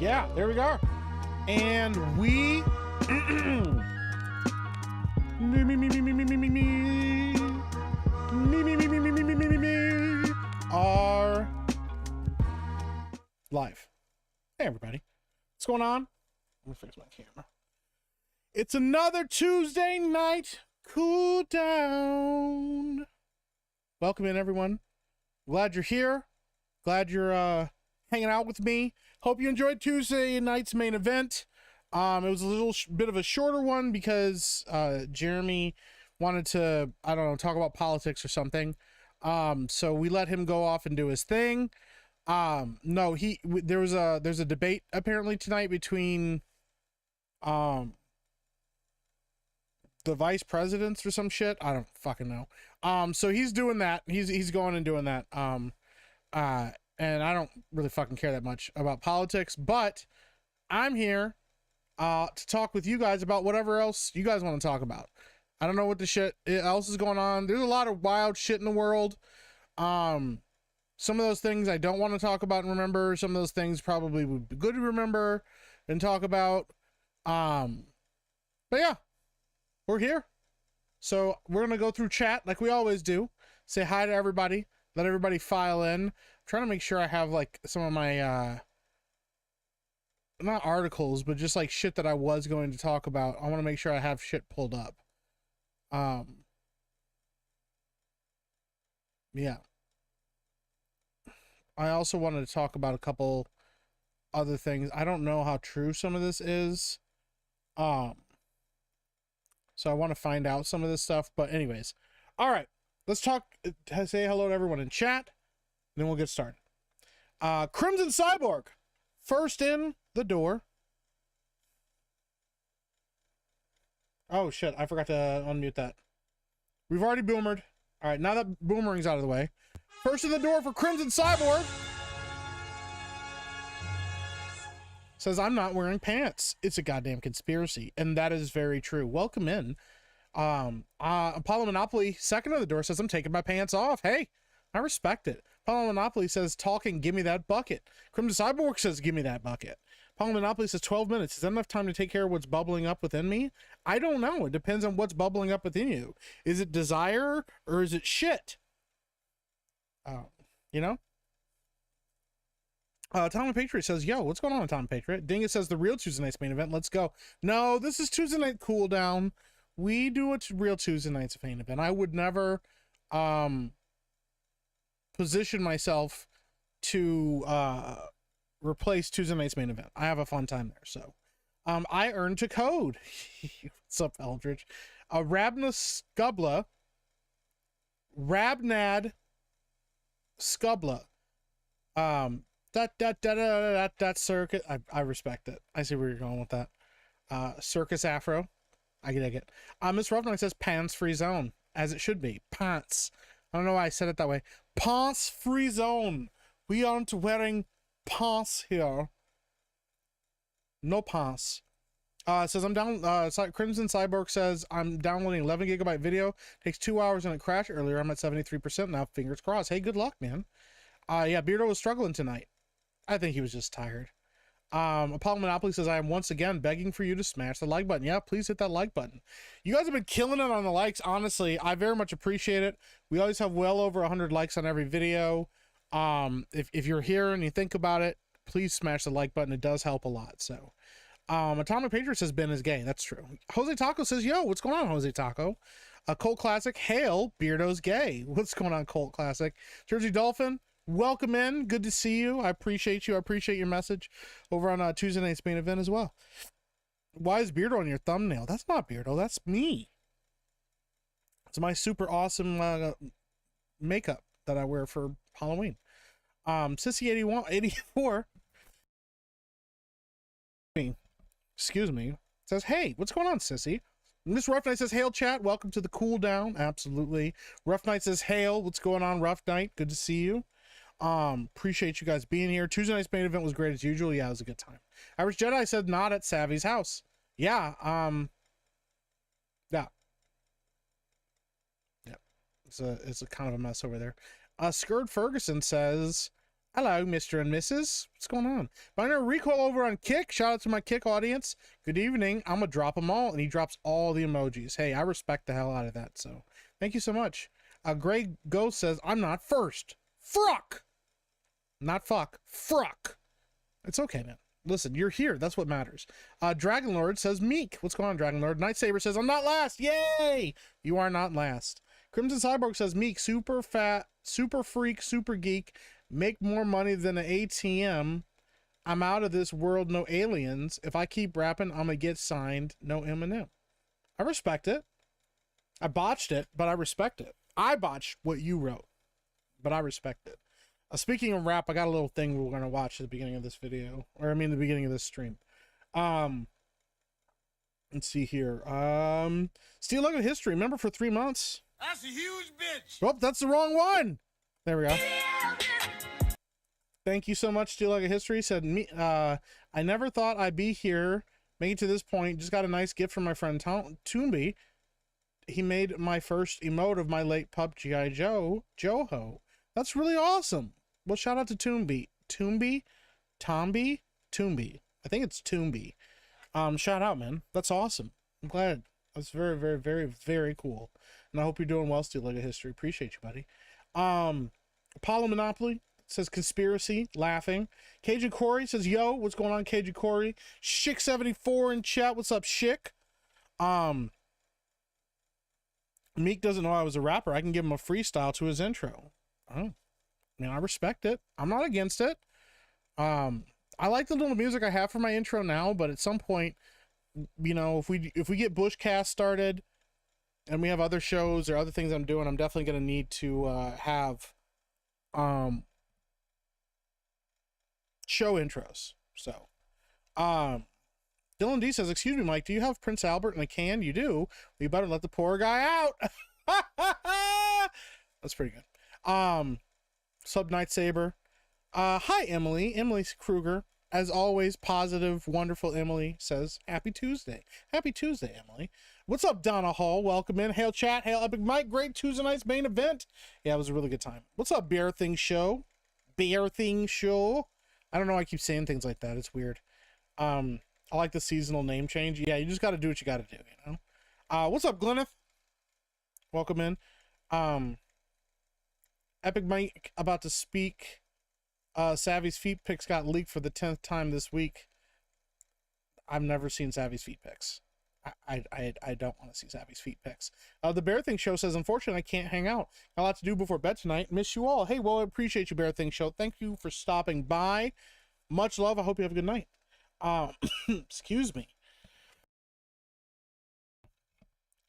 Yeah, there we go. And we are live. Hey everybody, what's going on? Let me fix my camera. It's another Tuesday night cool down. Welcome in, everyone. Glad you're here. Glad you're hanging out with me. Hope you enjoyed Tuesday night's main event. It was a little bit of a shorter one because Jeremy wanted to, I don't know, talk about politics or something. So we let him go off and do his thing. No, there's a debate apparently tonight between the vice presidents or some shit. I don't fucking know. So he's doing that. He's going and doing that. And I don't really fucking care that much about politics, but I'm here to talk with you guys about whatever else you guys want to talk about. I don't know what the shit else is going on. There's a lot of wild shit in the world. Some of those things I don't want to talk about and remember. Some of those things probably would be good to remember and talk about. But yeah, we're here. So we're going to go through chat like we always do. Say hi to everybody. Let everybody file in. I'm trying to make sure I have like some of my, not articles, but just like shit that I was going to talk about. I want to make sure I have shit pulled up. Yeah. I also wanted to talk about a couple other things. I don't know how true some of this is. So I want to find out some of this stuff, but anyways. All right, let's talk, say hello to everyone in chat, then we'll get started. Crimson Cyborg, first in the door. Oh shit, I forgot to unmute that. We've already boomered. All right, now that boomering's out of the way. First in the door for Crimson Cyborg. Says, I'm not wearing pants. It's a goddamn conspiracy. And that is very true. Welcome in. Apollo Monopoly, second of the door, says, I'm taking my pants off. Hey, I respect it. Apollo Monopoly says, talking, give me that bucket. Crimson Cyborg says, give me that bucket. Apollo Monopoly says, 12 minutes. Is that enough time to take care of what's bubbling up within me? I don't know. It depends on what's bubbling up within you. Is it desire or is it shit? You know? Tom and Patriot says, yo, what's going on, Tom and Patriot? Dingus says, the real Tuesday night's main event. Let's go. No, this is Tuesday night cool down. We do a real Tuesday night's main event. I would never position myself to replace Tuesday night's main event. I have a fun time there. So I earned a code. What's up, Eldridge? Rabnad Scubla. That circuit. I respect it. I see where you're going with that. Circus Afro. I dig it. Miss Roughneck says pants free zone, as it should be. Pants. I don't know why I said it that way. Pants free zone. We aren't wearing pants here. No pants. Says I'm down. Crimson Cyborg says I'm downloading 11 gigabyte video. Takes 2 hours and it crashed earlier. I'm at 73% now. Fingers crossed. Hey, good luck, man. Yeah, Beardo was struggling tonight. I think he was just tired. Apollo Monopoly says, I am once again begging for you to smash the like button. Yeah, please hit that like button. You guys have been killing it on the likes. Honestly, I very much appreciate it. We always have well over 100 likes on every video. If you're here and you think about it, please smash the like button. It does help a lot. So, Atomic Patriot says Ben is gay. That's true. Jose Taco says, yo, what's going on, Jose Taco? Colt Classic, hail, Beardo's gay. What's going on, Colt Classic? Jersey Dolphin, welcome in. Good to see you. I appreciate you. I appreciate your message over on Tuesday night's main event as well. Why is Beardo on your thumbnail? That's not Beardo. That's me. It's my super awesome makeup that I wear for Halloween. Sissy 84. Excuse me. Says, hey, what's going on, Sissy? Miss Rough Knight says, hail chat. Welcome to the cool down. Absolutely. Rough Knight says, hail. What's going on, Rough Knight? Good to see you. Appreciate you guys being here. Tuesday night's main event was great as usual. Yeah, it was a good time. Irish Jedi said not at Savvy's house. Yeah. Yeah. It's a kind of a mess over there. Skurd Ferguson says, Hello, Mr. and Mrs. What's going on? Binary Recoil over on Kick. Shout out to my Kick audience. Good evening. I'm going to drop them all. And he drops all the emojis. Hey, I respect the hell out of that. So thank you so much. Greg Ghost says, I'm not first. Fruck. Not fuck. Fruck. It's okay, man. Listen, you're here. That's what matters. Dragon Lord says, Meek. What's going on, Dragon Lord? Night Saber says, I'm not last. Yay. You are not last. Crimson Cyborg says, Meek, super fat, super freak, super geek. Make more money than an ATM. I'm out of this world, no aliens. If I keep rapping, I'm gonna get signed, no Eminem. I respect it. I botched it, but I respect it. I botched what you wrote, but I respect it. Speaking of rap, I got a little thing we're gonna watch at the beginning of this video, or I mean the beginning of this stream. Let's see here. Steel Look at History. Remember for 3 months? That's a huge bitch. Oh, that's the wrong one. There we go. Thank you so much, Steel Like a History. Said, me, I never thought I'd be here, make it to this point. Just got a nice gift from my friend Toomby. He made my first emote of my late pup, G.I. Joho. That's really awesome. Well, shout out to Toomby. Tomby? Toomby. I think it's Toomby. Shout out, man. That's awesome. I'm glad. That's very, very, very, very cool. And I hope you're doing well, Steel Like a History. Appreciate you, buddy. Apollo Monopoly says conspiracy, laughing. Cajun Corey says, yo, what's going on, Cajun Corey? Shick74 in chat, what's up, Shick? Meek doesn't know I was a rapper. I can give him a freestyle to his intro. Oh, I mean, I respect it. I'm not against it. I like the little music I have for my intro now, but at some point, you know, if we get Bushcast started and we have other shows or other things I'm doing, I'm definitely going to need to have show intros. So Dylan D says, excuse me, Mike, do you have Prince Albert in a can? You do. Well, you better let the poor guy out. That's pretty good. Sub Night Saber. Hi, Emily Kruger. As always, positive, wonderful Emily says, happy Tuesday. Happy Tuesday, Emily. What's up, Donna Hall? Welcome in. Hail chat. Hail Epic Mike. Great Tuesday night's main event. Yeah, it was a really good time. What's up, Bear Thing Show? Bear Thing Show. I don't know why I keep saying things like that. It's weird. I like the seasonal name change. Yeah, you just got to do what you got to do, you know? What's up, Glenneth? Welcome in. Epic Mike about to speak. Savvy's feet pics got leaked for the 10th time this week. I've never seen Savvy's feet pics. I don't want to see Savvy's feet pics. The Bear Thing Show says, unfortunately, I can't hang out. Got a lot to do before bed tonight. Miss you all. Hey, well, I appreciate you, Bear Thing Show. Thank you for stopping by. Much love. I hope you have a good night. Excuse me.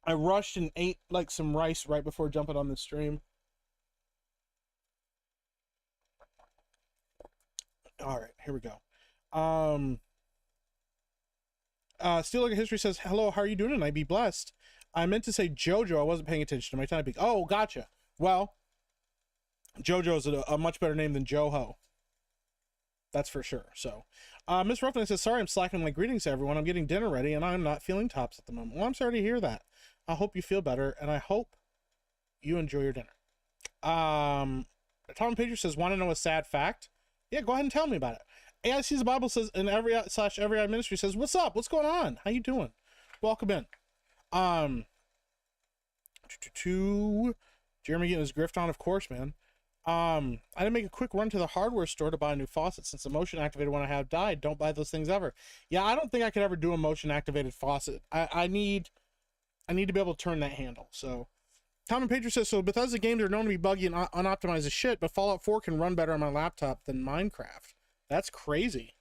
I rushed and ate like some rice right before jumping on the stream. All right, here we go. Steel Like a History says, hello, how are you doing tonight? Be blessed. I meant to say Jojo. I wasn't paying attention to my typing. Oh, gotcha. Well, Jojo is a much better name than Joho. That's for sure. So, Miss Ruffin says, sorry, I'm slacking my greetings to everyone. I'm getting dinner ready, and I'm not feeling tops at the moment. Well, I'm sorry to hear that. I hope you feel better, and I hope you enjoy your dinner. Tom Pager says, want to know a sad fact? Yeah, go ahead and tell me about it. AIC's the Bible says, and every eye ministry says, what's up? What's going on? How you doing? Welcome in. Jeremy getting his grift on, of course, man. I didn't make a quick run to the hardware store to buy a new faucet since the motion activated one I have died. Don't buy those things ever. Yeah, I don't think I could ever do a motion activated faucet. I need to be able to turn that handle. So Tom and Patriot says, so Bethesda games are known to be buggy and unoptimized as shit, but Fallout 4 can run better on my laptop than Minecraft. That's crazy.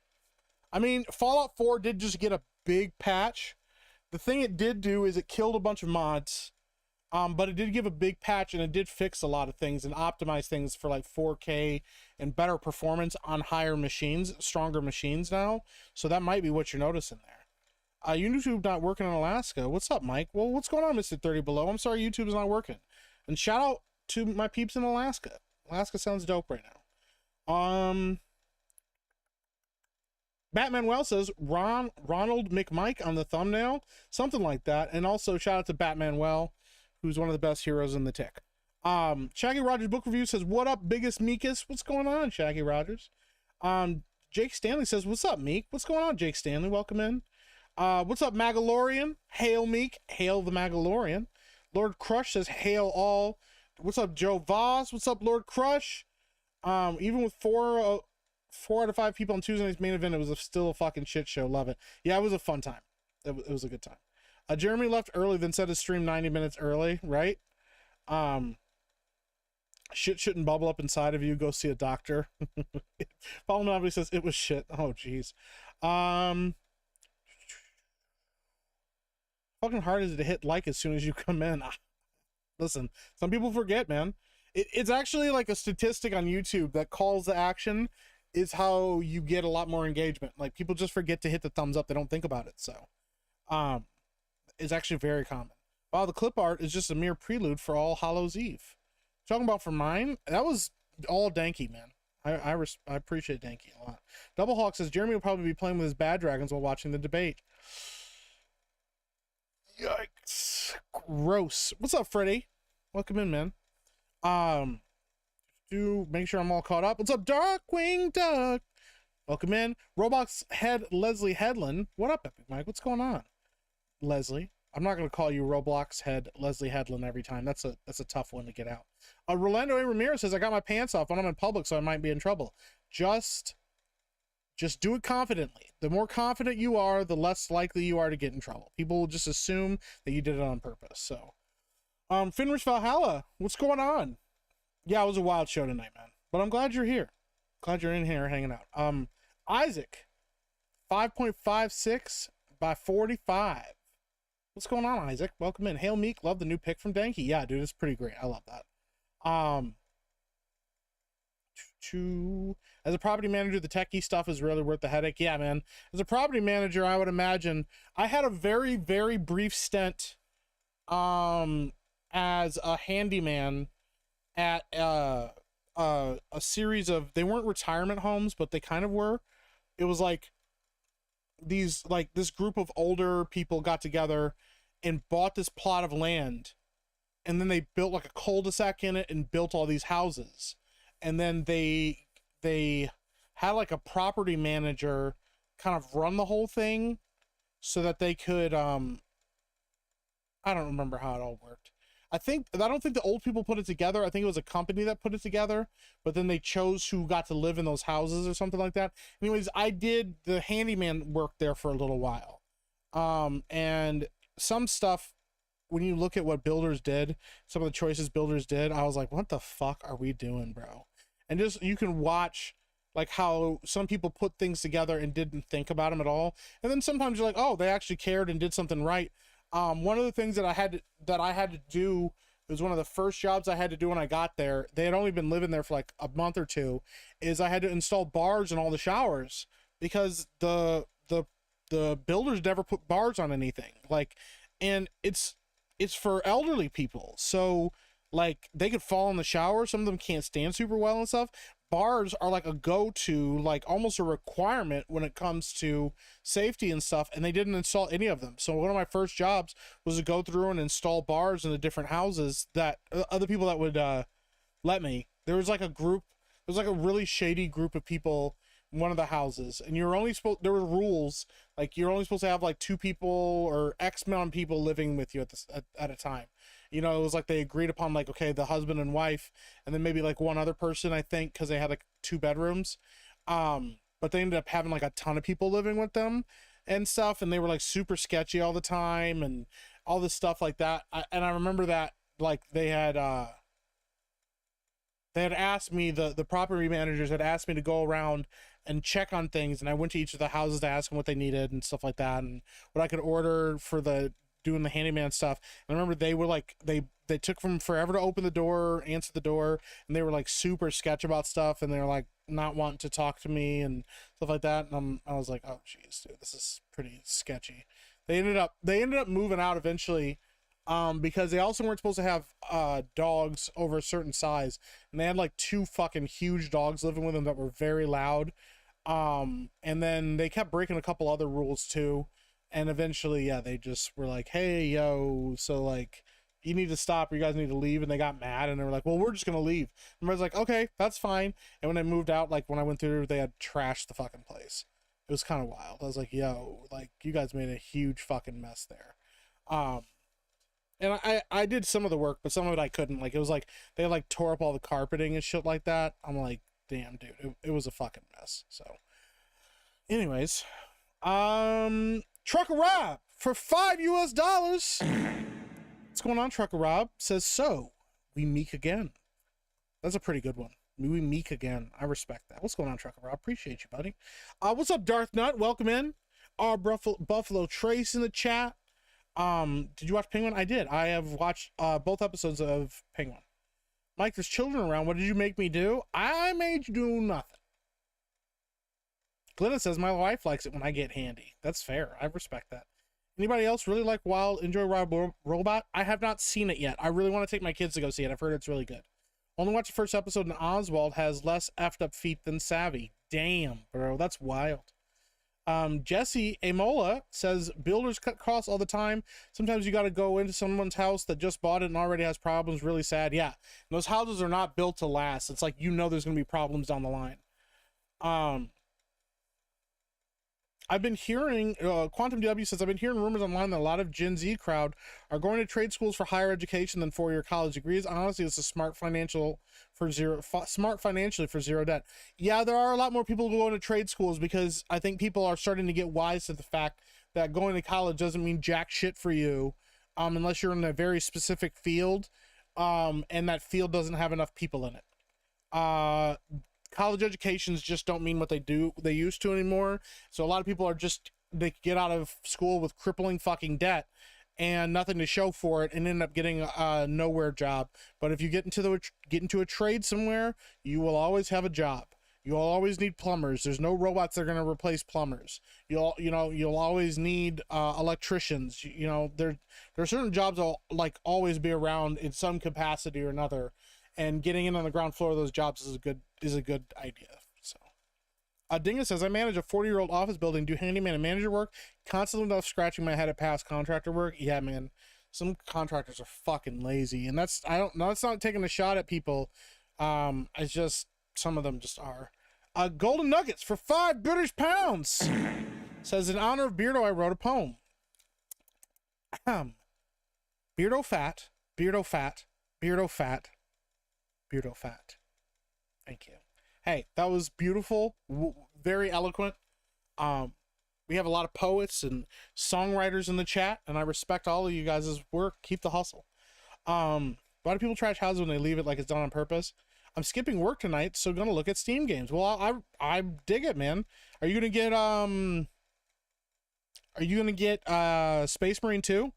I mean, Fallout 4 did just get a big patch. The thing it did do is it killed a bunch of mods, but it did give a big patch and it did fix a lot of things and optimize things for like 4K and better performance on higher machines, stronger machines now. So that might be what you're noticing there. YouTube not working in Alaska. What's up, Mike? Well, what's going on, Mr. 30 Below? I'm sorry YouTube is not working. And shout out to my peeps in Alaska. Alaska sounds dope right now. Batman Well says Ronald McMike on the thumbnail. Something like that. And also shout out to Batman Well, who's one of the best heroes in the tick. Shaggy Rogers Book Review says, what up, biggest Meekus? What's going on, Shaggy Rogers? Jake Stanley says, what's up, Meek? What's going on, Jake Stanley? Welcome in. What's up, Magalorian? Hail, Meek. Hail the Magalorian. Lord Crush says, hail all. What's up, Joe Voss? What's up, Lord Crush? Even with four out of 5 people on Tuesday night's main event, it was still a fucking shit show. Love it. Yeah, it was a fun time. It was a good time. Jeremy left early, then set his stream 90 minutes early, right? Shit shouldn't bubble up inside of you. Go see a doctor. Paul Nobby says it was shit. Oh, jeez. Fucking hard is it to hit like as soon as you come in. Listen, some people forget, man. It's actually like a statistic on YouTube that calls to action is how you get a lot more engagement. Like, people just forget to hit the thumbs up. They don't think about it. So, it's actually very common. Wow, the clip art is just a mere prelude for All Hallows Eve. Talking about for mine, that was all Danky, man. I appreciate Danky a lot. Double Hawk says Jeremy will probably be playing with his bad dragons while watching the debate. Yikes. Gross. What's up, Freddy? Welcome in, man. Do make sure I'm all caught up. What's up, Darkwing Duck? Welcome in. Roblox head Leslie Headland. What up, Epic Mike? What's going on? Leslie. I'm not going to call you Roblox head Leslie Headland every time. That's a tough one to get out. Rolando A. Ramirez says, I got my pants off when I'm in public, so I might be in trouble. Just do it confidently. The more confident you are, the less likely you are to get in trouble. People will just assume that you did it on purpose. So, Finrish Valhalla, what's going on? Yeah, it was a wild show tonight, man. But I'm glad you're here. Glad you're in here hanging out. Isaac, 5.56 by 45. What's going on, Isaac? Welcome in. Hail Meek, love the new pick from Danky. Yeah, dude, it's pretty great. I love that. As a property manager, the techie stuff is really worth the headache. Yeah, man. As a property manager, I would imagine I had a very, very brief stint as a handyman at a series of, they weren't retirement homes, but they kind of were. It was like this group of older people got together and bought this plot of land, and then they built like a cul-de-sac in it and built all these houses. And then they had like a property manager kind of run the whole thing so that they could, I don't remember how it all worked. I don't think the old people put it together. I think it was a company that put it together, but then they chose who got to live in those houses or something like that. Anyways, I did the handyman work there for a little while. And some stuff, when you look at what builders did, some of the choices builders did, I was like, what the fuck are we doing, bro? And just, you can watch like how some people put things together and didn't think about them at all. And then sometimes you're like, oh, they actually cared and did something right. One of the things that I had to do, it was one of the first jobs I had to do when I got there. They had only been living there for like a month or two, is I had to install bars in all the showers because the builders never put bars on anything. Like, and it's for elderly people. So like they could fall in the shower. Some of them can't stand super well and stuff. Bars are like a go-to, like almost a requirement when it comes to safety and stuff, and they didn't install any of them. So one of my first jobs was to go through and install bars in the different houses that other people that would let me. There was like a really shady group of people in one of the houses, and there were rules, like you're only supposed to have like 2 people or X amount of people living with you at a time. You know, it was like they agreed upon like, okay, the husband and wife, and then maybe like one other person, I think, because they had like 2 bedrooms. But they ended up having like a ton of people living with them and stuff, and they were like super sketchy all the time and all this stuff like that. And I remember that like they had asked me, the property managers had asked me to go around and check on things, and I went to each of the houses to ask them what they needed and stuff like that, and what I could order for doing the handyman stuff. And I remember they were like, they took them forever to open the door, answer the door, and they were like super sketch about stuff, and they were like not wanting to talk to me and stuff like that. And I was like, oh geez, dude, this is pretty sketchy. They ended up moving out eventually, because they also weren't supposed to have dogs over a certain size, and they had like 2 fucking huge dogs living with them that were very loud. And then they kept breaking a couple other rules too. And eventually, yeah, they just were like, hey, yo, so like, you need to stop, or you guys need to leave. And they got mad and they were like, well, we're just going to leave. And I was like, okay, that's fine. And when I moved out, like when I went through, they had trashed the fucking place. It was kind of wild. I was like, yo, like you guys made a huge fucking mess there. And I did some of the work, but some of it I couldn't. Like, it was like, they like tore up all the carpeting and shit like that. I'm like, damn, dude, it was a fucking mess. So anyways, Trucker Rob for $5 US. What's going on, Trucker Rob? Says, so we meek again. That's a pretty good one. We meek again. I respect that. What's going on, Trucker Rob? Appreciate you, buddy. What's up, Darth Nut? Welcome in. Our Buffalo Trace in the chat. Did you watch Penguin? I did. I have watched both episodes of Penguin. Mike, there's children around. What did you make me do? I made you do nothing. Glenna says, my wife likes it when I get handy. That's fair. I respect that. Anybody else really like enjoy Wild Robot? I have not seen it yet. I really want to take my kids to go see it. I've heard it's really good. Only watched the first episode, and Oswald has less effed up feet than Savvy. Damn, bro. That's wild. Jesse Amola says, builders cut costs all the time. Sometimes you got to go into someone's house that just bought it and already has problems. Really sad. Yeah. And those houses are not built to last. It's like, there's going to be problems down the line. I've been hearing, Quantum W says, I've been hearing rumors online that a lot of Gen Z crowd are going to trade schools for higher education than 4-year college degrees. Honestly, it's a smart financially for zero debt. Yeah, there are a lot more people going to trade schools because I think people are starting to get wise to the fact that going to college doesn't mean jack shit for you, unless you're in a very specific field, and that field doesn't have enough people in it. College educations just don't mean what they used to anymore. So a lot of people they get out of school with crippling fucking debt and nothing to show for it and end up getting a nowhere job. But if you get into a trade somewhere, you will always have a job. You'll always need plumbers. There's no robots that are going to replace plumbers. You'll always need electricians. There are certain jobs that will like always be around in some capacity or another. And getting in on the ground floor of those jobs is a good idea. So, Dinga says, I manage a 40-year-old office building, do handyman and manager work, constantly enough scratching my head at past contractor work. Yeah, man, some contractors are fucking lazy, and that's not taking a shot at people. It's just some of them just are. Golden Nuggets for 5 British pounds says, in honor of Beardo, I wrote a poem. Beardo fat, Beardo fat, Beardo fat. Beardo fat. Thank you. Hey, that was beautiful, very eloquent. We have a lot of poets and songwriters in the chat, and I respect all of you guys' work. Keep the hustle. A lot of people trash houses when they leave it like it's done on purpose. I'm skipping work tonight, so gonna look at Steam games. Well, I dig it, man. Are you gonna get Space Marine 2?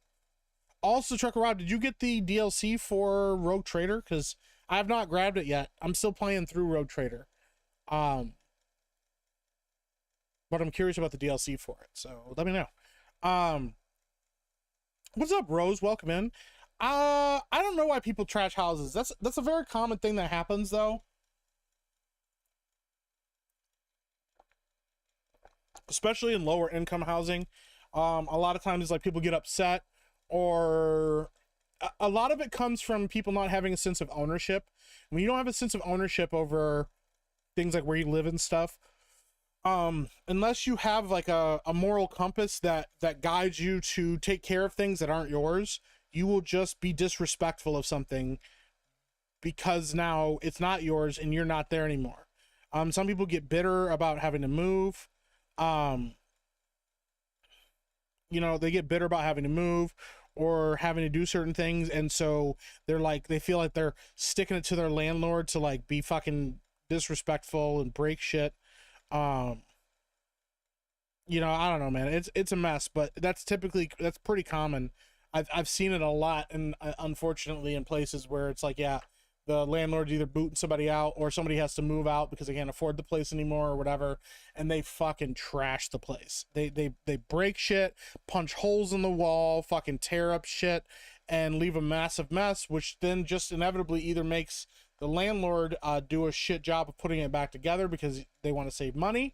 Also, Trucker Rob, did you get the DLC for Rogue Trader? Because I have not grabbed it yet. I'm still playing through Rogue Trader. But I'm curious about the DLC for it, so let me know. What's up, Rose? Welcome in. I don't know why people trash houses. That's a very common thing that happens, though. Especially in lower income housing. A lot of times, like, people get upset, or a lot of it comes from people not having a sense of ownership. When you don't have a sense of ownership over things like where you live and stuff, unless you have like a moral compass that guides you to take care of things that aren't yours, you will just be disrespectful of something because now it's not yours and you're not there anymore. Some people get bitter about having to move. They get bitter about having to move or having to do certain things, and so they feel like they're sticking it to their landlord to like be fucking disrespectful and break shit. I don't know, man. It's a mess, but that's pretty common. I've seen it a lot, and unfortunately in places where it's like, yeah, the landlord's either booting somebody out or somebody has to move out because they can't afford the place anymore or whatever, and they fucking trash the place. They break shit, punch holes in the wall, fucking tear up shit, and leave a massive mess, which then just inevitably either makes the landlord do a shit job of putting it back together because they want to save money,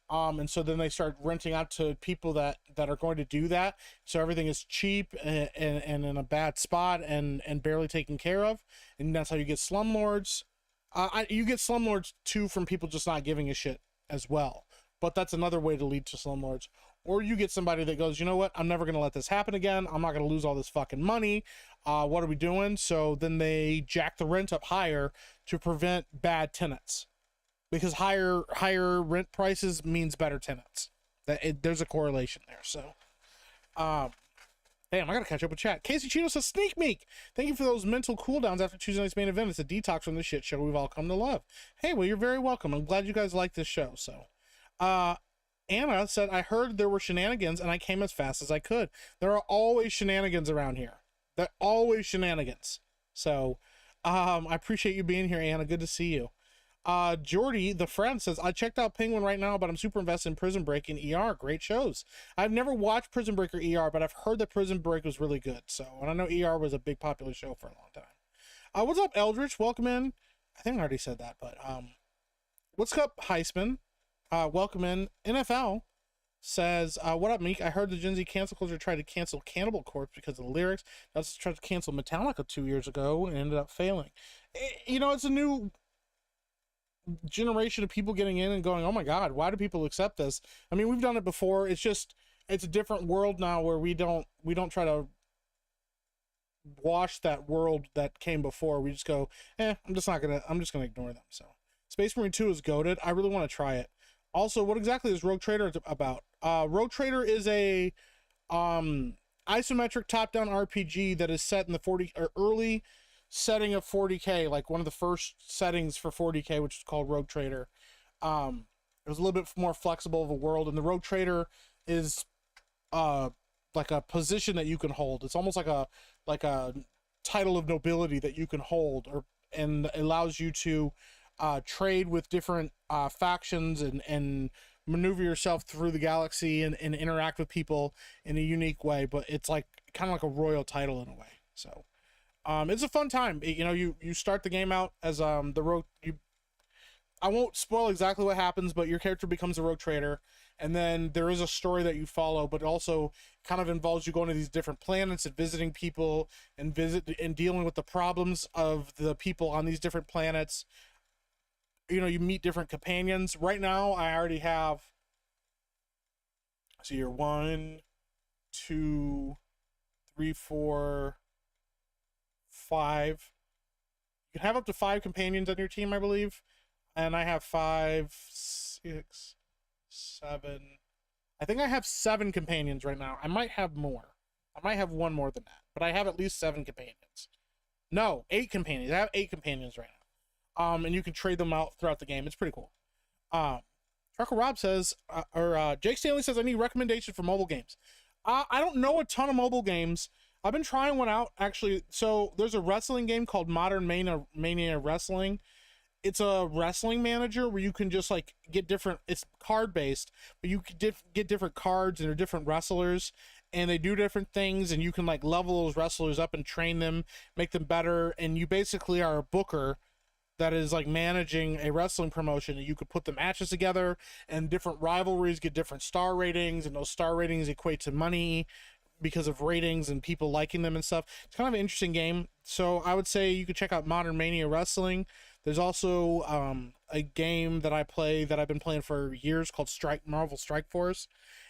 And so then they start renting out to people that are going to do that. So everything is cheap and in a bad spot and barely taken care of, and that's how you get slumlords. You get slumlords too from people just not giving a shit as well, but that's another way to lead to slumlords. Or you get somebody that goes, you know what, I'm never going to let this happen again. I'm not going to lose all this fucking money. What are we doing? So then they jack the rent up higher to prevent bad tenants, because higher rent prices means better tenants. There's a correlation there. So, damn, I gotta catch up with chat. Casey Cheeto says, Sneak Meek, thank you for those mental cooldowns after Tuesday night's main event. It's a detox from the shit show we've all come to love. Hey, well, you're very welcome. I'm glad you guys like this show. So, Anna said, I heard there were shenanigans and I came as fast as I could. There are always shenanigans around here. They're always shenanigans. So, I appreciate you being here, Anna. Good to see you. Jordy, the friend, says, I checked out Penguin right now, but I'm super invested in Prison Break and ER. Great shows. I've never watched Prison Break or ER, but I've heard that Prison Break was really good. So, and I know ER was a big popular show for a long time. What's up, Eldritch? Welcome in. I think I already said that, but, what's up, Heisman? Welcome in. NFL says, what up, Meek? I heard the Gen Z cancel culture tried to cancel Cannibal Corpse because of the lyrics. That's tried to cancel Metallica 2 years ago and ended up failing. You know, it's a new generation of people getting in and going, oh my god, why do people accept this? I mean, we've done it before. It's just, it's a different world now where we don't try to wash that world that came before. We just go, I'm just gonna ignore them. So Space Marine 2 is goated. I really want to try it. Also, what exactly is Rogue Trader about? Rogue Trader is a isometric top-down RPG that is set in the early setting of 40k, like one of the first settings for 40k, which is called Rogue Trader. It was a little bit more flexible of a world, and the Rogue Trader is like a position that you can hold. It's almost like a title of nobility that you can hold, and allows you to trade with different factions and maneuver yourself through the galaxy and interact with people in a unique way. But it's like kind of like a royal title in a way. So it's a fun time. You know, you start the game out as the rogue. I won't spoil exactly what happens, but your character becomes a rogue trader, and then there is a story that you follow, but also kind of involves you going to these different planets and visiting people and dealing with the problems of the people on these different planets. You know, you meet different companions. Right now, I already have. So you're 1, 2, 3, 4, 5. You can have up to 5 companions on your team, I believe. And I have 5, 6, 7. I think I have 7 companions right now. I might have more. I might have one more than that. But I have at least 7 companions. No, 8 companions. I have 8 companions right now. And you can trade them out throughout the game. It's pretty cool. Trucker Rob says, Jake Stanley says, I need recommendations for mobile games. I don't know a ton of mobile games. I've been trying one out, actually. So there's a wrestling game called Modern Mania Wrestling. It's a wrestling manager where you can just like get different, it's card based, but you can get different cards and they're different wrestlers and they do different things, and you can like level those wrestlers up and train them, make them better. And you basically are a booker that is like managing a wrestling promotion, and you could put the matches together, and different rivalries get different star ratings, and those star ratings equate to money because of ratings and people liking them and stuff. It's kind of an interesting game. So I would say you could check out Modern Mania Wrestling. There's also a game that I play that I've been playing for years called Marvel Strike Force.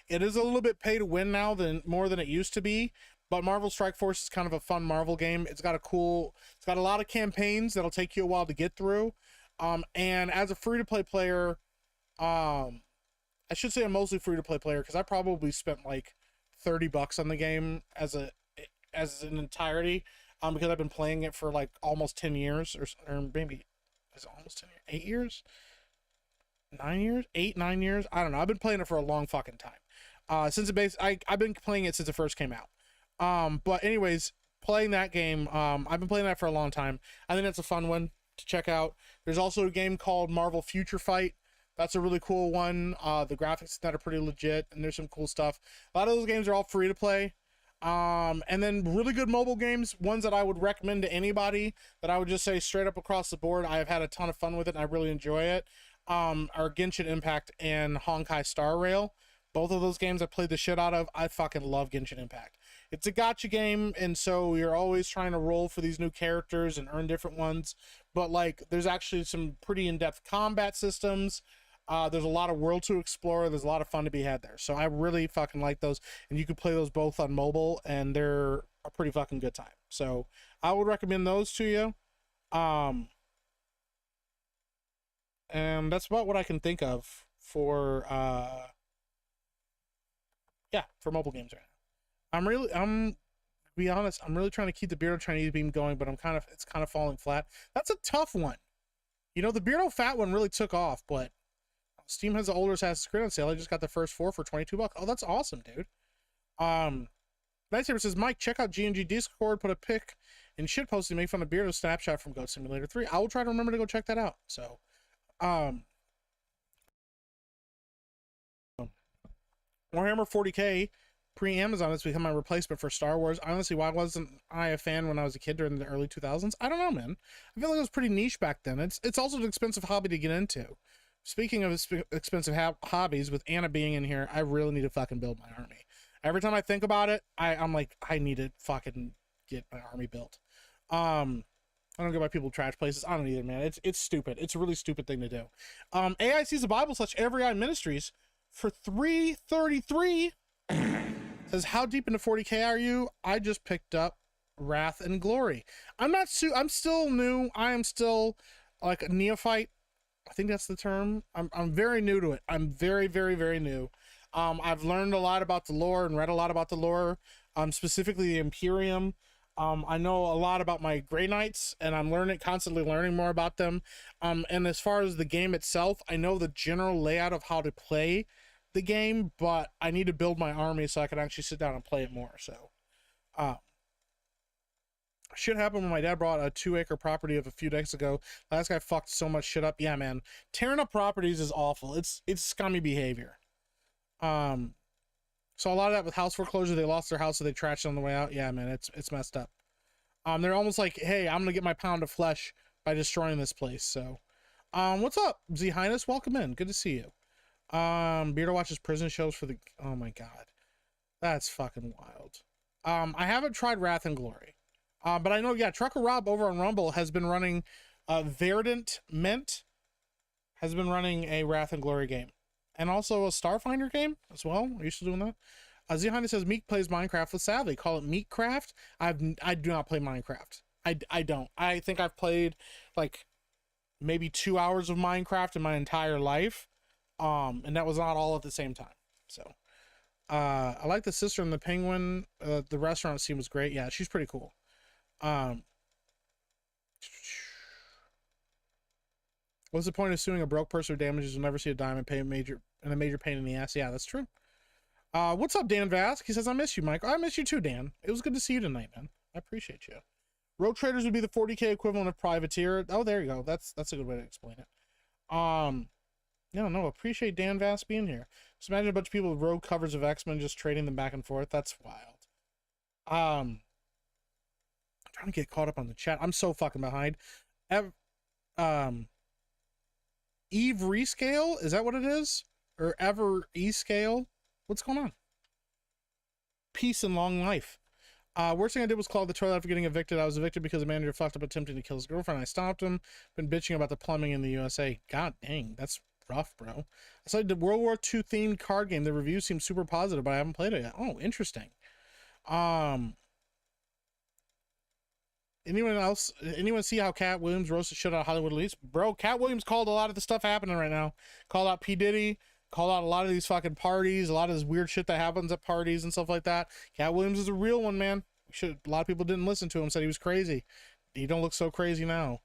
It is a little bit pay to win now more than it used to be, but Marvel Strike Force is kind of a fun Marvel game. It's got a lot of campaigns that'll take you a while to get through. And as a free-to-play player, I should say I'm mostly free-to-play player because I probably spent like $30 on the game as an entirety, because I've been playing it for like almost 10 years, or maybe is it almost 10 years? 8 years? 9 years? 8, 9 years? I don't know. I've been playing it for a long fucking time. I've been playing it since it first came out. But anyways, playing that game, I've been playing that for a long time. I think that's a fun one to check out. There's also a game called Marvel Future Fight. That's a really cool one. The graphics in that are pretty legit, and there's some cool stuff. A lot of those games are all free to play. And then really good mobile games, ones that I would recommend to anybody, that I would just say straight up across the board, I have had a ton of fun with it and I really enjoy it. are Genshin Impact and Honkai Star Rail. Both of those games I played the shit out of. I fucking love Genshin Impact. It's a gacha game, and so you're always trying to roll for these new characters and earn different ones. But like, there's actually some pretty in-depth combat systems. There's a lot of world to explore. There's a lot of fun to be had there. So I really fucking like those, and you can play those both on mobile, and they're a pretty fucking good time. So I would recommend those to you. And that's about what I can think of for yeah, for mobile games right now. I'm to be honest, I'm really trying to keep the Beardo Chinese beam going, but it's kind of falling flat. That's a tough one. You know, the Beardo Fat one really took off, but Steam has the older Assassin's Creed on sale. I just got the first 4 for $22. Oh, that's awesome, dude. Lightsaber says, Mike, check out G&G Discord, put a pic and shit post to make fun of Beardo snapshot from Goat Simulator 3. I will try to remember to go check that out. So, Warhammer 40k pre-Amazon has become my replacement for Star Wars. Honestly, why wasn't I a fan when I was a kid during the early 2000s? I don't know, man. I feel like it was pretty niche back then. It's also an expensive hobby to get into. Speaking of expensive hobbies, with Anna being in here, I really need to fucking build my army. Every time I think about it, I'm like, I need to fucking get my army built. I don't get why people trash places. I don't either, man. It's stupid. It's a really stupid thing to do. AIC's the Bible / Every Eye Ministries for $3.33 says, how deep into 40k are you? I just picked up Wrath and Glory. I'm still new. I am still like a neophyte. I think that's the term. I'm very new to it. I'm very, very, very new. I've learned a lot about the lore and read a lot about the lore, specifically the Imperium. I know a lot about my Grey Knights, and I'm constantly learning more about them. And as far as the game itself, I know the general layout of how to play the game, but I need to build my army so I can actually sit down and play it more. So, shit happened when my dad bought a 2-acre property of a few days ago. Last guy fucked so much shit up. Yeah, man, tearing up properties is awful. It's scummy behavior. So a lot of that with house foreclosure, they lost their house, so they trashed it on the way out. Yeah, man, it's messed up. They're almost like, hey, I'm gonna get my pound of flesh by destroying this place. So, what's up, Z Highness? Welcome in. Good to see you. Beardo watches prison shows for the. Oh my god, that's fucking wild. I haven't tried Wrath and Glory, but I know, yeah, Trucker Rob over on Rumble has been running. Verdant Mint has been running a Wrath and Glory game. And also a Starfinder game as well. Are you still doing that? Zihana says Meek plays Minecraft with Savvy. Call it Meekcraft. I do not play Minecraft. I don't. I think I've played like maybe 2 hours of Minecraft in my entire life. And that was not all at the same time. So I like the sister and the penguin. The restaurant scene was great. Yeah, she's pretty cool. What's the point of suing a broke person who damages will never see a diamond, pay a major pain in the ass? Yeah, that's true. What's up, Dan Vask? He says, I miss you, Mike. I miss you too, Dan. It was good to see you tonight, man. I appreciate you. Road Traders would be the 40k equivalent of Privateer. Oh, there you go. That's a good way to explain it. No, appreciate Dan Vask being here. Just imagine a bunch of people with rogue covers of X-Men just trading them back and forth. That's wild. I'm trying to get caught up on the chat. I'm so fucking behind. Eve Rescale? Is that what it is? Or Ever E-Scale? What's going on? Peace and long life. Worst thing I did was clog the toilet after getting evicted. I was evicted because the manager fucked up attempting to kill his girlfriend. I stopped him. Been bitching about the plumbing in the USA. God dang, that's rough, bro. I saw the World War II themed card game. The review seems super positive, but I haven't played it yet. Oh, interesting. Anyone see how Cat Williams roasted shit out of Hollywood Elites? Bro, Cat Williams called a lot of the stuff happening right now. Called out P. Diddy, called out a lot of these fucking parties, a lot of this weird shit that happens at parties and stuff like that. Cat Williams is a real one, man. A lot of people didn't listen to him, said he was crazy. He don't look so crazy now.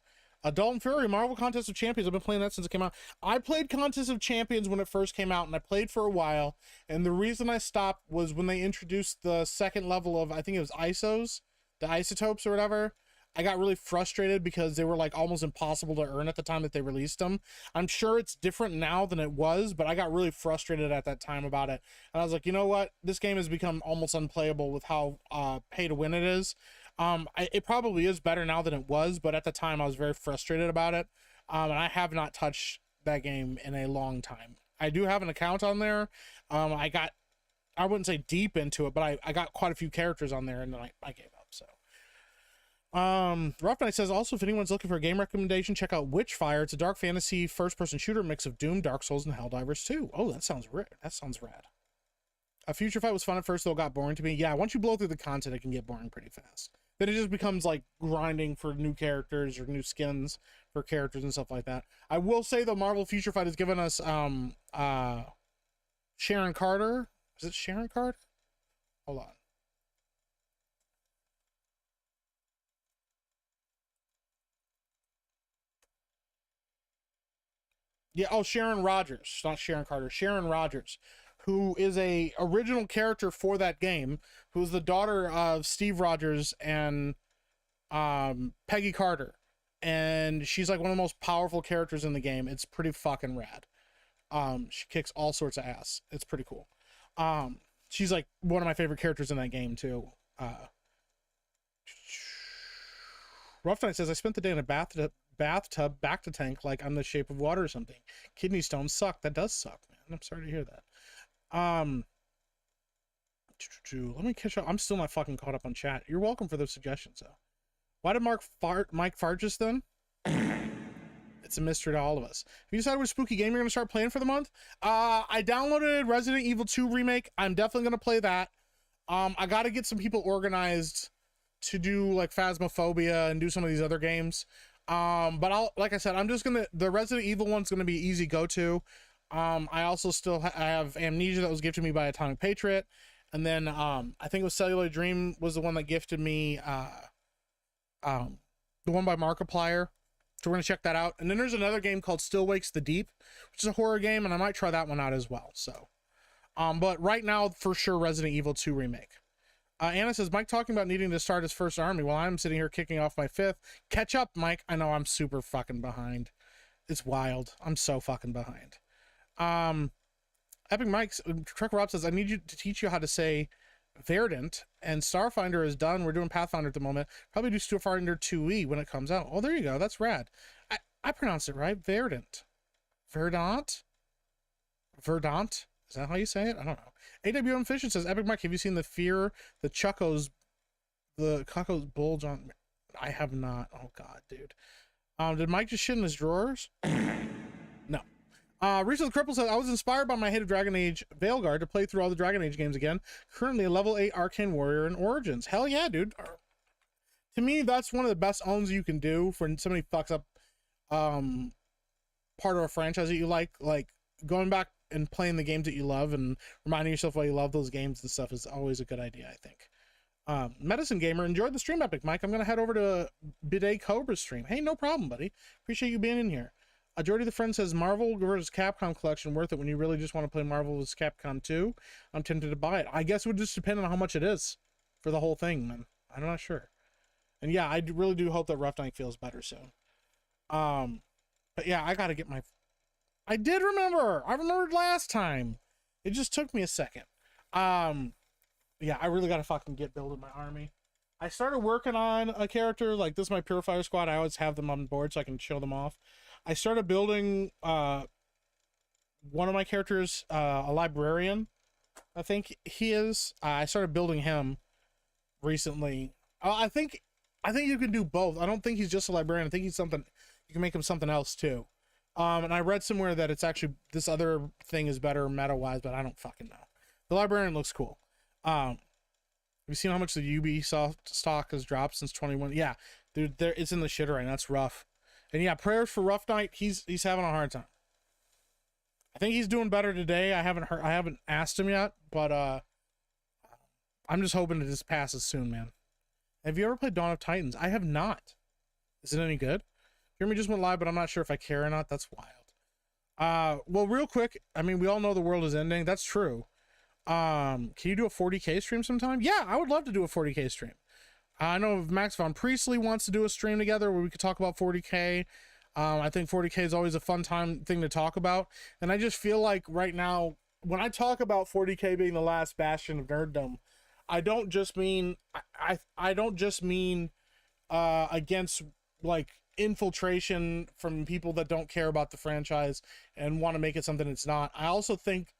Dalton Fury, Marvel Contest of Champions. I've been playing that since it came out. I played Contest of Champions when it first came out, and I played for a while. And the reason I stopped was when they introduced the second level of, I think it was ISOs, the isotopes or whatever. I got really frustrated because they were like almost impossible to earn at the time that they released them. I'm sure it's different now than it was, but I got really frustrated at that time about it. And I was like, you know what? This game has become almost unplayable with how pay to win it is. It probably is better now than it was, but at the time I was very frustrated about it. And I have not touched that game in a long time. I do have an account on there. I wouldn't say deep into it, but I got quite a few characters on there, and then I gave up. So Rough Night says, also, if anyone's looking for a game recommendation, check out Witchfire. It's a dark fantasy first-person shooter mix of Doom, Dark Souls, and Helldivers 2. Oh, that sounds rad. A Future Fight was fun at first, though it got boring to me. Yeah, once you blow through the content, it can get boring pretty fast. Then it just becomes like grinding for new characters or new skins for characters and stuff like that. I will say, though, Marvel Future Fight has given us Sharon Carter. Is it Sharon Carter? Hold on. Yeah, oh, Sharon Rogers, not Sharon Carter. Sharon Rogers, who is a original character for that game, who's the daughter of Steve Rogers and Peggy Carter, and she's like one of the most powerful characters in the game. It's pretty fucking rad. She kicks all sorts of ass. It's pretty cool. She's like one of my favorite characters in that game too. Rough Night says, I spent the day in a bathtub back to tank like I'm the Shape of Water or something. Kidney stones suck. That does suck, man. I'm sorry to hear that. Let me catch up. I'm still not fucking caught up on chat. You're welcome for those suggestions, though. Why did Mike fart just then? It's a mystery to all of us. Have you decided which spooky game you're going to start playing for the month? I downloaded Resident Evil 2 Remake. I'm definitely going to play that. I got to get some people organized to do like Phasmophobia and do some of these other games. But like I said, the Resident Evil one's going to be easy go-to. I also still have Amnesia that was gifted me by Atomic Patriot. And then, I think it was Cellular Dream was the one that gifted me, the one by Markiplier. So we're going to check that out. And then there's another game called Still Wakes the Deep, which is a horror game, and I might try that one out as well. So, but right now, for sure, Resident Evil 2 Remake. Anna says, Mike talking about needing to start his first army while I'm sitting here kicking off my 5th. Catch up, Mike. I know I'm super fucking behind. It's wild. I'm so fucking behind. Epic Mike's Trucker Rob says, I need you to teach you how to say Verdant, and Starfinder is done. We're doing Pathfinder at the moment. Probably do Starfinder 2E when it comes out. Oh, there you go. That's rad. I pronounced it right. Verdant. Verdant? Verdant? Is that how you say it? I don't know. AWM Fisher says, Epic Mike, have you seen the Cuckoos bulge on? I have not. Oh, God, dude. Did Mike just shit in his drawers? No. Rachel the Cripple says, I was inspired by my hit of Dragon Age Veilguard to play through all the Dragon Age games again. Currently a level 8 Arcane Warrior in Origins. Hell yeah, dude. To me, that's one of the best owns you can do for somebody fucks up part of a franchise that you like going back and playing the games that you love and reminding yourself why you love those games and stuff is always a good idea, I think. Medicine Gamer, enjoyed the stream, Epic Mike. I'm going to head over to Bidet Cobra's stream. Hey, no problem, buddy. Appreciate you being in here. Jordy the Friend says, Marvel vs. Capcom collection worth it when you really just want to play Marvel vs. Capcom 2? I'm tempted to buy it. I guess it would just depend on how much it is for the whole thing, man. I'm not sure. And yeah, I really do hope that Rough Night feels better soon. But yeah, I got to get my... I did remember! I remembered last time. It just took me a second. Yeah, I really got to fucking get building my army. I started working on a character, like this is my Purifier Squad. I always have them on board so I can show them off. I started building one of my characters, a librarian, I think he is. I started building him recently. I think you can do both. I don't think he's just a librarian. I think he's something, you can make him something else too. And I read somewhere that it's actually, this other thing is better meta-wise, but I don't fucking know. The librarian looks cool. Have you seen how much the Ubisoft stock has dropped since 21? Yeah, dude, it's in the shitter right now. That's rough. And yeah, prayers for Rough Night. He's having a hard time. I think he's doing better today. I haven't asked him yet, but I'm just hoping it just passes soon, man. Have you ever played Dawn of Titans? I have not. Is it any good? Jeremy just went live, but I'm not sure if I care or not. That's wild. Well, real quick, I mean, we all know the world is ending. That's true. Can you do a 40K stream sometime? Yeah, I would love to do a 40K stream. I know Max Von Priestley wants to do a stream together where we could talk about 40K. I think 40K is always a fun thing to talk about. And I just feel like right now, when I talk about 40K being the last bastion of nerddom, I don't just mean, I don't just mean against like infiltration from people that don't care about the franchise and want to make it something it's not. I also think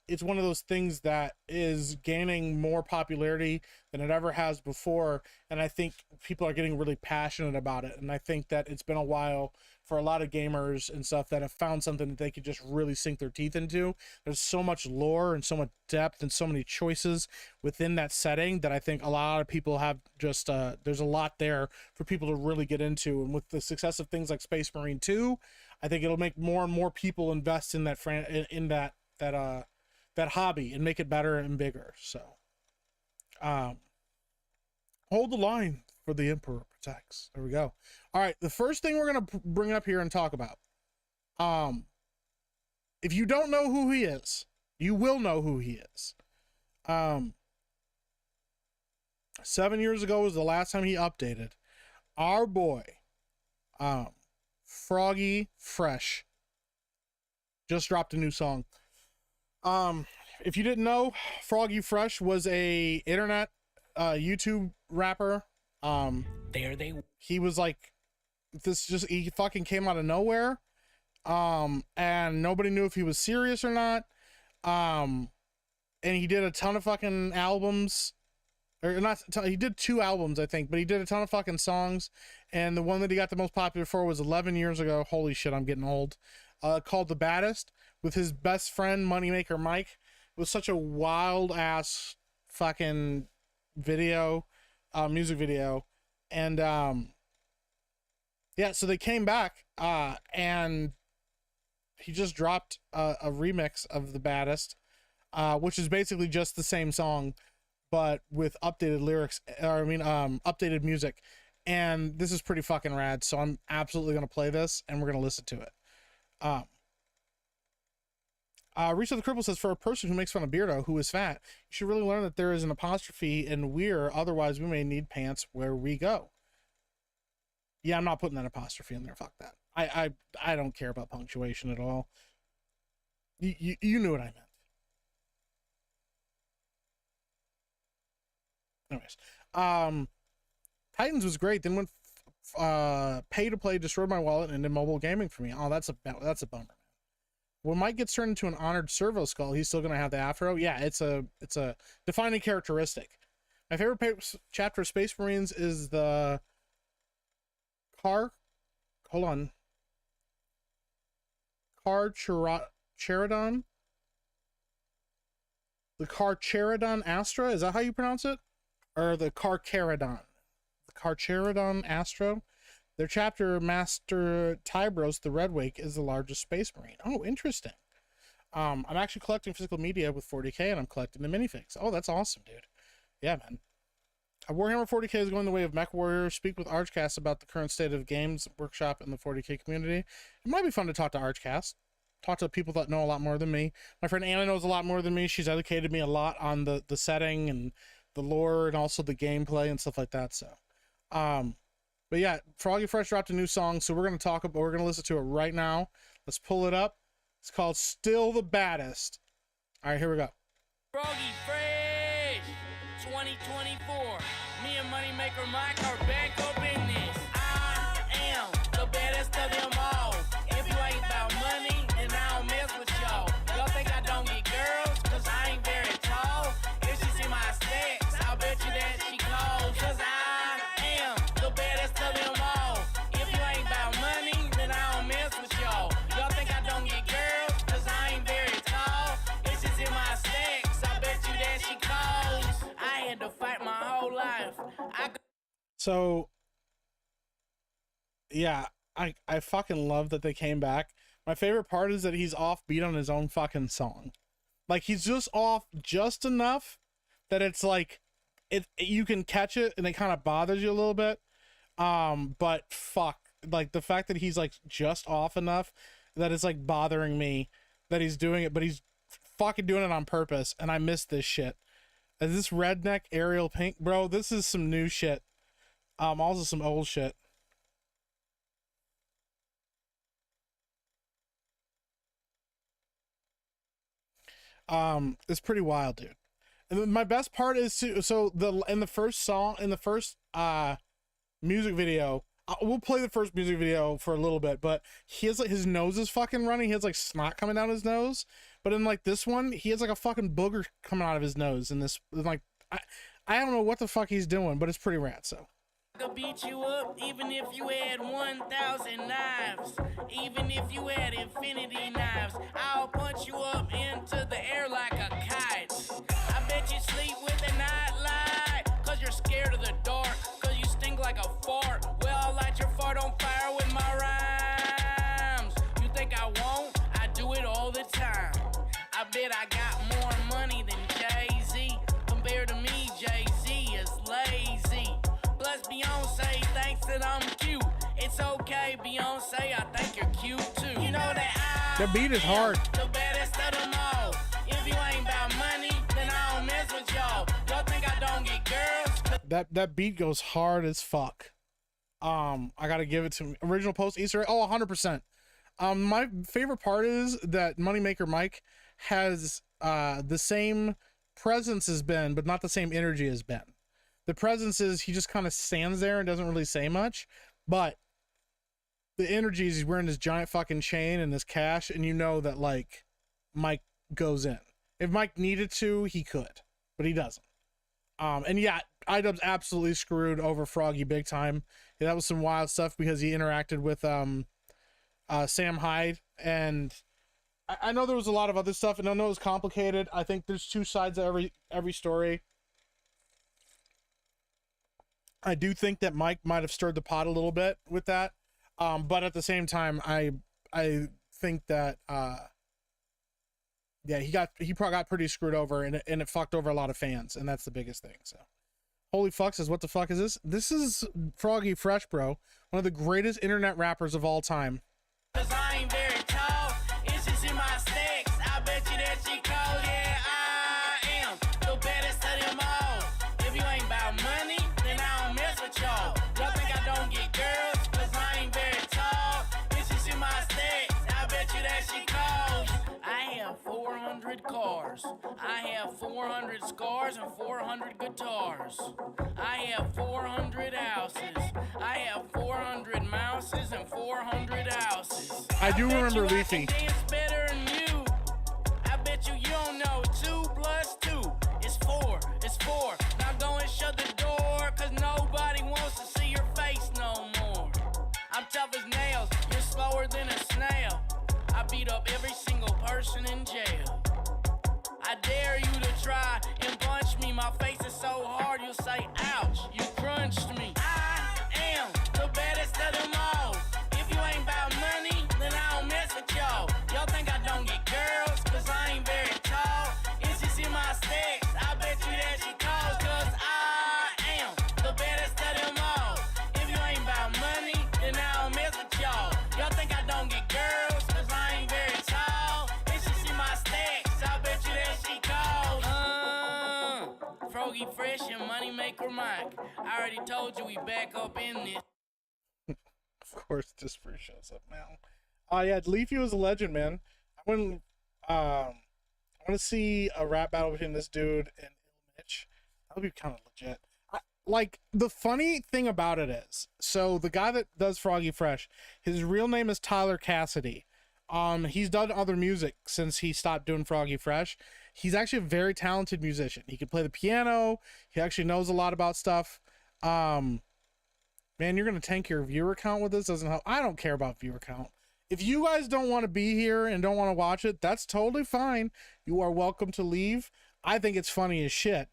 it's one of those things that is gaining more popularity than it ever has before, and I think people are getting really passionate about it. And I think that it's been a while for a lot of gamers and stuff that have found something that they could just really sink their teeth into. There's so much lore and so much depth and so many choices within that setting that I think a lot of people have just there's a lot there for people to really get into. And with the success of things like Space Marine 2, I think it'll make more and more people invest in that that hobby and make it better and bigger. So hold the line for the Emperor protects. There we go. All right, the first thing we're gonna bring up here and talk about, if you don't know who he is, you will know who he is. 7 years ago was the last time he updated. Our boy Froggy Fresh just dropped a new song. If you didn't know, Froggy Fresh was a internet YouTube rapper. He was like, he fucking came out of nowhere. And nobody knew if he was serious or not. And he did a ton of fucking albums, or not, he did 2 albums, I think, but he did a ton of fucking songs. And the one that he got the most popular for was 11 years ago. Holy shit, I'm getting old. Called The Baddest, with his best friend Moneymaker Mike. It was such a wild ass fucking video, music video. And yeah, so they came back and he just dropped a remix of The Baddest, which is basically just the same song but with updated lyrics, updated music. And this is pretty fucking rad, so I'm absolutely gonna play this and we're gonna listen to it. Risa the Cripple says, for a person who makes fun of Beardo, who is fat, you should really learn that there is an apostrophe in we're, otherwise we may need pants where we go. Yeah, I'm not putting that apostrophe in there. Fuck that. I don't care about punctuation at all. You knew what I meant. Anyways, Titans was great. Then went pay to play destroyed my wallet and did mobile gaming for me. Oh, that's a bummer. When Mike gets turned into an honored servo skull, he's still gonna have the afro. Yeah, it's a defining characteristic. My favorite chapter of Space Marines is the Charadon. The Carcharodon Astra, is that how you pronounce it? Or the Carcharodon? The Carcharodon Astro? Their chapter Master Tybros the Redwake is the largest Space Marine. Oh, interesting. I'm actually collecting physical media with 40k, and I'm collecting the minifigs. Oh, that's awesome, dude. Yeah, man. Warhammer 40k is going the way of Mech Warrior. Speak with Archcast about the current state of games workshop in the 40k community. It might be fun to talk to Archcast. Talk to people that know a lot more than me. My friend Anna knows a lot more than me. She's educated me a lot on the setting and the lore and also the gameplay and stuff like that. So, but yeah, Froggy Fresh dropped a new song, so we're gonna listen to it right now. Let's pull it up. It's called Still the Baddest. All right, here we go. Froggy Fresh 2024. Me and Moneymaker Mike are back up in this. I am the baddest of them all. If you ain't about money, then I don't mess with y'all. Y'all think I don't get girls, cause I ain't very tall. If she see my stacks, I'll bet you that she calls. Cause I am the baddest of them all. If you ain't about money, then I don't mess with y'all. Y'all think I don't get girls, cause I ain't very tall. If she see my stacks, I bet you that she calls. I had to fight my whole life. So yeah, I fucking love that they came back. My favorite part is that he's offbeat on his own fucking song. Like, he's just off just enough that it's like you can catch it and it kind of bothers you a little bit. But fuck, like the fact that he's like just off enough that it's like bothering me that he's doing it, but he's fucking doing it on purpose, and I miss this shit. Is this redneck Ariel Pink? Bro, this is some new shit. Also some old shit. It's pretty wild, dude. And my best part is in the first music video, we'll play the first music video for a little bit, but he has like his nose is fucking running. He has like snot coming down his nose. But in like this one, he has like a fucking booger coming out of his nose. And this like I don't know what the fuck he's doing, but it's pretty rad. So. I could beat you up even if you had 1,000 knives. Even if you had infinity knives, I'll punch you up into the air like a kite. I bet you sleep with a nightlight, cause you're scared of the dark, cause you stink like a fart. Well, I'll light your fart on fire with my rhymes. You think I won't? I do it all the time. I bet I got more money than Jay-Z. Compared to me, Jay-Z is lazy. Plus Beyonce thinks that I'm cute. It's okay, Beyonce, I think you're cute too. You know that The beat is hard. The baddest of them all. If you ain't about money, then I don't mess with y'all. Y'all think I don't get girls? That beat goes hard as fuck. I gotta give it to me. Original post Easter egg. Oh, 100%. My favorite part is that Moneymaker Mike has the same presence as Ben, but not the same energy as Ben. The presence is he just kind of stands there and doesn't really say much, but the energy is he's wearing this giant fucking chain and this cash, and you know that like Mike goes in. If Mike needed to, he could, but he doesn't. And yeah, iDubbbz absolutely screwed over Froggy big time. Yeah, that was some wild stuff because he interacted with Sam Hyde, and I know there was a lot of other stuff, and I know it was complicated. I think there's two sides of every story. I do think that Mike might have stirred the pot a little bit with that, but at the same time, I think that yeah, he probably got pretty screwed over, and it fucked over a lot of fans, and that's the biggest thing. So, Holy Fuck says, what the fuck is this? This is Froggy Fresh, bro, one of the greatest internet rappers of all time. Cause I ain't very tall, it's just in my sticks. I bet you that she cold, yeah, I am the baddest of them all. If you ain't about money, then I don't mess with y'all. Y'all think I don't get girls, cause I ain't very tall, it's just in my sticks. I bet you that she cold. I have 400 cars, I have 400 scars and 400 guitars. I have 400 houses, I have 400 mouses and 400 houses. I do remember bet you Leafy. I can dance better than you. I bet you don't know 2 plus 2 is 4. It's 4. Now go and shut the door, cause nobody wants to see your face no more. I'm tough as nails, you're slower than a snail. I beat up every single person in jail. I dare you to try and punch me. My face is so hard you'll say, ouch, you crunched me. I am the baddest of them all. If you ain't about money, then I don't mess with y'all. Y'all think I don't get girls, cause I ain't very tall. It's just in my sticks, I bet you that she calls. Cause I am the baddest of them all. If you ain't about money, then I don't mess with y'all. Y'all think I don't get girls, cause I ain't very tall. It's just in my sticks, I bet you that she calls. Froggy Fresh and Moneymaker Mike. I already told you we back up in this. Of course, Disper shows up now. Yeah, Leafy was a legend, man. I want to see a rap battle between this dude and Mitch. That would be kind of legit. Like, the funny thing about it is, so the guy that does Froggy Fresh, his real name is Tyler Cassidy. He's done other music since he stopped doing Froggy Fresh. He's actually a very talented musician. He can play the piano. He actually knows a lot about stuff. Man, you're gonna tank your viewer count with this. Doesn't help. I don't care about viewer count. If you guys don't want to be here and don't want to watch it, that's totally fine. You are welcome to leave. I think it's funny as shit.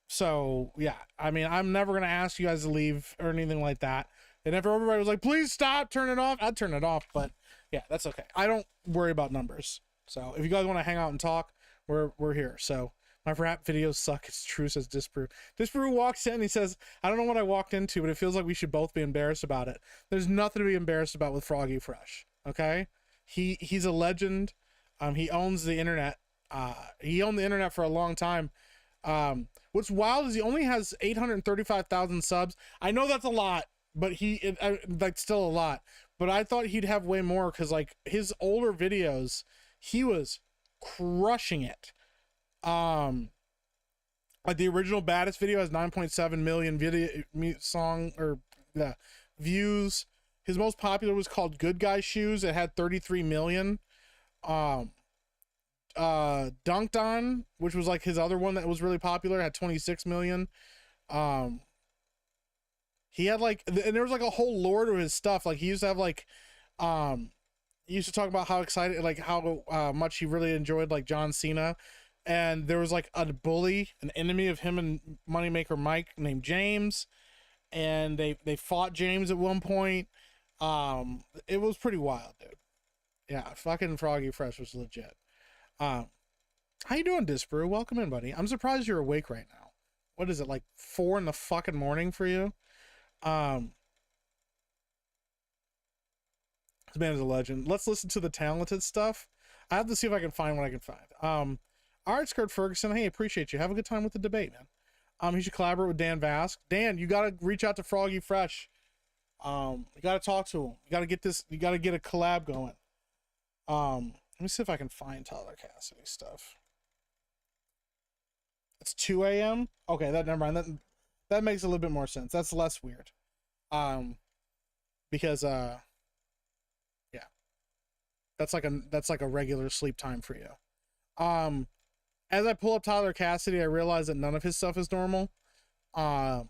So yeah, I mean, I'm never gonna ask you guys to leave or anything like that. And if everybody was like, please stop, turn it off, I'd turn it off. But yeah, that's okay. I don't worry about numbers. So if you guys want to hang out and talk, we're here. So my rap videos suck. It's true, says Disprove. Disprove walks in and he says, I don't know what I walked into, but it feels like we should both be embarrassed about it. There's nothing to be embarrassed about with Froggy Fresh. Okay? He's a legend. He owns the internet. He owned the internet for a long time. What's wild is he only has 835,000 subs. I know that's a lot, but like still a lot. But I thought he'd have way more because like his older videos, he was crushing it. Like the original Baddest video has 9.7 million views. His most popular was called Good Guy Shoes. It had 33 million. Dunked On, which was like his other one that was really popular, had 26 million. He had like, and there was like a whole lore to his stuff. Like he used to have like, he used to talk about how excited, like how much he really enjoyed like John Cena. And there was like a bully, an enemy of him and Moneymaker Mike named James. And they fought James at one point. It was pretty wild, dude. Yeah, fucking Froggy Fresh was legit. How you doing, Disbrew? Welcome in, buddy. I'm surprised you're awake right now. What is it, like 4 in the fucking morning for you? This man is a legend. Let's listen to the talented stuff. I have to see if I can find what I can find. All right, Skirt Ferguson. Hey, appreciate you. Have a good time with the debate, man. He should collaborate with Dan Vask. Dan, you got to reach out to Froggy Fresh. You got to talk to him. You got to get this. You got to get a collab going. Let me see if I can find Tyler Cassidy stuff. It's 2 a.m. Okay, never mind. That makes a little bit more sense. That's less weird. Because yeah, that's like a regular sleep time for you. As I pull up Tyler Cassidy, I realize that none of his stuff is normal. Let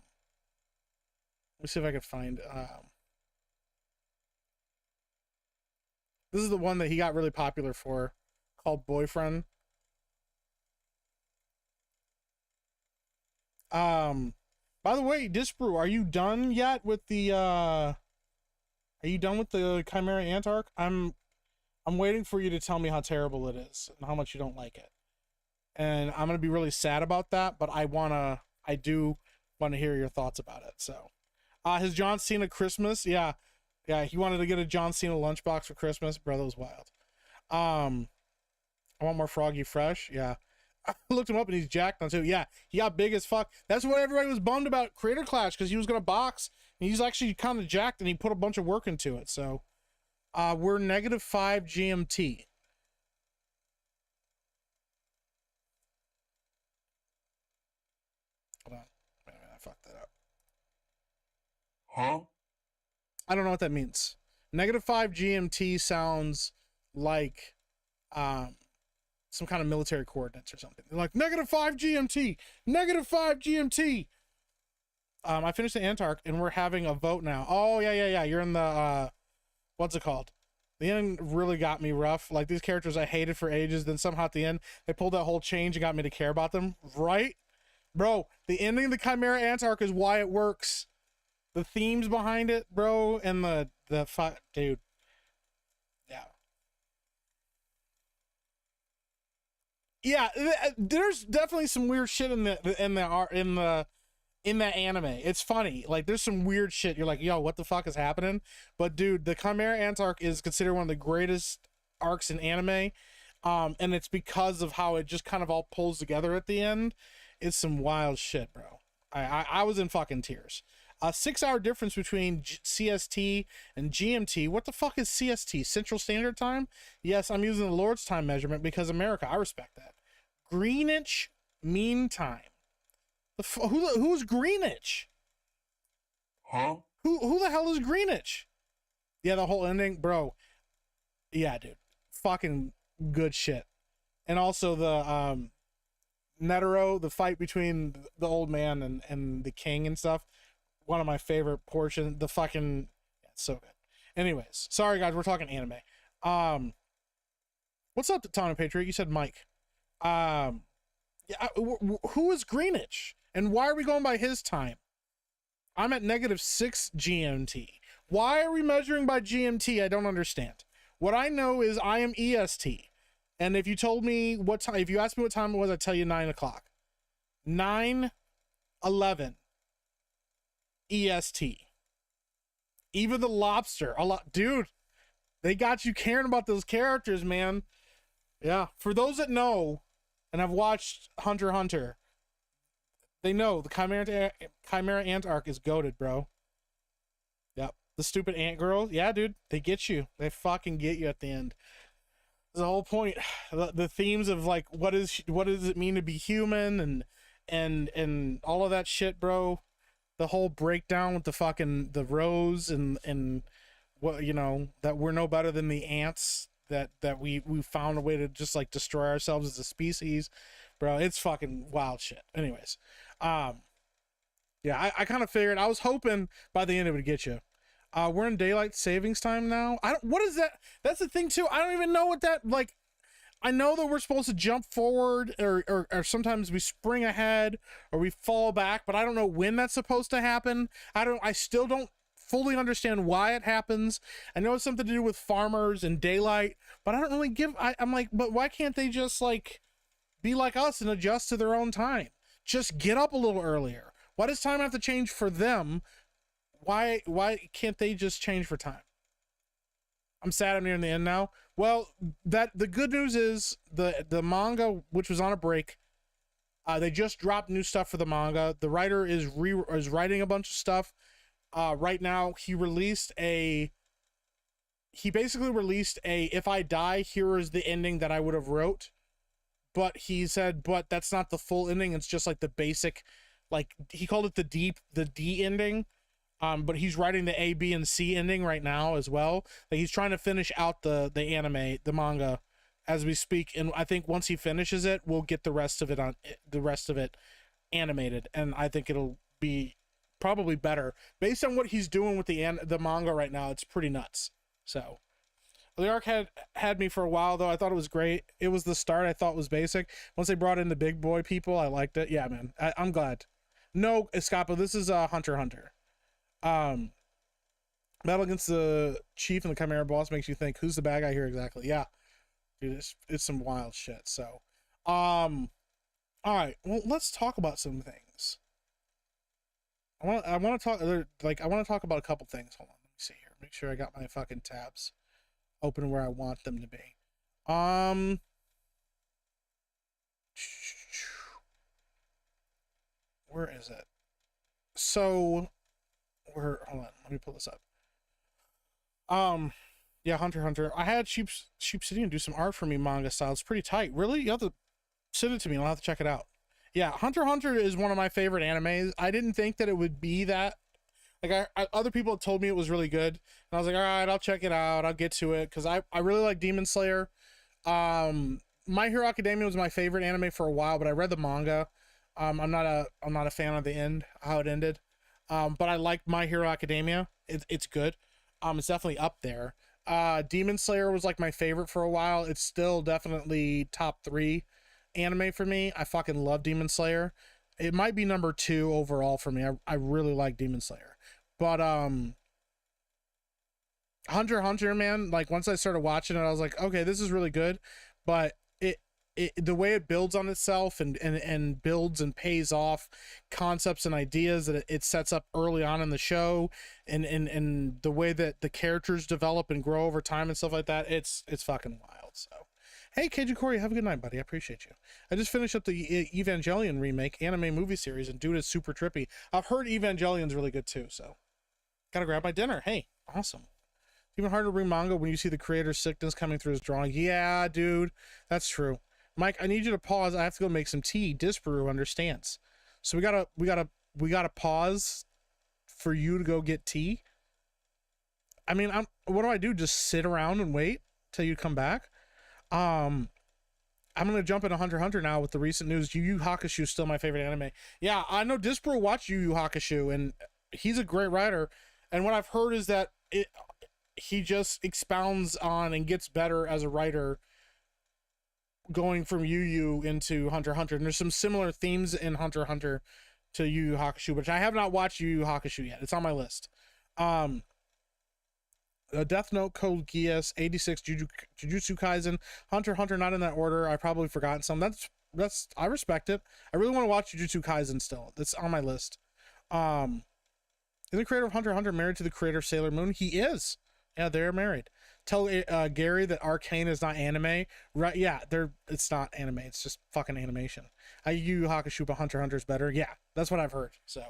me see if I can find. This is the one that he got really popular for, called Boyfriend. By the way, Disbrew, are you done yet with the Are you done with the Chimera Ant arc? I'm waiting for you to tell me how terrible it is and how much you don't like it. And I'm gonna be really sad about that, but I do want to hear your thoughts about it. So, his John Cena Christmas, yeah, he wanted to get a John Cena lunchbox for Christmas. Bro, that was wild. I want more Froggy Fresh. Yeah, I looked him up and he's jacked on too. Yeah, he got big as fuck. That's what everybody was bummed about Creator Clash, because he was gonna box and he's actually kind of jacked and he put a bunch of work into it. So, we're -5 GMT. Hold on. Wait a minute, I fucked that up. Huh? I don't know what that means. -5 GMT sounds like some kind of military coordinates or something. They're like -5 GMT, -5 GMT. I finished the Antarc and we're having a vote now. Oh yeah. You're in the what's it called? The end really got me rough. Like these characters I hated for ages, then somehow at the end they pulled that whole change and got me to care about them. Right? Bro, the ending of the Chimera Ant arc is why it works. The themes behind it, bro, and the dude. Yeah. Yeah, there's definitely some weird shit in that anime. It's funny. Like there's some weird shit. You're like, yo, what the fuck is happening? But dude, the Chimera Ant arc is considered one of the greatest arcs in anime. And it's because of how it just kind of all pulls together at the end. It's some wild shit, bro. I was in fucking tears. A 6-hour difference between CST and GMT. What the fuck is CST? Central Standard Time? Yes, I'm using the Lord's time measurement because America. I respect that. Greenwich Mean Time. Who's Greenwich? Huh? Who the hell is Greenwich? Yeah, the whole ending, bro. Yeah, dude. Fucking good shit. And also the Netero, the fight between the old man and the king and stuff. One of my favorite portions. The fucking, yeah, it's so good. Anyways, sorry guys, we're talking anime. What's up, Tommy Patriot? You said Mike. Yeah, who is Greenwich, and why are we going by his time? I'm at -6 GMT. Why are we measuring by GMT? I don't understand. What I know is I am EST, and if you told me what time, if you asked me what time it was, I'd tell you 9 o'clock. 9:11. EST. Even the Lobster, dude, they got you caring about those characters, man. Yeah, for those that know and have watched Hunter x Hunter, they know the Chimera Ant arc is goated, bro. Yep, the stupid ant girl, yeah, dude, they get you. They fucking get you at the end. The whole point, the themes of like what does it mean to be human and all of that shit, bro. the whole breakdown with the fucking the rose and what, you know, that we're no better than the ants, that we found a way to just like destroy ourselves as a species, bro. It's fucking wild shit. Anyways, yeah, I kind of figured, I was hoping by the end it would get you. We're in daylight savings time now. What is that? That's the thing too. I don't even know what that, like, I know that we're supposed to jump forward or sometimes we spring ahead or we fall back, but I don't know when that's supposed to happen. I still don't fully understand why it happens. I know it's something to do with farmers and daylight, but I don't really I'm like, but why can't they just like be like us and adjust to their own time? Just get up a little earlier. Why does time have to change for them? Why can't they just change for time? I'm sad I'm nearing the end now. Well, the good news is the manga, which was on a break, they just dropped new stuff for the manga. The writer is writing a bunch of stuff. Right now, he basically released a "if I die, here is the ending that I would have wrote," but he said, but that's not the full ending. It's just like the basic, like he called it the D ending. But he's writing the A, B, and C ending right now as well. Like he's trying to finish out the anime, the manga, as we speak. And I think once he finishes it, we'll get the rest of it animated. And I think it'll be probably better based on what he's doing with the manga right now. It's pretty nuts. So the arc had me for a while though. I thought it was great. It was the start. I thought was basic. Once they brought in the big boy people, I liked it. Yeah, man. I'm glad. No, Escapo. This is Hunter x Hunter. Battle against the chief and the Chimera boss makes you think, who's the bad guy here exactly? Yeah, dude, it's some wild shit. So, all right, well, let's talk about some things. I want to talk about a couple things. Hold on, let me see here. Make sure I got my fucking tabs open where I want them to be. Where is it? So, hold on, let me pull this up. Yeah, Hunter x Hunter. I had Sheep City and do some art for me manga style. It's pretty tight. Really? You have to send it to me. I'll have to check it out. Yeah, Hunter x Hunter is one of my favorite animes. I didn't think that it would be that. Like, other people told me it was really good, and I was like, all right, I'll check it out. I'll get to it because I really like Demon Slayer. My Hero Academia was my favorite anime for a while, but I read the manga. I'm not a fan of the end, how it ended. But I like My Hero Academia. It's good. It's definitely up there. Demon Slayer was like my favorite for a while. It's still definitely top 3 anime for me. I fucking love Demon Slayer. It might be number 2 overall for me. I really like Demon Slayer. But Hunter x Hunter, man, like once I started watching it, I was like, okay, this is really good. But the way it builds on itself and builds and pays off concepts and ideas that it sets up early on in the show, and the way that the characters develop and grow over time and stuff like that, it's fucking wild. So, hey, Cajun Corey, have a good night, buddy. I appreciate you. I just finished up the Evangelion remake anime movie series, and dude, it's super trippy. I've heard Evangelion's really good too, so gotta grab my dinner. Hey, awesome. Even harder to read manga when you see the creator's sickness coming through his drawing. Yeah, dude, that's true. Mike, I need you to pause. I have to go make some tea. Disparu understands. So we gotta pause for you to go get tea. I mean, what do I do? Just sit around and wait till you come back? I'm gonna jump into Hunter x Hunter now with the recent news. Yu Yu Hakusho is still my favorite anime. Yeah, I know Disparu watched Yu Yu Hakusho, and he's a great writer. And what I've heard is that he just expounds on and gets better as a writer, going from Yu Yu into Hunter x Hunter. And there's some similar themes in Hunter x Hunter to Yu Yu Hakusho, which I have not watched Yu Yu Hakusho yet. It's on my list. Death Note, Code Geass, 86, Jujutsu Kaisen, Hunter x Hunter, not in that order. I've probably forgotten some. That's I respect it. I really want to watch Jujutsu Kaisen still. That's on my list. Is the creator of Hunter x Hunter married to the creator of Sailor Moon? He is. Yeah, they're married. Tell Gary that Arcane is not anime. Right? Yeah, it's not anime. It's just fucking animation. Yu Yu Hakusho, but Hunter x Hunter is better. Yeah, that's what I've heard. So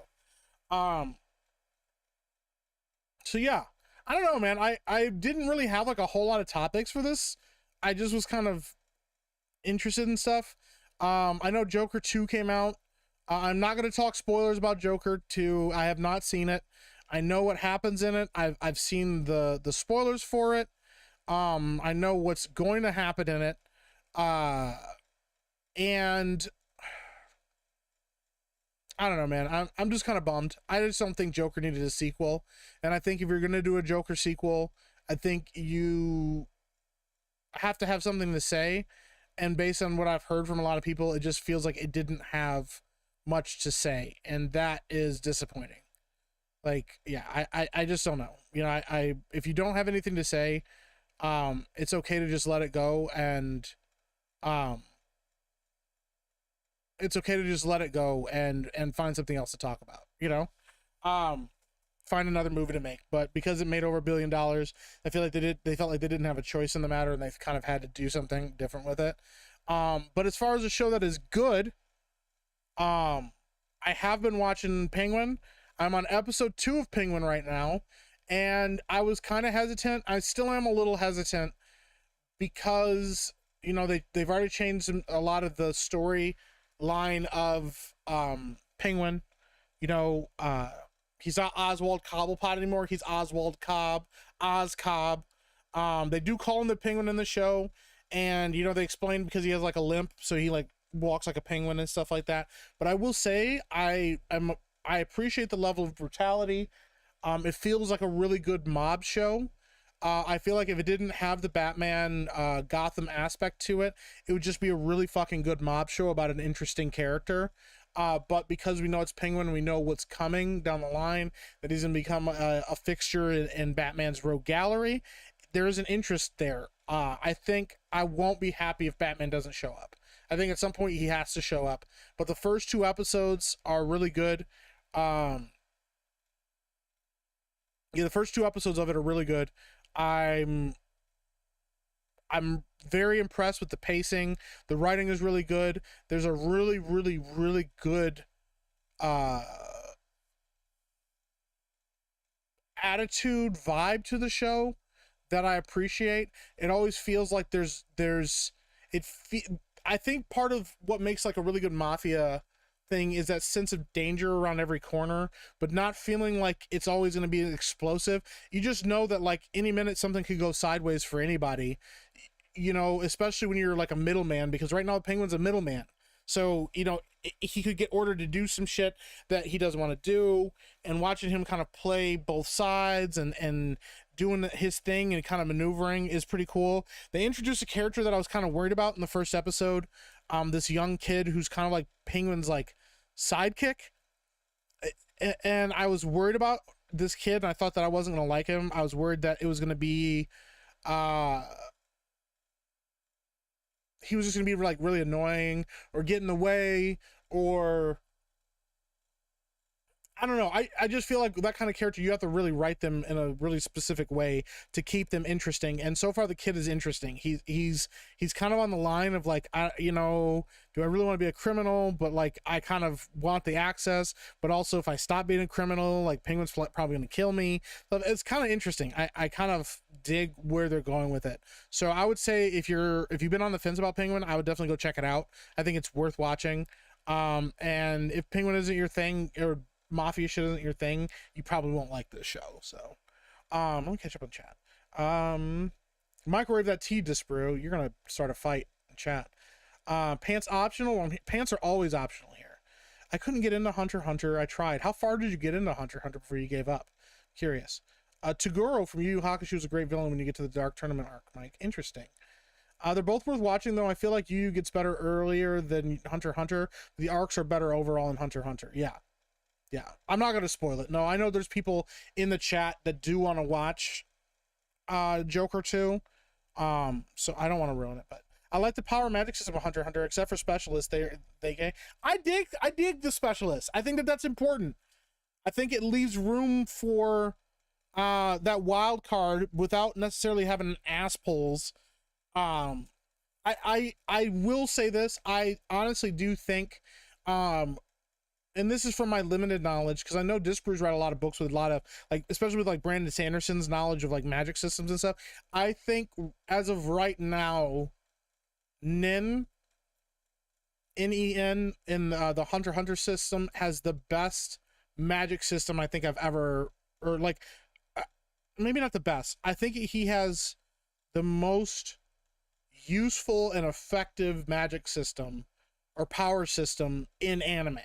yeah, I don't know, man. I didn't really have like a whole lot of topics for this. I just was kind of interested in stuff. I know Joker 2 came out. I'm not going to talk spoilers about Joker 2. I have not seen it. I know what happens in it. I've seen the spoilers for it. I know what's going to happen in it. And I don't know, man. I'm just kind of bummed. I just don't think Joker needed a sequel. And I think if you're going to do a Joker sequel, I think you have to have something to say. And based on what I've heard from a lot of people, it just feels like it didn't have much to say. And that is disappointing. Like, yeah, I just don't know. You know, I if you don't have anything to say, it's okay to just let it go. And, it's okay to just let it go and find something else to talk about, you know? Find another movie to make. But because it made over $1 billion, I feel like they felt like they didn't have a choice in the matter, and they've kind of had to do something different with it. But as far as a show that is good, I have been watching Penguin. I'm on episode 2 of Penguin right now, and I was kind of hesitant. I still am a little hesitant because, you know, they've already changed a lot of the story line of Penguin. You know, he's not Oswald Cobblepot anymore. He's Oswald Cobb, Oz Cobb. They do call him the Penguin in the show, and you know they explain because he has like a limp, so he like walks like a penguin and stuff like that. But I will say I appreciate the level of brutality. It feels like a really good mob show. I feel like if it didn't have the Batman Gotham aspect to it, it would just be a really fucking good mob show about an interesting character. But because we know it's Penguin, we know what's coming down the line, that he's going to become a fixture in Batman's rogue gallery. There is an interest there. I think I won't be happy if Batman doesn't show up. I think at some point he has to show up. But the first 2 episodes are really good. Yeah, the first 2 episodes of it are really good. I'm very impressed with the pacing. The writing is really good. There's a really, really, really good attitude vibe to the show that I appreciate. It always feels like I think part of what makes like a really good mafia thing is that sense of danger around every corner, but not feeling like it's always going to be explosive. You just know that like any minute something could go sideways for anybody, you know, especially when you're like a middleman, because right now Penguin's a middleman. So, you know, he could get ordered to do some shit that he doesn't want to do, and watching him kind of play both sides and doing his thing and kind of maneuvering is pretty cool. They introduced a character that I was kind of worried about in the first episode. This young kid who's kind of like Penguin's like sidekick. And I was worried about this kid, and I thought that I wasn't going to like him. I was worried that it was going to be, he was just going to be like really annoying or get in the way, or I don't know. I just feel like that kind of character, you have to really write them in a really specific way to keep them interesting. And so far the kid is interesting. He's kind of on the line of like, you know, do I really want to be a criminal? But like, I kind of want the access, but also if I stop being a criminal, like Penguin's probably going to kill me. So it's kind of interesting. I kind of dig where they're going with it. So I would say if you've been on the fence about Penguin, I would definitely go check it out. I think it's worth watching. And if Penguin isn't your thing, or mafia shit isn't your thing, you probably won't like this show. So let me catch up on chat. Microwave that tea, Disbrew. You're gonna start a fight in chat. Pants optional. Well, pants are always optional here. I couldn't get into Hunter x Hunter. I tried. How far did you get into Hunter x Hunter before you gave up? Curious. Toguro from Yu Yu Hakusho is a great villain when you get to the Dark Tournament arc, Mike. Interesting. They're both worth watching, though. I feel like Yu Yu gets better earlier than Hunter x Hunter. The arcs are better overall in Hunter x Hunter. Yeah. Yeah, I'm not going to spoil it. No, I know there's people in the chat that do want to watch Joker 2. So I don't want to ruin it, but I like the power magic system of Hunter x Hunter, except for specialists. I dig the specialists. I think that's important. I think it leaves room for that wild card without necessarily having an ass pulls. I will say this. I honestly do think and this is from my limited knowledge, because I know Disbrew's read a lot of books with a lot of, like, especially with, like, Brandon Sanderson's knowledge of, like, magic systems and stuff. I think, as of right now, Nin NEN in the Hunter x Hunter system has the best magic system I think I've ever, or like, maybe not the best. I think he has the most useful and effective magic system or power system in anime.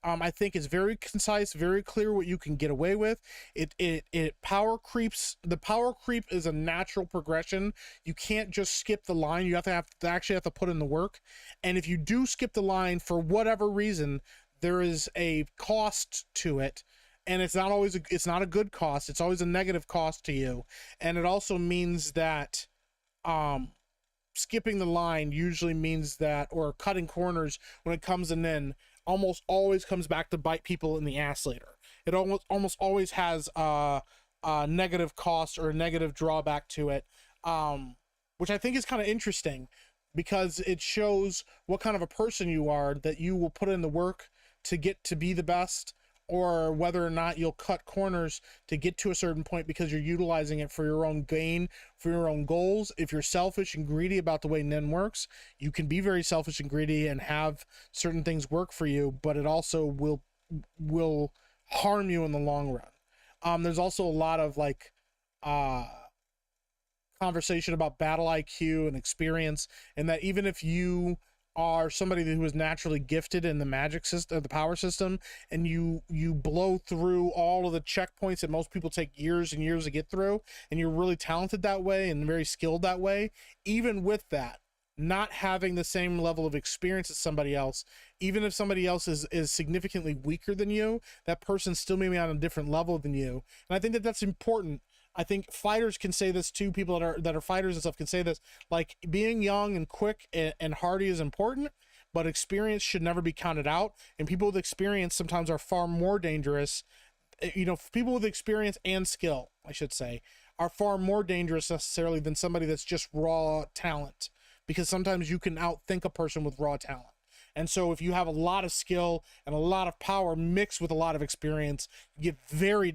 I think it's very concise, very clear what you can get away with. It power creeps. The power creep is a natural progression. You can't just skip the line. You actually have to put in the work. And if you do skip the line for whatever reason, there is a cost to it. And it's not a good cost. It's always a negative cost to you. And it also means that skipping the line usually means that, or cutting corners when it comes in, almost always comes back to bite people in the ass later. It almost always has a negative cost or a negative drawback to it, which I think is kind of interesting because it shows what kind of a person you are, that you will put in the work to get to be the best, or whether or not you'll cut corners to get to a certain point because you're utilizing it for your own gain, for your own goals. If you're selfish and greedy about the way Nen works, you can be very selfish and greedy and have certain things work for you, but it also will harm you in the long run. There's also a lot of like conversation about battle IQ and experience, and that even if you are somebody who is naturally gifted in the magic system, the power system, and you blow through all of the checkpoints that most people take years and years to get through, and you're really talented that way and very skilled that way, even with that, not having the same level of experience as somebody else, even if somebody else is significantly weaker than you, that person's still maybe on a different level than you. And I think that that's important. I think fighters can say this too. People that are fighters and stuff can say this. Like, being young and quick and hardy is important, but experience should never be counted out. And people with experience sometimes are far more dangerous. You know, people with experience and skill, I should say, are far more dangerous necessarily than somebody that's just raw talent. Because sometimes you can outthink a person with raw talent. And so if you have a lot of skill and a lot of power mixed with a lot of experience, you're very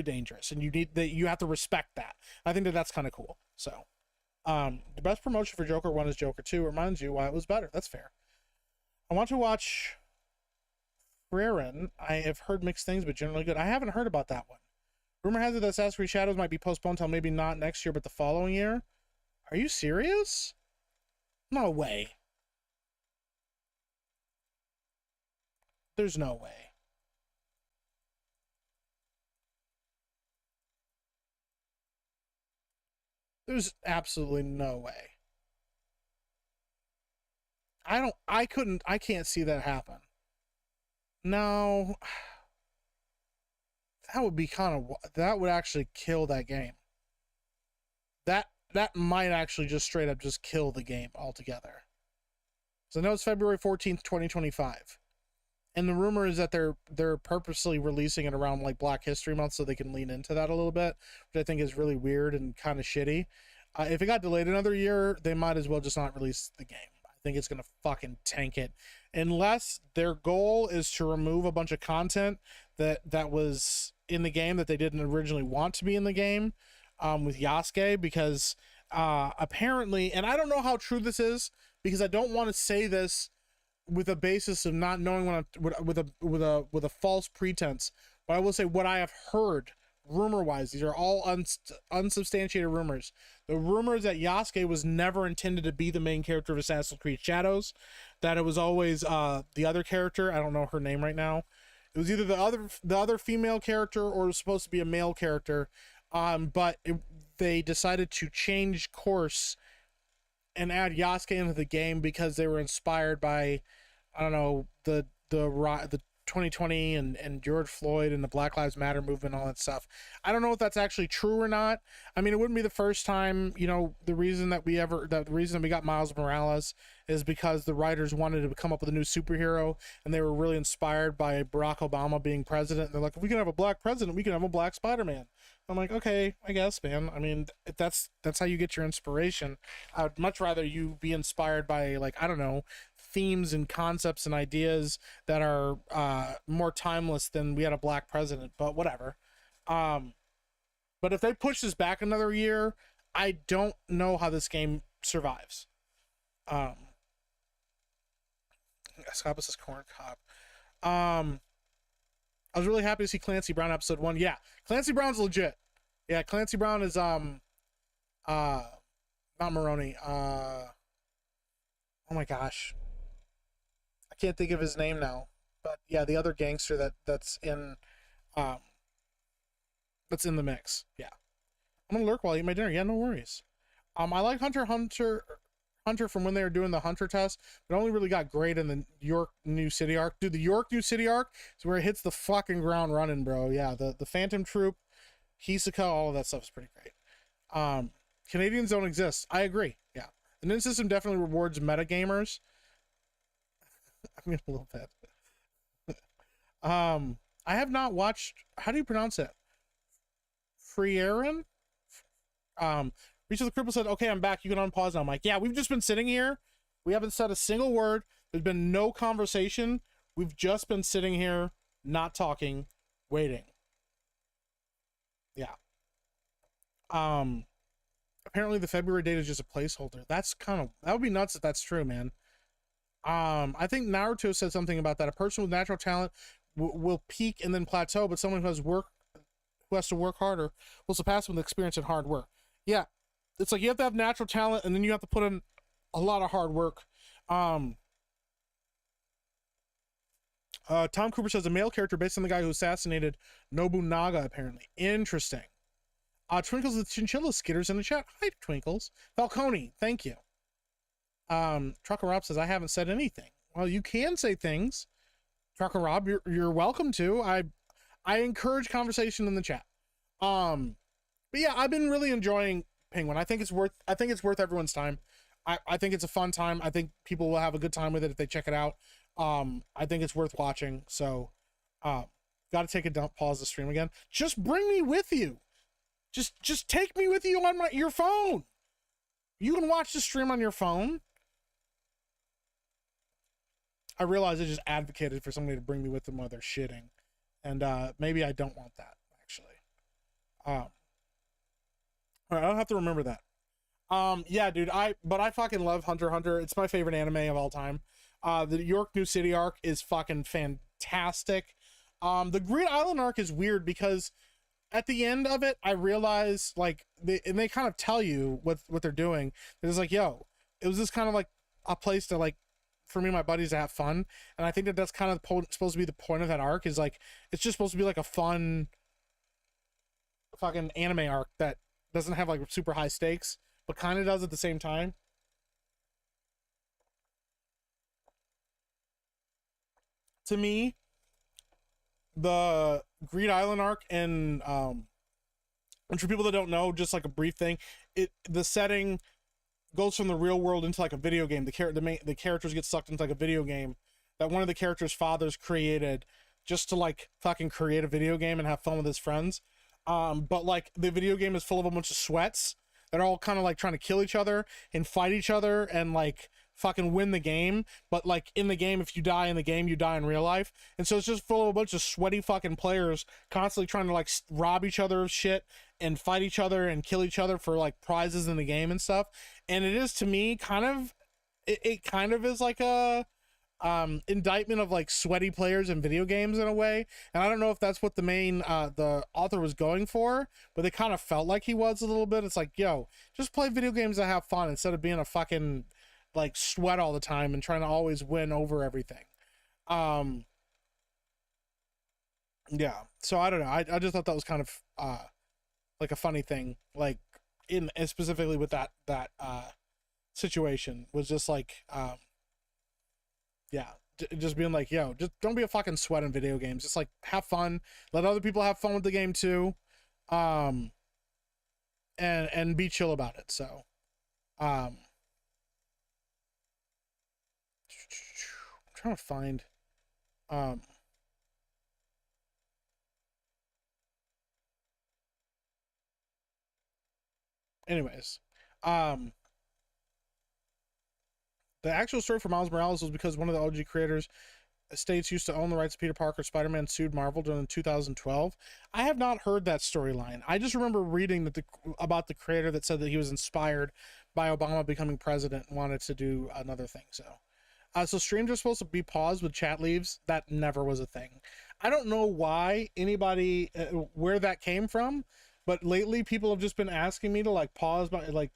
dangerous, and you have to respect that. I think that that's kind of cool. So, the best promotion for Joker 1 is Joker 2. Reminds you why it was better. That's fair. I want to watch Freren. I have heard mixed things, but generally good. I haven't heard about that one. Rumor has it that Assassin's Creed Shadows might be postponed until maybe not next year, but the following year. Are you serious? No way. There's no way. There's absolutely no way. I can't see that happen. No. That would be that would actually kill that game. That might actually just straight up just kill the game altogether. So I know it's February 14th, 2025. And the rumor is that they're purposely releasing it around like Black History Month so they can lean into that a little bit, which I think is really weird and kind of shitty. If it got delayed another year, they might as well just not release the game. I think it's going to fucking tank it. Unless their goal is to remove a bunch of content that was in the game that they didn't originally want to be in the game, with Yasuke, because apparently, and I don't know how true this is, because I don't want to say this with a basis of not knowing with a false pretense, but I will say what I have heard rumor wise. These are all unsubstantiated rumors. The rumor is that Yasuke was never intended to be the main character of Assassin's Creed Shadows, that it was always the other character. I don't know her name right now. It was either the other female character or it was supposed to be a male character, but they decided to change course and add Yasuke into the game because they were inspired by, I don't know, the 2020 and George Floyd and the Black Lives Matter movement and all that stuff. I don't know if that's actually true or not. I mean, it wouldn't be the first time. You know, the reason that we got Miles Morales is because the writers wanted to come up with a new superhero, and they were really inspired by Barack Obama being president. And they're like, if we can have a black president, we can have a black Spider-Man. I'm like, okay, I guess, man. I mean, if that's how you get your inspiration. I would much rather you be inspired by, like, I don't know, themes and concepts and ideas that are more timeless than we had a black president, but whatever. But if they push this back another year, I don't know how this game survives. Escapist is corn cob. I was really happy to see Clancy Brown episode 1. Yeah, Clancy Brown's legit. Yeah, Clancy Brown is not Maroney. Oh my gosh, I can't think of his name now. But yeah, the other gangster that's in the mix. Yeah, I'm gonna lurk while I eat my dinner. Yeah, no worries. I like Hunter from when they were doing the Hunter test, but only really got great in the York New City arc. Dude, the York New City arc is where it hits the fucking ground running, bro. Yeah, the Phantom Troop, Hisoka, all of that stuff is pretty great. Canadians don't exist. I agree. Yeah, the ninja system definitely rewards metagamers. I mean, a little bit. I have not watched. How do you pronounce it? Frieran. Reach of the Cripple said, "Okay, I'm back. You can unpause now." I'm like, "Yeah, we've just been sitting here. We haven't said a single word. There's been no conversation. We've just been sitting here, not talking, waiting." Yeah. Apparently the February date is just a placeholder. That would be nuts if that's true, man. I think Naruto said something about that. A person with natural talent will peak and then plateau, but someone who has to work harder will surpass them with experience and hard work. Yeah, it's like you have to have natural talent, and then you have to put in a lot of hard work. Tom Cooper says a male character based on the guy who assassinated Nobunaga. Apparently, interesting. Twinkles the Chinchilla Skitters in the chat. Hi, Twinkles. Falcone, thank you. Trucker Rob says I haven't said anything. Well, you can say things. Trucker Rob, you're welcome to. I encourage conversation in the chat. But yeah, I've been really enjoying Penguin. I think it's worth everyone's time. I think it's a fun time. I think people will have a good time with it if they check it out. I think it's worth watching. So, got to take a dump, pause the stream again. Just bring me with you. Just take me with you on your phone. You can watch the stream on your phone. I realize I just advocated for somebody to bring me with them while they're shitting. And maybe I don't want that, actually. All right, I'll have to remember that. Yeah, dude, I fucking love Hunter x Hunter. It's my favorite anime of all time. The York New City arc is fucking fantastic. The Green Island arc is weird because at the end of it, I realized, like, they kind of tell you what they're doing. It's like, yo, it was just kind of like a place to, like, for me and my buddies to have fun. And I think that's kind of supposed to be the point of that arc, is like, it's just supposed to be like a fun fucking anime arc that doesn't have like super high stakes, but kind of does at the same time. To me, the Greed Island arc, and for people that don't know, just like a brief thing, the setting goes from the real world into like a video game. The characters get sucked into like a video game that one of the characters' fathers created just to like fucking create a video game and have fun with his friends. But like the video game is full of a bunch of sweats that are all kind of like trying to kill each other and fight each other and like fucking win the game. But like in the game, if you die in the game, you die in real life. And so it's just full of a bunch of sweaty fucking players constantly trying to like rob each other of shit and fight each other and kill each other for like prizes in the game and stuff. And it is, to me, kind of, it kind of is like a indictment of like sweaty players in video games in a way. And I don't know if that's what the main the author was going for, but it kind of felt like he was a little bit. It's like, yo, just play video games that have fun instead of being a fucking like sweat all the time and trying to always win over everything. Yeah, so I don't know, I just thought that was kind of like a funny thing, like in specifically with that situation, was just like yeah, just being like, yo, just don't be a fucking sweat in video games. Just like have fun, let other people have fun with the game too, and be chill about it. So I'm trying to find anyways, the actual story for Miles Morales was because one of the OG creators states used to own the rights to Peter Parker. Spider-Man sued Marvel during 2012. I have not heard that storyline. I just remember reading that about the creator that said that he was inspired by Obama becoming president and wanted to do another thing. So So streams are supposed to be paused with chat leaves. That never was a thing. I don't know why anybody, where that came from, but lately people have just been asking me to like pause my, like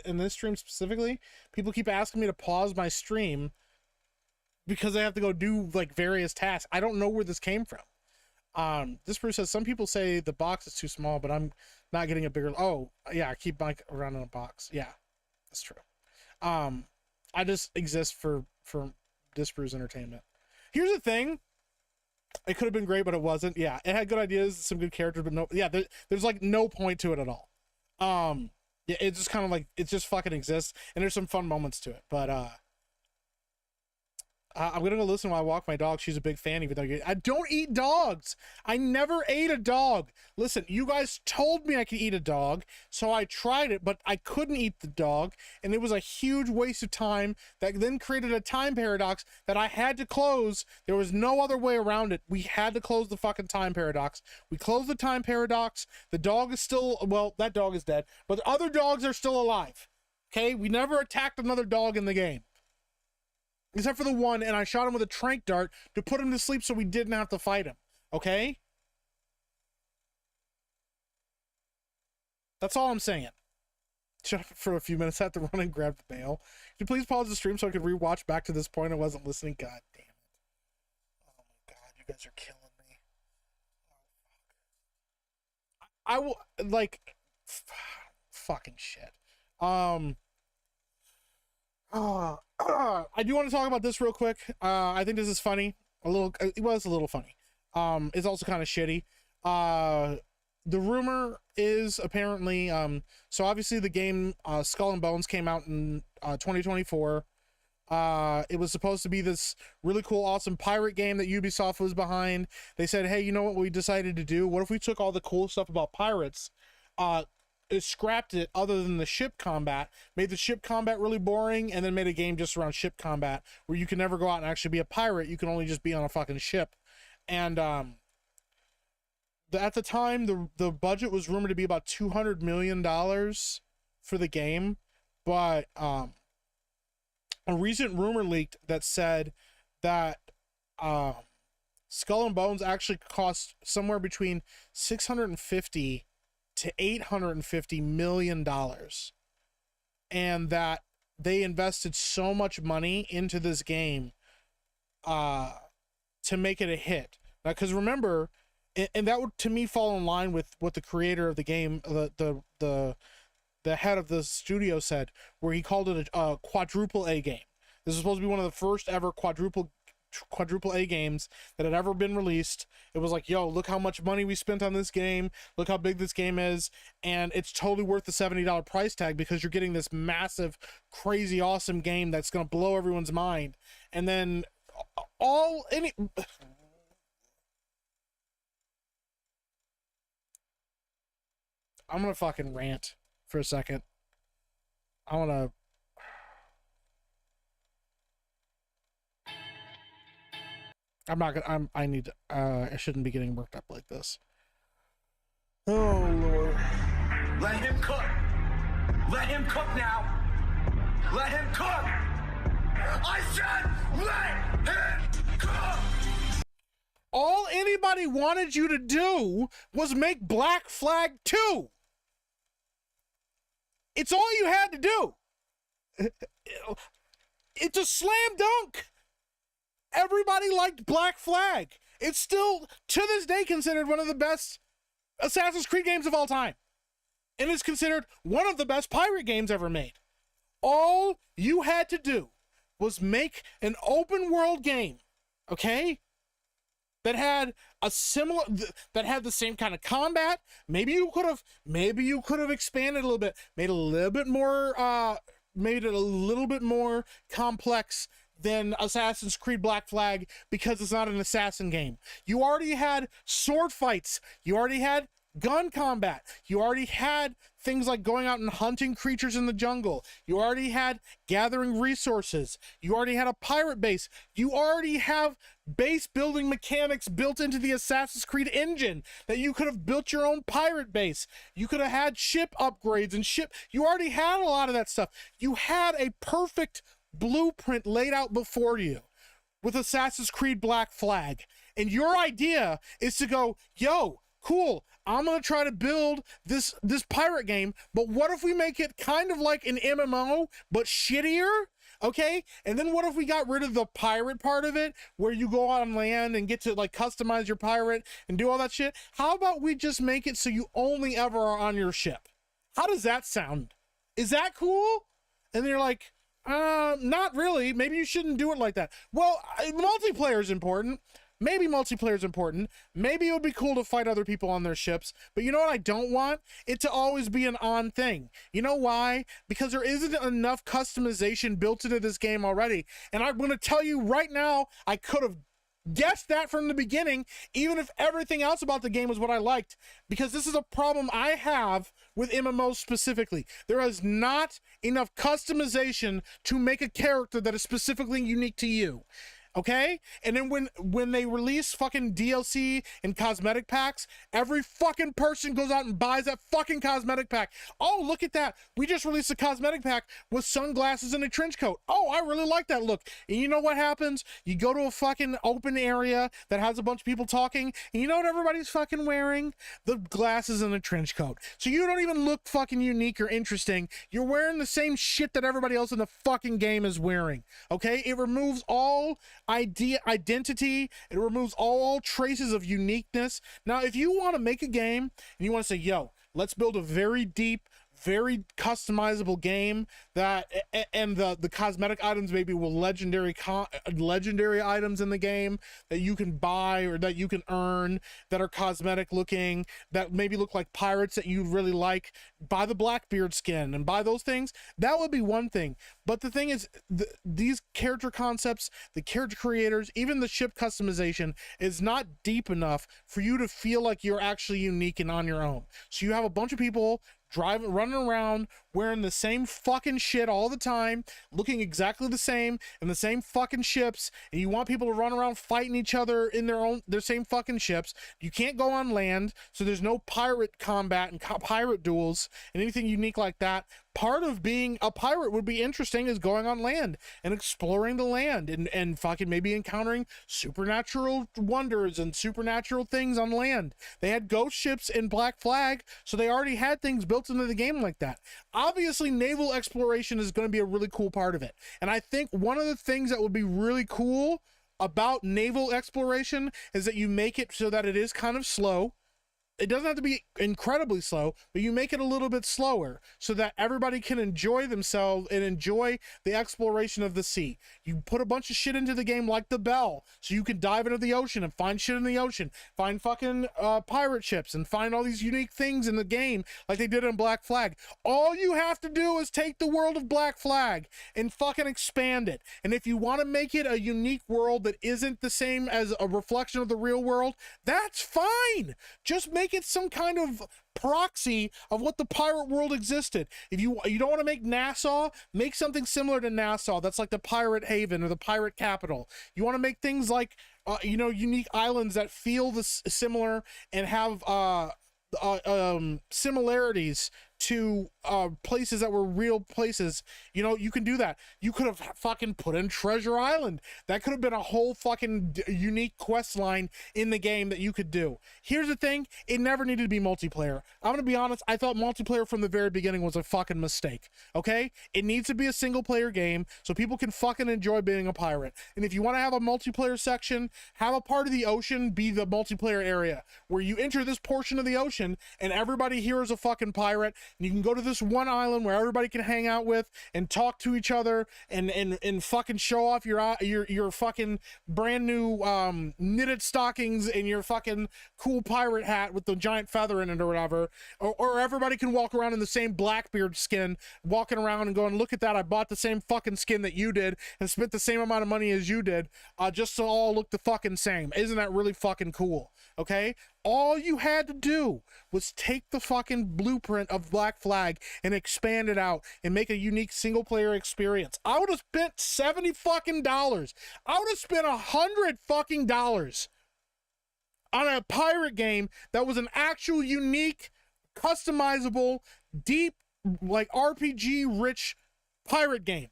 in this stream specifically, people keep asking me to pause my stream because I have to go do like various tasks. I don't know where this came from. This person says some people say the box is too small, but I'm not getting a bigger. Oh yeah, I keep Mike around in a box. Yeah, that's true. I just exist for Disprew's entertainment. Here's the thing. It could have been great, but it wasn't. Yeah, it had good ideas, some good characters, but no, yeah, there's like no point to it at all. Yeah, it's just kind of like, it just fucking exists, and there's some fun moments to it, but I'm gonna go listen while I walk my dog. She's a big fan, even though I don't eat dogs. I never ate a dog. Listen, you guys told me I could eat a dog, so I tried it, but I couldn't eat the dog, and it was a huge waste of time that then created a time paradox that I had to close. There was no other way around it. We had to close the fucking time paradox. We closed the time paradox. The dog is still, well, that dog is dead, but the other dogs are still alive. Okay? We never attacked another dog in the game. Except for the one, and I shot him with a tranq dart to put him to sleep so we didn't have to fight him. Okay? That's all I'm saying. Shut up for a few minutes. I have to run and grab the mail. Could you please pause the stream so I could rewatch back to this point? I wasn't listening. God damn it. Oh my god, you guys are killing me. Oh, fuck. I will, like, fucking shit. I do want to talk about this real quick. I think this is funny. It was a little funny. It's also kind of shitty. The rumor is apparently, so obviously the game, Skull and Bones came out in, 2024. It was supposed to be this really cool, awesome pirate game that Ubisoft was behind. They said, hey, you know what we decided to do? What if we took all the cool stuff about pirates, it scrapped it other than the ship combat, made the ship combat really boring, and then made a game just around ship combat where you can never go out and actually be a pirate. You can only just be on a fucking ship. And at the time, the budget was rumored to be about $200 million for the game, but a recent rumor leaked that said that Skull and Bones actually cost somewhere between $650 to $850 million, and that they invested so much money into this game to make it a hit. Now, because remember, and that would to me fall in line with what the creator of the game, the head of the studio said, where he called it a quadruple A game. This is supposed to be one of the first ever quadruple A games that had ever been released. It was like, yo, look how much money we spent on this game, look how big this game is, and it's totally worth the $70 price tag because you're getting this massive, crazy, awesome game that's gonna blow everyone's mind. And then I'm gonna fucking rant for a second. I shouldn't be getting worked up like this. Oh, Lord. Let him cook. Let him cook now. Let him cook. I said let him cook. All anybody wanted you to do was make Black Flag 2. It's all you had to do. It's a slam dunk. Everybody liked Black Flag. It's still, to this day, considered one of the best Assassin's Creed games of all time. And it's considered one of the best pirate games ever made. All you had to do was make an open world game, okay? That had that had the same kind of combat. Maybe you could have expanded a little bit, made it a little bit more complex than Assassin's Creed Black Flag, because it's not an assassin game. You already had sword fights. You already had gun combat. You already had things like going out and hunting creatures in the jungle. You already had gathering resources. You already had a pirate base. You already have base building mechanics built into the Assassin's Creed engine that you could have built your own pirate base. You could have had ship upgrades and you already had a lot of that stuff. You had a perfect blueprint laid out before you with Assassin's Creed Black Flag, and your idea is to go, yo, cool, I'm gonna try to build this pirate game, but what if we make it kind of like an MMO but shittier? Okay, and then what if we got rid of the pirate part of it, where you go on land and get to like customize your pirate and do all that shit? How about we just make it so you only ever are on your ship? How does that sound? Is that cool? And they're like, not really. Maybe you shouldn't do it like that. Well, multiplayer is important. Maybe multiplayer is important. Maybe it would be cool to fight other people on their ships. But you know what I don't want? It to always be an on thing. You know why? Because there isn't enough customization built into this game already. And I'm going to tell you right now, I could have guessed that from the beginning, even if everything else about the game was what I liked. Because this is a problem I have with MMOs specifically. There is not enough customization to make a character that is specifically unique to you. Okay? And then when they release fucking DLC and cosmetic packs, every fucking person goes out and buys that fucking cosmetic pack. Oh, look at that. We just released a cosmetic pack with sunglasses and a trench coat. Oh, I really like that look. And you know what happens? You go to a fucking open area that has a bunch of people talking, and you know what everybody's fucking wearing? The glasses and the trench coat. So you don't even look fucking unique or interesting. You're wearing the same shit that everybody else in the fucking game is wearing. Okay? It removes all identity. It removes all traces of uniqueness. Now, if you want to make a game and you want to say, yo, let's build a very deep, very customizable game that, and the cosmetic items maybe with legendary items in the game that you can buy or that you can earn that are cosmetic looking, that maybe look like pirates that you really like, buy the Blackbeard skin and buy those things. That would be one thing. But the thing is, these character concepts, the character creators, even the ship customization is not deep enough for you to feel like you're actually unique and on your own. So you have a bunch of people running around wearing the same fucking shit all the time, looking exactly the same and the same fucking ships, and you want people to run around fighting each other in their same fucking ships. You can't go on land, so there's no pirate combat and pirate duels and anything unique like that. Part of being a pirate would be interesting is going on land and exploring the land and fucking maybe encountering supernatural wonders and supernatural things on land. They had ghost ships in Black Flag, so they already had things built into the game like that. Obviously, naval exploration is going to be a really cool part of it. And I think one of the things that would be really cool about naval exploration is that you make it so that it is kind of slow. It doesn't have to be incredibly slow, but you make it a little bit slower so that everybody can enjoy themselves and enjoy the exploration of the sea. You put a bunch of shit into the game like the Bell, so you can dive into the ocean and find shit in the ocean, find fucking pirate ships and find all these unique things in the game like they did in Black Flag. All you have to do is take the world of Black Flag and fucking expand it. And if you want to make it a unique world that isn't the same as a reflection of the real world, that's fine. Just make it some kind of proxy of what the pirate world existed. If you don't want to make Nassau, make something similar to Nassau that's like the pirate haven or the pirate capital. You want to make things like unique islands that feel similar and have similarities to places that were real places. You can do that. You could have fucking put in Treasure Island. That could have been a whole fucking unique quest line in the game that you could do. Here's the thing, it never needed to be multiplayer. I'm gonna be honest, I thought multiplayer from the very beginning was a fucking mistake. Okay, it needs to be a single player game so people can fucking enjoy being a pirate. And if you want to have a multiplayer section, have a part of the ocean be the multiplayer area where you enter this portion of the ocean and everybody here is a fucking pirate. And you can go to this one island where everybody can hang out with and talk to each other and fucking show off your fucking brand new knitted stockings and your fucking cool pirate hat with the giant feather in it or whatever. Or everybody can walk around in the same Blackbeard skin, walking around and going, look at that, I bought the same fucking skin that you did and spent the same amount of money as you did, just to all look the fucking same. Isn't that really fucking cool? Okay? All you had to do was take the fucking blueprint of Black Flag and expand it out and make a unique single player experience. I would have spent $70 fucking dollars. I would have spent $100 fucking dollars on a pirate game that was an actual unique, customizable, deep, like RPG rich pirate game.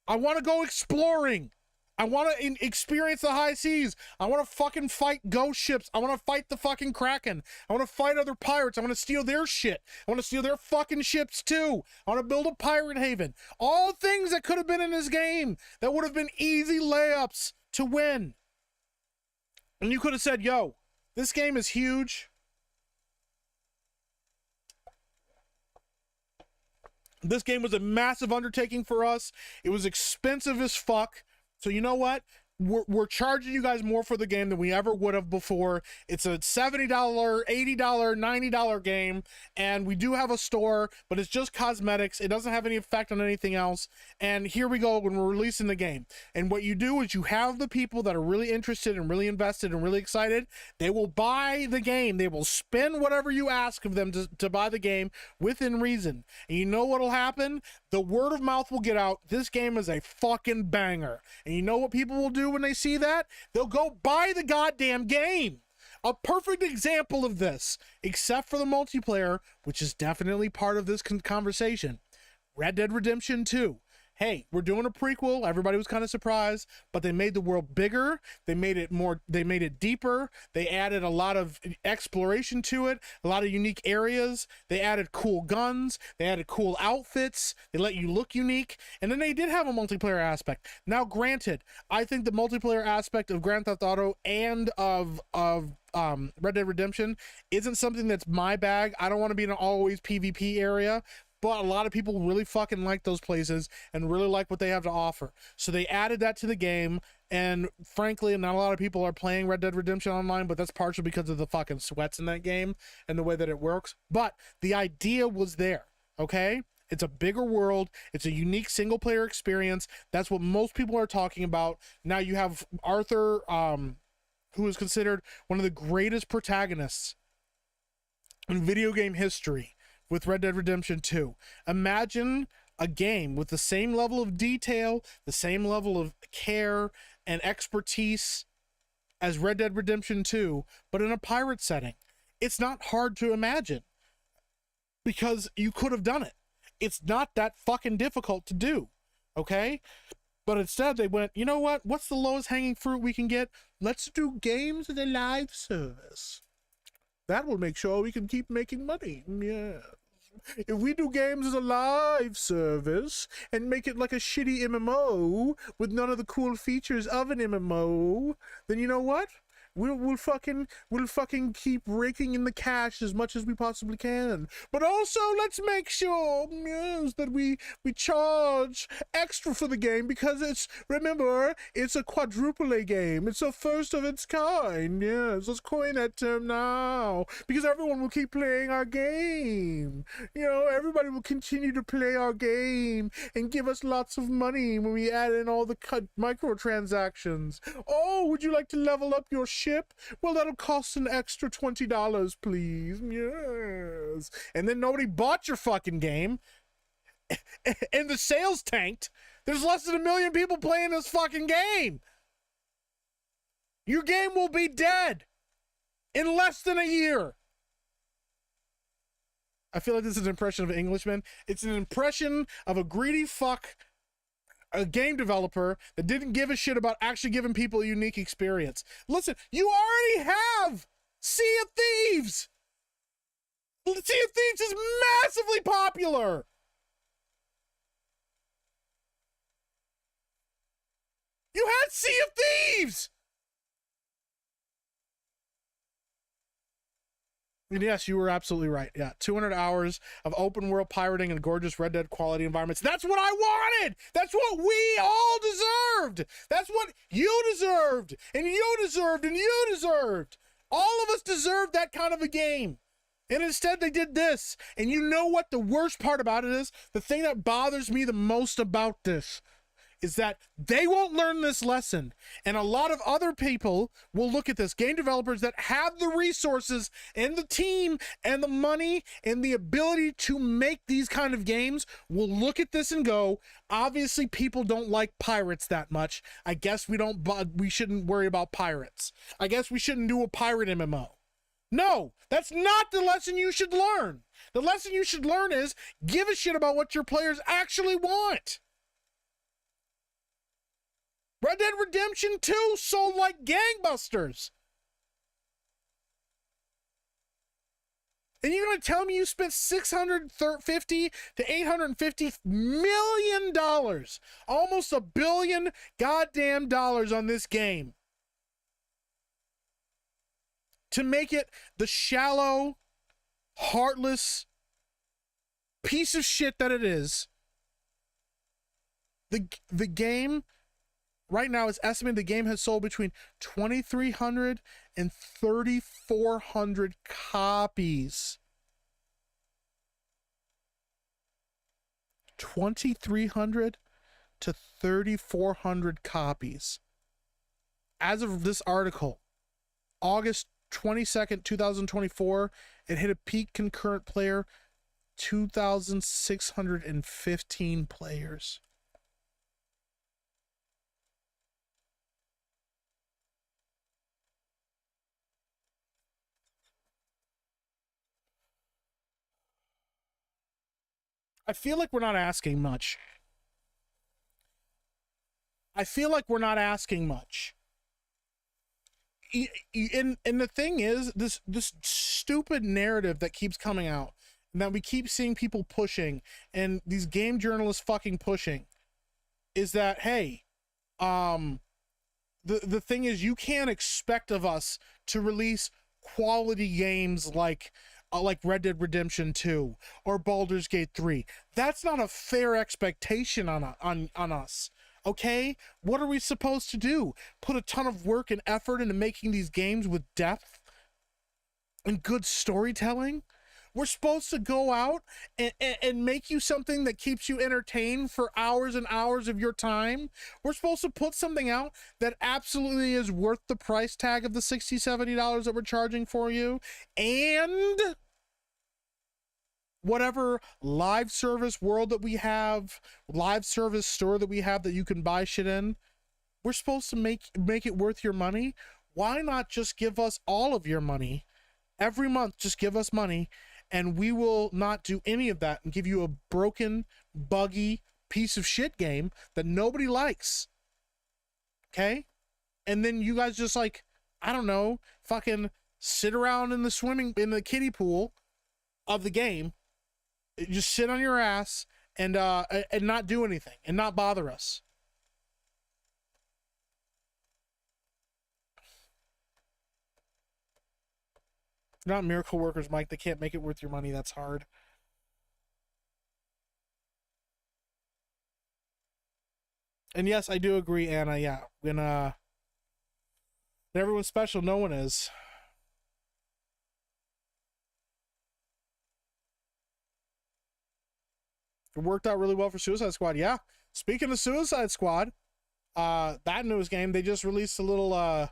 I want to go exploring. I want to experience the high seas. I want to fucking fight ghost ships. I want to fight the fucking Kraken. I want to fight other pirates. I want to steal their shit. I want to steal their fucking ships too. I want to build a pirate haven. All things that could have been in this game that would have been easy layups to win. And you could have said, yo, this game is huge. This game was a massive undertaking for us. It was expensive as fuck. So you know what? We're charging you guys more for the game than we ever would have before. It's a $70, $80, $90 game, and we do have a store, but it's just cosmetics. It doesn't have any effect on anything else. And here we go when we're releasing the game. And what you do is you have the people that are really interested and really invested and really excited. They will buy the game. They will spend whatever you ask of them to buy the game within reason. And you know what will happen? The word of mouth will get out. This game is a fucking banger. And you know what people will do when they see that? They'll go buy the goddamn game. A perfect example of this, except for the multiplayer, which is definitely part of this conversation. Red Dead Redemption 2. Hey, we're doing a prequel. Everybody was kind of surprised, but they made the world bigger. They made it deeper. They added a lot of exploration to it, a lot of unique areas. They added cool guns. They added cool outfits. They let you look unique. And then they did have a multiplayer aspect. Now, granted, I think the multiplayer aspect of Grand Theft Auto and of Red Dead Redemption isn't something that's my bag. I don't want to be in an always PvP area. But a lot of people really fucking like those places and really like what they have to offer. So they added that to the game. And frankly, not a lot of people are playing Red Dead Redemption Online, but that's partially because of the fucking sweats in that game and the way that it works. But the idea was there, okay? It's a bigger world. It's a unique single player experience. That's what most people are talking about. Now you have Arthur, who is considered one of the greatest protagonists in video game history, with Red Dead Redemption 2. Imagine a game with the same level of detail, the same level of care and expertise as Red Dead Redemption 2, but in a pirate setting. It's not hard to imagine because you could have done it. It's not that fucking difficult to do, okay? But instead they went, you know what? What's the lowest hanging fruit we can get? Let's do games as a live service. That will make sure we can keep making money. Yeah. If we do games as a live service and make it like a shitty MMO with none of the cool features of an MMO, then you know what? We'll fucking keep raking in the cash as much as we possibly can. But also, let's make sure, yes, that we charge extra for the game because remember, it's a quadruple A game. It's a first of its kind. Yes, let's coin that term now because everyone will keep playing our game. You know, everybody will continue to play our game and give us lots of money when we add in all the microtransactions. Oh, would you like to level up your ship? Well, that'll cost an extra $20, please. Yes. And then nobody bought your fucking game. And the sales tanked. There's less than 1 million people playing this fucking game. Your game will be dead in less than a year. I feel like this is an impression of an Englishman. It's an impression of a greedy fuck, a game developer that didn't give a shit about actually giving people a unique experience. Listen, you already have Sea of Thieves. Sea of Thieves is massively popular. You had Sea of Thieves. And yes, you were absolutely right. Yeah, 200 hours of open world pirating and gorgeous Red Dead quality environments. That's what I wanted. That's what we all deserved. That's what you deserved. And you deserved. And you deserved. All of us deserved that kind of a game. And instead they did this. And you know what the worst part about it is? The thing that bothers me the most about this is that they won't learn this lesson. And a lot of other people will look at this. Game developers that have the resources and the team and the money and the ability to make these kind of games will look at this and go, obviously people don't like pirates that much. I guess we shouldn't worry about pirates. I guess we shouldn't do a pirate MMO. No, that's not the lesson you should learn. The lesson you should learn is give a shit about what your players actually want. Red Dead Redemption 2 sold like gangbusters. And you're going to tell me you spent $650 to $850 million, almost $1 billion goddamn dollars on this game, to make it the shallow, heartless piece of shit that it is. The game right now is estimated the game has sold between 2,300 and 3,400 copies. 2,300 to 3,400 copies. As of this article, August 22nd, 2024, it hit a peak concurrent player, 2,615 players. I feel like we're not asking much. And the thing is, this stupid narrative that keeps coming out, and that we keep seeing people pushing, and these game journalists fucking pushing, is that, hey, the thing is, you can't expect of us to release quality games like Red Dead Redemption 2 or Baldur's Gate 3. That's not a fair expectation on us. Okay? What are we supposed to do? Put a ton of work and effort into making these games with depth and good storytelling? We're supposed to go out and make you something that keeps you entertained for hours and hours of your time. We're supposed to put something out that absolutely is worth the price tag of the $60, $70 that we're charging for you. And whatever live service world that we have, live service store that we have that you can buy shit in, we're supposed to make it worth your money. Why not just give us all of your money? Every month, just give us money, and we will not do any of that and give you a broken, buggy piece of shit game that nobody likes. Okay? And then you guys just, like, I don't know, fucking sit around in the kiddie pool of the game, just sit on your ass and not do anything and not bother us. Not miracle workers, Mike. They can't make it worth your money. That's hard. And yes, I do agree, Anna. Yeah, when everyone's special, no one is. It worked out really well for Suicide Squad. Yeah. Speaking of Suicide Squad, that news game, they just released a little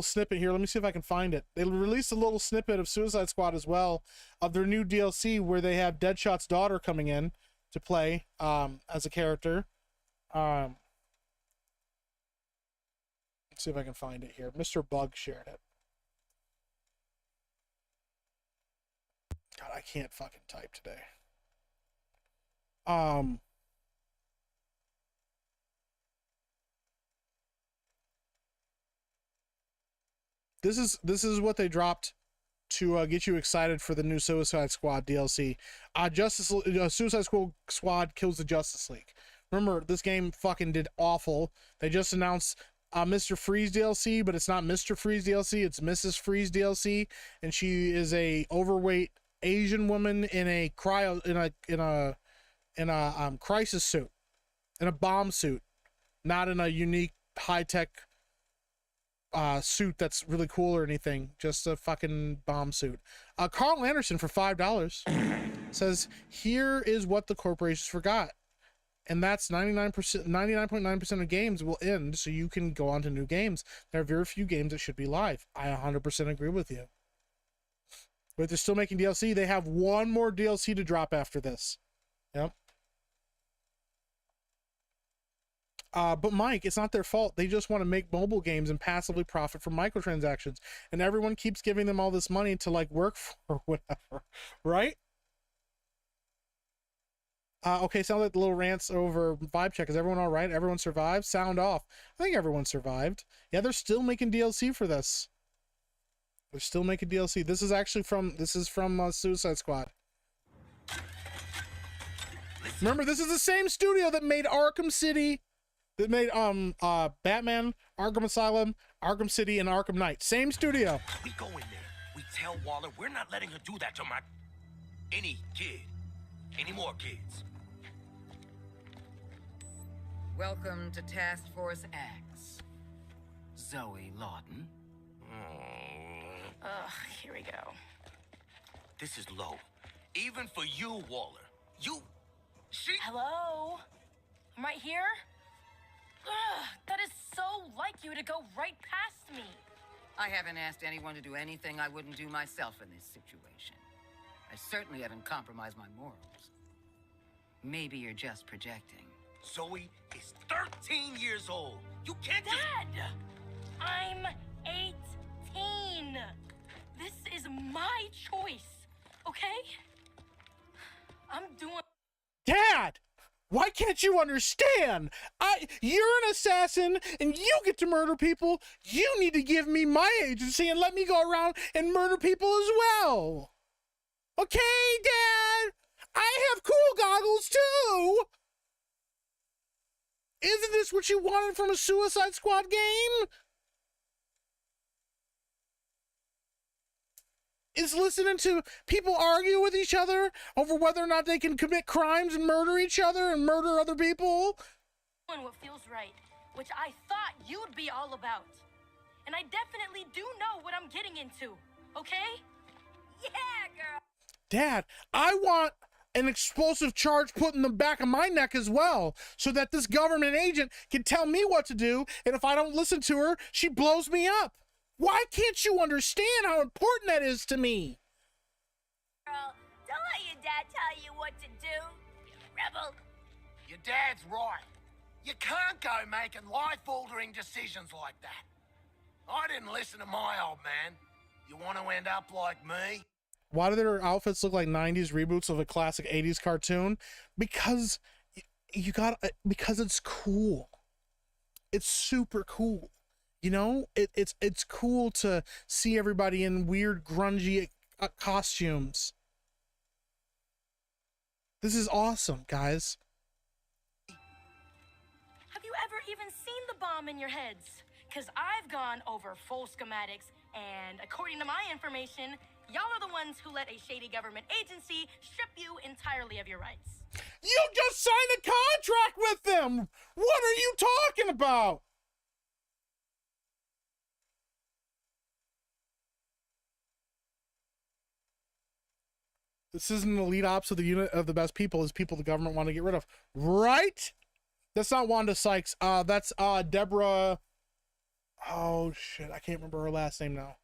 snippet here. Let me see if I can find it. They released a little snippet of Suicide Squad as well, of their new DLC where they have Deadshot's daughter coming in to play as a character. Let's see if I can find it here. Mr. Bug shared it. God, I can't fucking type today. This is what they dropped to get you excited for the new Suicide Squad DLC. Suicide Squad kills the Justice League. Remember, this game fucking did awful. They just announced Mr. Freeze DLC, but it's not Mr. Freeze DLC, it's Mrs. Freeze DLC, and she is a overweight Asian woman in a crisis suit, in a bomb suit, not in a unique high-tech suit that's really cool or anything, just a fucking bomb suit. Carl Anderson for $5 says, here is what the corporations forgot, and that's 99.9% of games will end so you can go on to new games. There are very few games that should be live. I 100% agree with you, but they're still making DLC. They have one more DLC to drop after this. Yep. But Mike, it's not their fault. They just want to make mobile games and passively profit from microtransactions. And everyone keeps giving them all this money to like work for whatever, right? Okay, sound like the little rants over vibe check. Is everyone all right? Everyone survived? Sound off. I think everyone survived. Yeah, they're still making DLC for this. They're still making DLC. This is actually from Suicide Squad. Remember, this is the same studio that made Arkham City, that made Batman, Arkham Asylum, Arkham City, and Arkham Knight. Same studio. We go in there. We tell Waller we're not letting her do that to any kid. Any more kids. Welcome to Task Force X. Zoe Lawton. Ugh, here we go. This is low. Even for you, Waller. Hello? I'm right here? Ugh, that is so like you to go right past me. I haven't asked anyone to do anything I wouldn't do myself in this situation. I certainly haven't compromised my morals. Maybe you're just projecting. Zoe is 13 years old. You can't just... Dad! I'm 18. This is my choice, okay? I'm doing... Dad! Why can't you understand? You're an assassin and you get to murder people. You need to give me my agency and let me go around and murder people as well. Okay, Dad? I have cool goggles too. Isn't this what you wanted from a Suicide Squad game? Is listening to people argue with each other over whether or not they can commit crimes and murder each other and murder other people? doing what feels right, which I thought you'd be all about. And I definitely do know what I'm getting into, okay? Yeah, girl. Dad, I want an explosive charge put in the back of my neck as well, so that this government agent can tell me what to do, and if I don't listen to her, she blows me up. Why can't you understand how important that is to me? Girl, don't let your dad tell you what to do, you rebel. Your dad's right. You can't go making life-altering decisions like that. I didn't listen to my old man. You want to end up like me? Why do their outfits look like 90s reboots of a classic 80s cartoon? Because because it's cool. It's super cool. You know, it's cool to see everybody in weird grungy costumes. This is awesome, guys. Have you ever even seen the bomb in your heads? Because I've gone over full schematics, and according to my information, y'all are the ones who let a shady government agency strip you entirely of your rights. You just signed a contract with them! What are you talking about? This isn't elite ops of the unit of the best people, is people the government want to get rid of. Right? That's not Wanda Sykes. That's Deborah. Oh shit, I can't remember her last name now.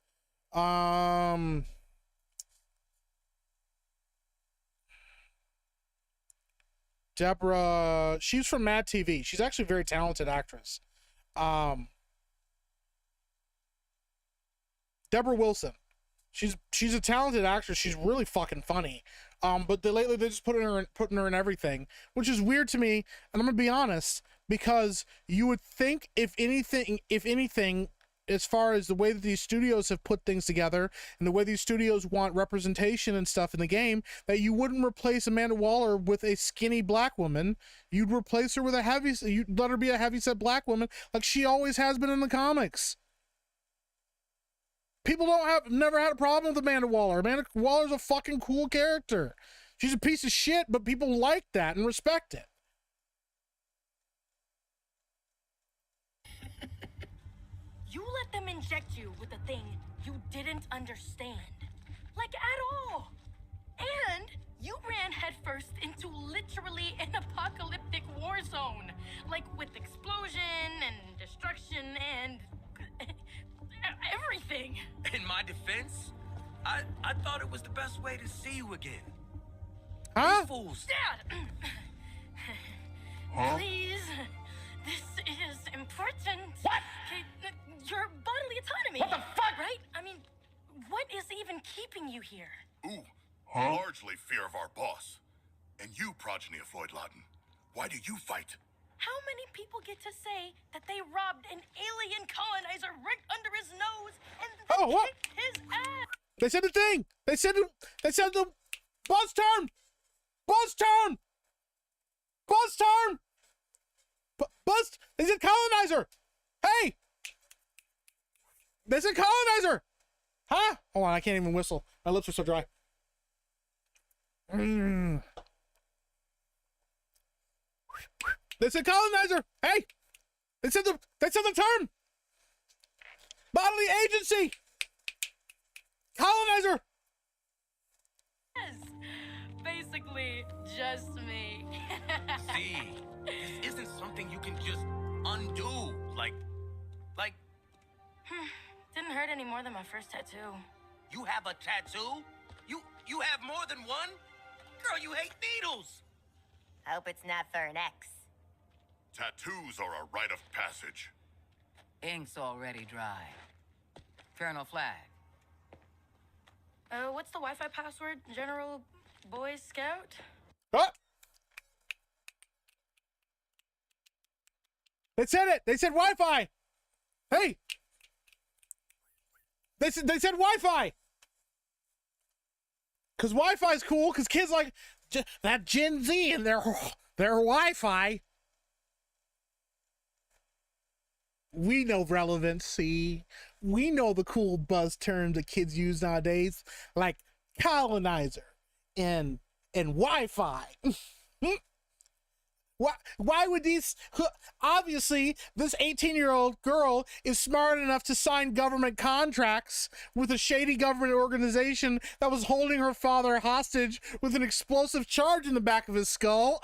Deborah, she's from Mad TV. She's actually a very talented actress. Deborah Wilson. She's a talented actress. She's really fucking funny. But lately they're just putting her in everything, which is weird to me. And I'm gonna be honest, because you would think if anything, as far as the way that these studios have put things together and the way these studios want representation and stuff in the game, that you wouldn't replace Amanda Waller with a skinny black woman. You'd replace her with you'd let her be a heavyset black woman like she always has been in the comics. People never had a problem with Amanda Waller. Amanda Waller's a fucking cool character. She's a piece of shit, but people like that and respect it. You let them inject you with a thing you didn't understand. Like, at all. And you ran headfirst into literally an apocalyptic war zone. Like, with explosion and destruction and everything. In my defense, I thought it was the best way to see you again. Huh? These fools. Dad! Huh? Please. This is important. What? Your bodily autonomy. What the fuck? Right? I mean, what is even keeping you here? Ooh, largely fear of our boss. And you, progeny of Floyd Lawton, why do you fight? How many people get to say that they robbed an alien colonizer right under his nose and Oh, what? kicked his ass? They said the thing. They said the buzz term. Buzz term. Buzz term. Buzz. They said colonizer. Hey. They said colonizer. Huh? Hold on, I can't even whistle. My lips are so dry. They said colonizer. Hey. They said the term. Bodily agency. Colonizer. Yes. Basically, just me. See, this isn't something you can just undo. Like, Didn't hurt any more than my first tattoo. you have a tattoo? You have more than one? Girl, you hate needles. Hope it's not for an ex. Tattoos are a rite of passage. Ink's already dry. Colonel Flag. What's the Wi-Fi password? General Boy Scout? Huh? They said it. They said Wi-Fi. Hey. They said Wi-Fi. Cause Wi-Fi's cool. Cause kids like that Gen Z and their Wi-Fi. We know relevancy. We know the cool buzz terms that kids use nowadays, like colonizer and Wi-Fi. Why would these? Obviously, this 18-year-old girl is smart enough to sign government contracts with a shady government organization that was holding her father hostage with an explosive charge in the back of his skull.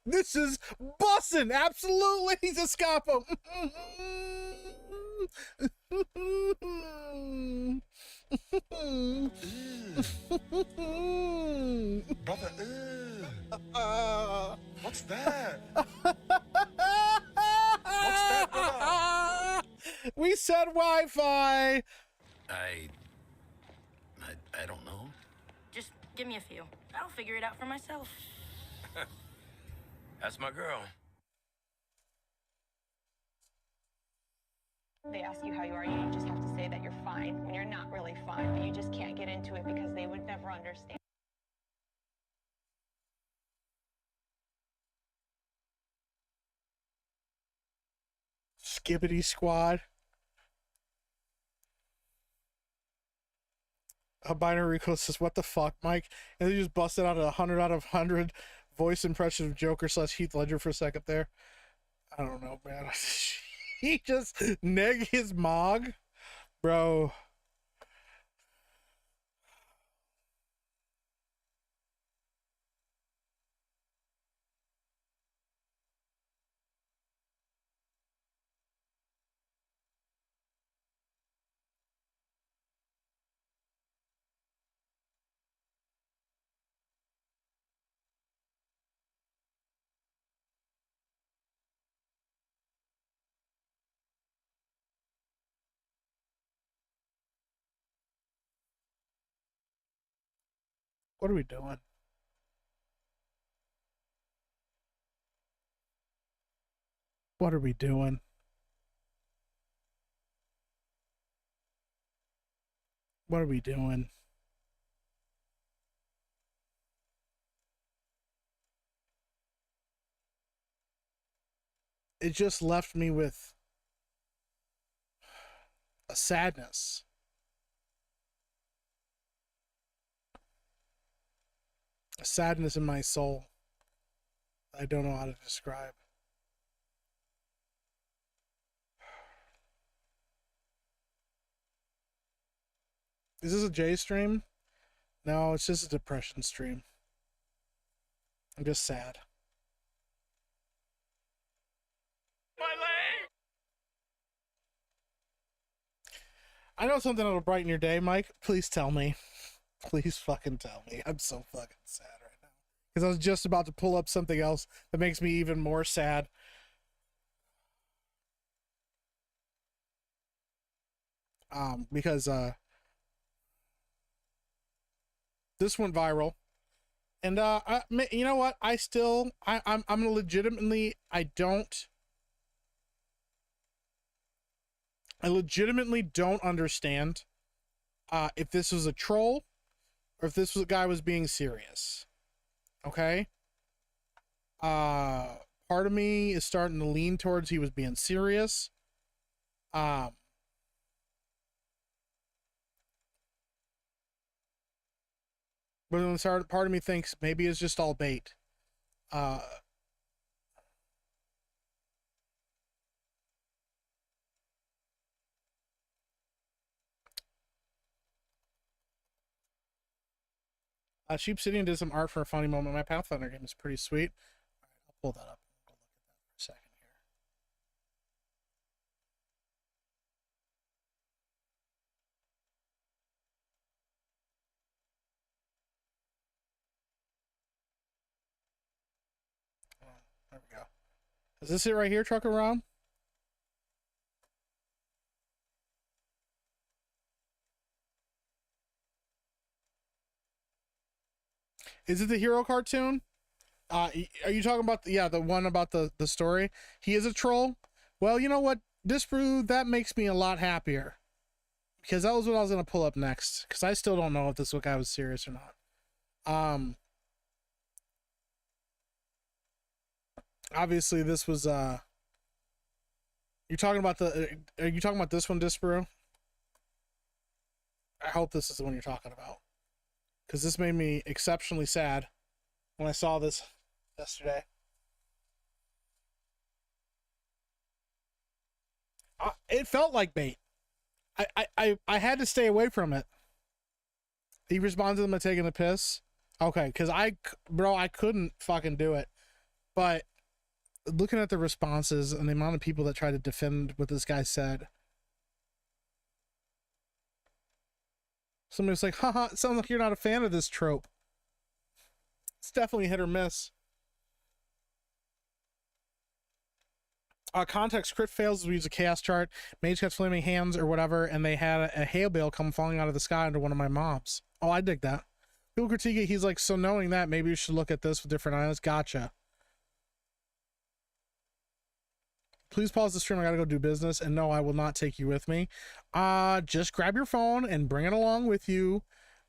This is bussin', absolutely, Zascapo. Brother, what's that? What's that, brother? We said Wi-Fi. I don't know. Just give me a few. I'll figure it out for myself. That's my girl. They ask you how you are, you just have to say that you're fine when you're not really fine, but you just can't get into it because they would never understand. Skibbity squad. A binary Rico says, "What the fuck, Mike?" And they just busted out 100 out of 100 voice impression of Joker / Heath Ledger for a second there. I don't know, man. He just neg his mog, bro. What are we doing? What are we doing? What are we doing? It just left me with a sadness. A sadness in my soul. I don't know how to describe. Is this a J stream? No, it's just a depression stream. I'm just sad. My leg! I know something that'll brighten your day, Mike. Please tell me. Please fucking tell me. I'm so fucking sad right now. Because I was just about to pull up something else that makes me even more sad. Because This went viral. And you know what? I'm legitimately, I legitimately don't understand if this was a troll or if this was a guy was being serious. Okay? Part of me is starting to lean towards he was being serious. But then part of me thinks maybe it's just all bait. Sheep City did some art for a funny moment. My Pathfinder game is pretty sweet. I'll pull that up. We'll look at that for a second here. There we go. Is this it right here, Trucker Ron? Is it the hero cartoon? Are you talking about the one about the story? He is a troll? Well, you know what? Disprove that makes me a lot happier. Because that was what I was gonna pull up next. Because I still don't know if this guy was serious or not. Obviously this was are you talking about this one, Disprove? I hope this is the one you're talking about. Because this made me exceptionally sad when I saw this yesterday. It felt like bait. I had to stay away from it. He responded to them by taking a piss. Okay, because I couldn't fucking do it. But looking at the responses and the amount of people that tried to defend what this guy said, somebody's like, haha, it sounds like you're not a fan of this trope. It's definitely hit or miss. Context, crit fails to use a chaos chart, mage gets flaming hands or whatever, and they had a hail bale come falling out of the sky under one of my mobs. Oh, I dig that. People critique it, he's like, so knowing that, maybe you should look at this with different eyes. Gotcha. Please pause the stream, I gotta go do business, and no, I will not take you with me. Just grab your phone and bring it along with you.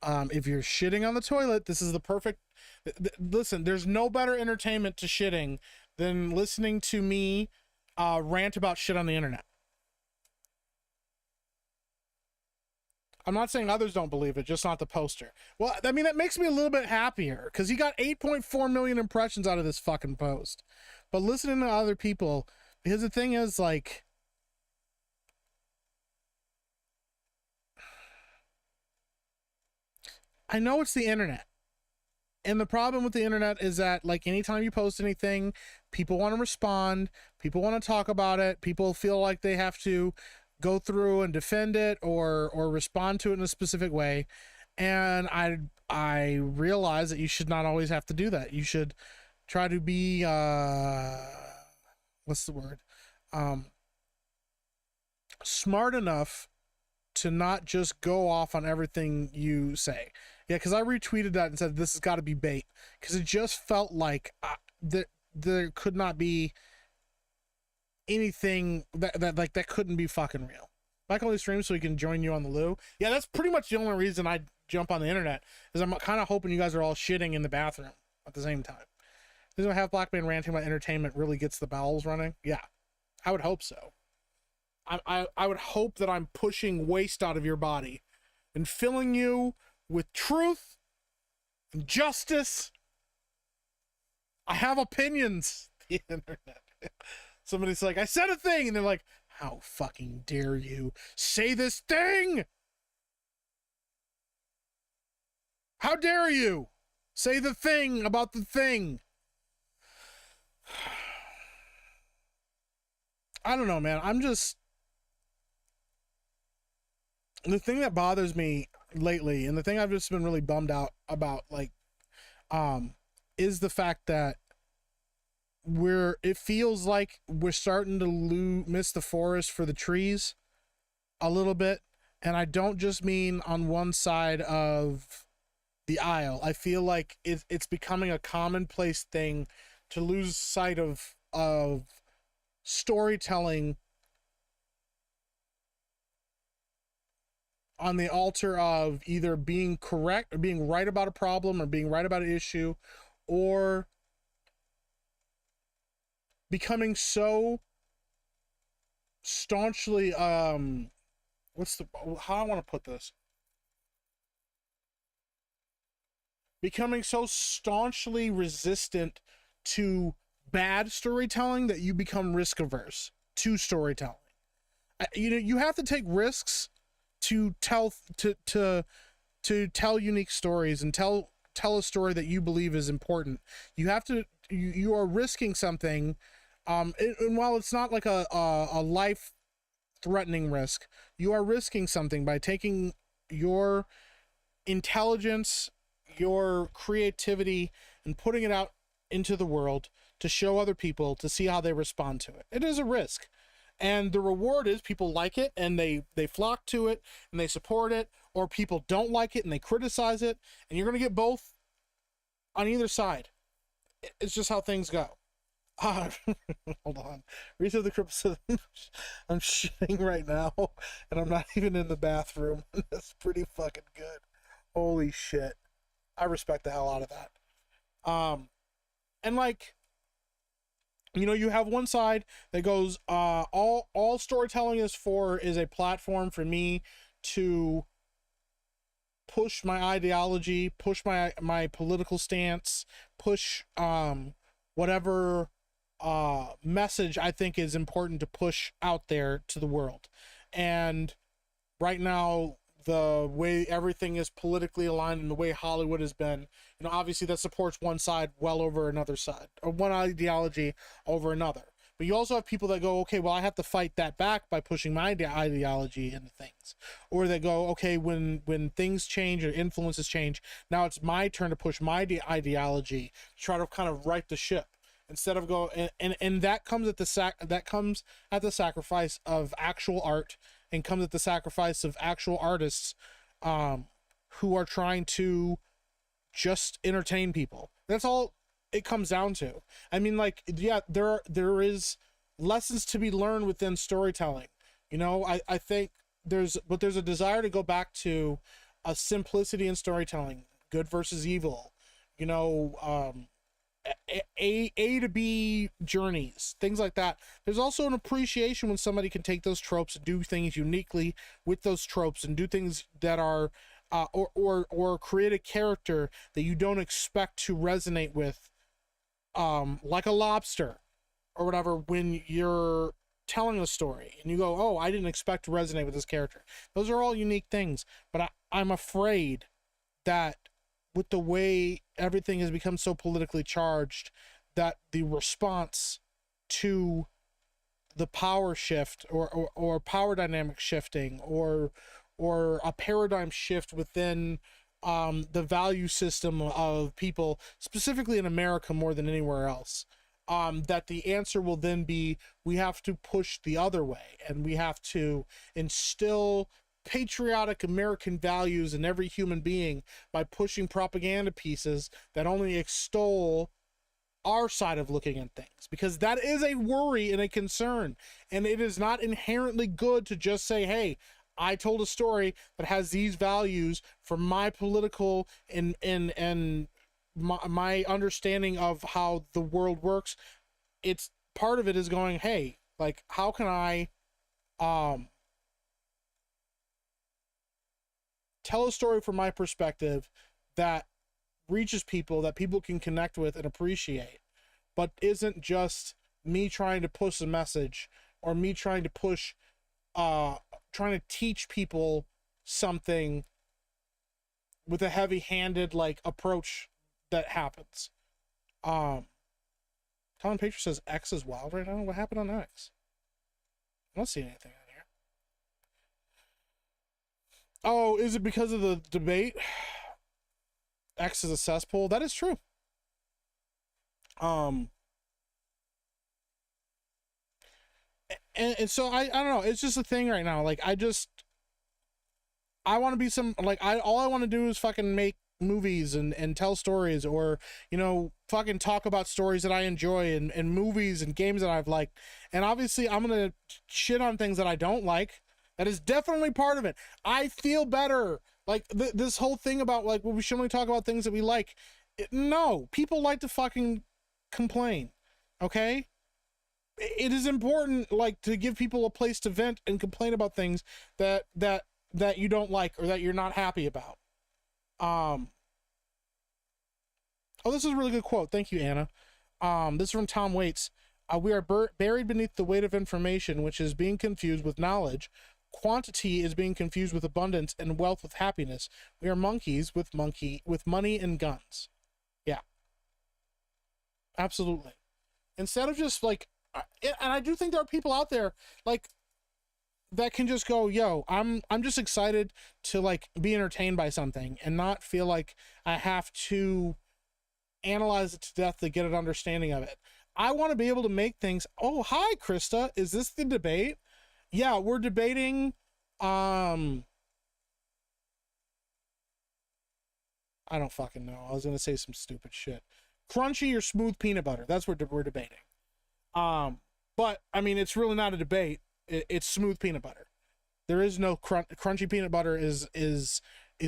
If you're shitting on the toilet, this is the perfect... Listen, there's no better entertainment to shitting than listening to me rant about shit on the internet. I'm not saying others don't believe it, just not the poster. Well, I mean, that makes me a little bit happier, because he got 8.4 million impressions out of this fucking post. But listening to other people... Because the thing is, like, I know it's the internet. And the problem with the internet is that, like, anytime you post anything, people want to respond, people want to talk about it, people feel like they have to go through and defend it or respond to it in a specific way. And I realize that you should not always have to do that. You should try to be what's the word? Smart enough to not just go off on everything you say. Yeah, because I retweeted that and said this has got to be bait, because it just felt like there could not be anything that couldn't be fucking real. Mike only streams so he can join you on the loo. Yeah, that's pretty much the only reason I jump on the internet, is I'm kind of hoping you guys are all shitting in the bathroom at the same time. This is have Black Man ranting about entertainment really gets the bowels running. Yeah, I would hope so. I would hope that I'm pushing waste out of your body and filling you with truth and justice. I have opinions. The internet. Somebody's like, I said a thing, and they're like, how fucking dare you say this thing? How dare you say the thing about the thing? I don't know, man. I'm just... The thing that bothers me lately, and the thing I've just been really bummed out about, like, is the fact that it feels like we're starting to miss the forest for the trees a little bit. And I don't just mean on one side of the aisle. I feel like it's becoming a commonplace thing to lose sight of storytelling on the altar of either being correct or being right about a problem or being right about an issue, or becoming so staunchly what's the how I want to put this, becoming so staunchly resistant to bad storytelling that you become risk averse to storytelling. You know, you have to take risks to tell to tell unique stories and tell a story that you believe is important. You have to you are risking something, and while it's not like a life threatening risk, you are risking something by taking your intelligence, your creativity, and putting it out into the world to show other people, to see how they respond to it. It is a risk, and the reward is people like it and they flock to it and they support it, or people don't like it and they criticize it, and you're going to get both on either side. It's just how things go. Hold on. Reese of the Crypt says, I'm shitting right now and I'm not even in the bathroom. That's pretty fucking good. Holy shit. I respect the hell out of that. And like, you know, you have one side that goes, all storytelling is a platform for me to push my ideology, push my political stance, push whatever message I think is important to push out there to the world. And right now, the way everything is politically aligned and the way Hollywood has been, you know, obviously that supports one side well over another side, or one ideology over another. But you also have people that go, okay, well, I have to fight that back by pushing my ideology into things. Or they go, okay, when things change or influences change, now it's my turn to push my ideology, try to kind of right the ship. Instead of and that comes at the sacrifice of actual art, and comes at the sacrifice of actual artists who are trying to just entertain people. That's all it comes down to. I mean, like, yeah, there is lessons to be learned within storytelling. You know, I think there's a desire to go back to a simplicity in storytelling, good versus evil, you know, A to B journeys, things like that. There's also an appreciation when somebody can take those tropes and do things uniquely with those tropes, and do things that are or create a character that you don't expect to resonate with, like a lobster or whatever, when you're telling a story and you go, oh, I didn't expect to resonate with this character. Those are all unique things, but I'm afraid that with the way everything has become so politically charged, that the response to the power shift or power dynamic shifting or a paradigm shift within the value system of people, specifically in America more than anywhere else, that the answer will then be, we have to push the other way, and we have to instill patriotic American values in every human being by pushing propaganda pieces that only extol our side of looking at things, because that is a worry and a concern, and it is not inherently good to just say, hey, I told a story that has these values from my political and my understanding of how the world works. It's part of it is going, hey, like, how can I tell a story from my perspective that reaches people, that people can connect with and appreciate, but isn't just me trying to push a message, or me trying to push trying to teach people something with a heavy-handed like approach that happens. Colin Patriot says X is wild right now. What happened on X? I don't see anything on here. Oh, is it because of the debate? X is a cesspool. That is true. And so I don't know. It's just a thing right now. Like, I want to be some, like, all I want to do is fucking make movies and tell stories, or, you know, fucking talk about stories that I enjoy and movies and games that I've liked. And obviously I'm going to shit on things that I don't like. That is definitely part of it. I feel better. Like this whole thing about like, well, we should only talk about things that we like. No, people like to fucking complain. Okay. It is important, like, to give people a place to vent and complain about things that you don't like or that you're not happy about. Oh, this is a really good quote. Thank you, Anna. This is from Tom Waits. We are buried beneath the weight of information, which is being confused with knowledge. Quantity is being confused with abundance, and wealth with happiness. We are monkeys with money and guns. Yeah. Absolutely. Instead of just like, and I do think there are people out there like that can just go, yo, I'm just excited to like be entertained by something and not feel like I have to analyze it to death to get an understanding of it. I want to be able to make things. Oh, hi, Krista. Is this the debate? Yeah, we're debating. I don't fucking know. I was going to say some stupid shit. Crunchy or smooth peanut butter. That's what we're debating. But I mean, it's really not a debate. It's smooth peanut butter. There is no crunchy peanut butter is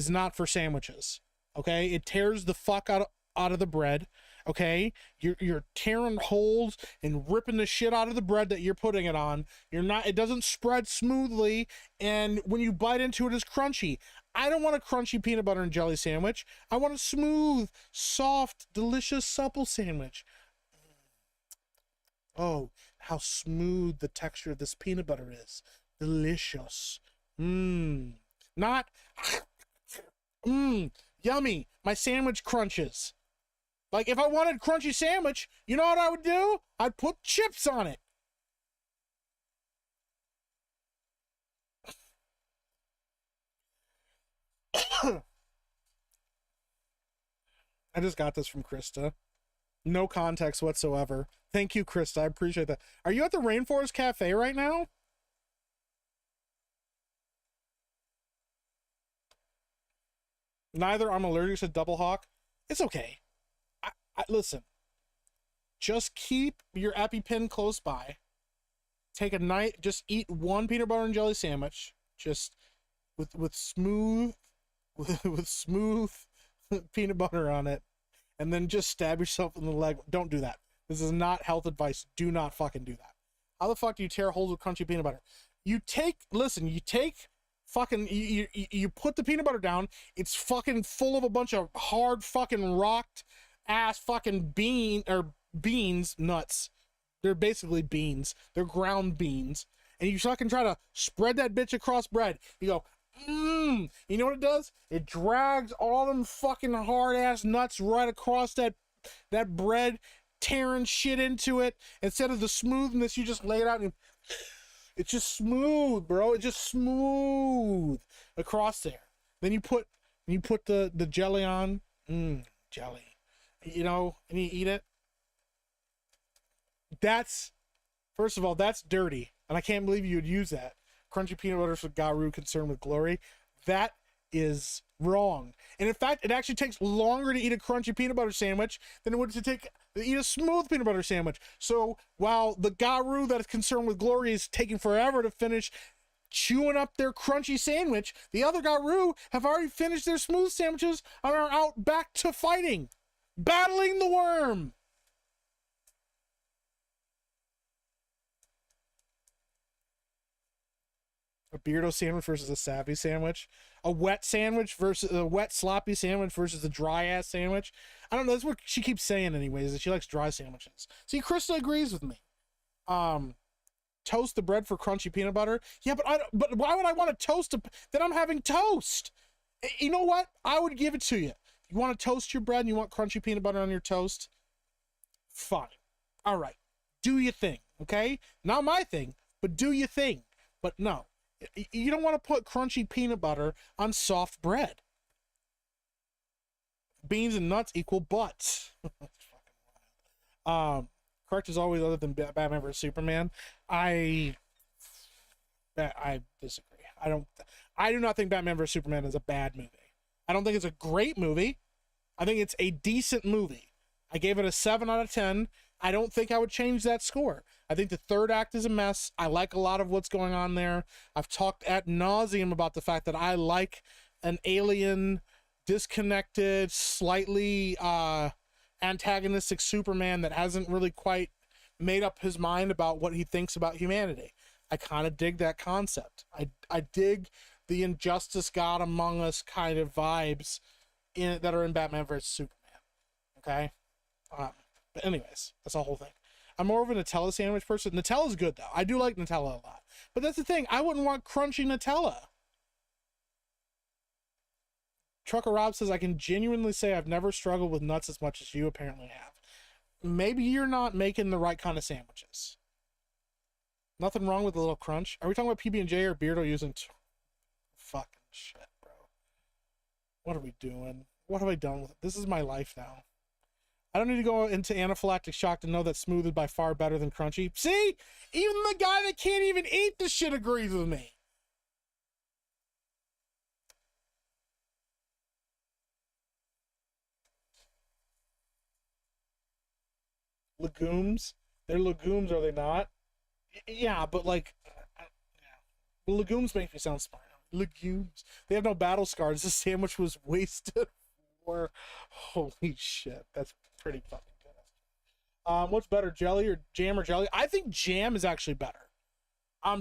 not for sandwiches. Okay. It tears the fuck out of the bread. Okay. You're tearing holes and ripping the shit out of the bread that you're putting it on. It doesn't spread smoothly. And when you bite into it, it's crunchy. I don't want a crunchy peanut butter and jelly sandwich. I want a smooth, soft, delicious, supple sandwich. Oh, how smooth the texture of this peanut butter is. Delicious. Not, yummy. My sandwich crunches. Like, if I wanted crunchy sandwich, you know what I would do? I'd put chips on it. I just got this from Krista. No context whatsoever. Thank you, Krista. I appreciate that. Are you at the Rainforest Cafe right now? Neither. I'm allergic to Double Hawk. It's okay. Listen. Just keep your EpiPen close by. Take a night. Just eat one peanut butter and jelly sandwich. Just with smooth peanut butter on it. And then just stab yourself in the leg. Don't do that. This is not health advice. Do not fucking do that. How the fuck do you tear holes with crunchy peanut butter? You put the peanut butter down. It's fucking full of a bunch of hard fucking rocked ass fucking beans, nuts. They're basically beans. They're ground beans. And you fucking try to spread that bitch across bread. You go, you know what it does? It drags all them fucking hard ass nuts right across that bread, tearing shit into it. Instead of the smoothness, you just lay it out and it's just smooth, bro. It's just smooth across there. Then you put the jelly on. Jelly. You know, and you eat it. First of all, that's dirty. And I can't believe you would use that. Crunchy peanut butter for Garu concerned with glory. That is wrong. And in fact, it actually takes longer to eat a crunchy peanut butter sandwich than it would to eat a smooth peanut butter sandwich. So while the Garu that is concerned with glory is taking forever to finish chewing up their crunchy sandwich, the other Garu have already finished their smooth sandwiches and are out back to fighting, battling the worm. A Beardo sandwich versus a Savvy sandwich. A wet sandwich versus a wet sloppy sandwich versus a dry ass sandwich. I don't know. That's what she keeps saying anyways, that she likes dry sandwiches. See, Krista agrees with me. Toast the bread for crunchy peanut butter. Yeah, but why would I want to toast then I'm having toast? You know what? I would give it to you. You want to toast your bread and you want crunchy peanut butter on your toast? Fine. All right. Do your thing, okay? Not my thing, but do your thing. But no. You don't want to put crunchy peanut butter on soft bread. Beans and nuts equal butts. Correct as always, other than Batman vs Superman. I disagree. I do not think Batman vs Superman is a bad movie. I don't think it's a great movie. I think it's a decent movie. I gave it a 7 out of 10. I don't think I would change that score. I think the third act is a mess. I like a lot of what's going on there. I've talked ad nauseum about the fact that I like an alien, disconnected, slightly antagonistic Superman that hasn't really quite made up his mind about what he thinks about humanity. I kind of dig that concept. I dig the injustice God among us kind of vibes that are in Batman vs Superman. Okay? But anyways, that's the whole thing. I'm more of a Nutella sandwich person. Nutella's good, though. I do like Nutella a lot. But that's the thing. I wouldn't want crunchy Nutella. Trucker Rob says, I can genuinely say I've never struggled with nuts as much as you apparently have. Maybe you're not making the right kind of sandwiches. Nothing wrong with a little crunch. Are we talking about PB&J or Beardo using... Fucking shit, bro. What are we doing? What have I done with it? This is my life now. I don't need to go into anaphylactic shock to know that smooth is by far better than crunchy. See? Even the guy that can't even eat the shit agrees with me. Legumes? They're legumes, are they not? Yeah, but like... yeah. Legumes make me sound smart. Legumes. They have no battle scars. This sandwich was wasted. Or holy shit. That's pretty fucking good. What's better, jelly or jam or jelly? I think jam is actually better.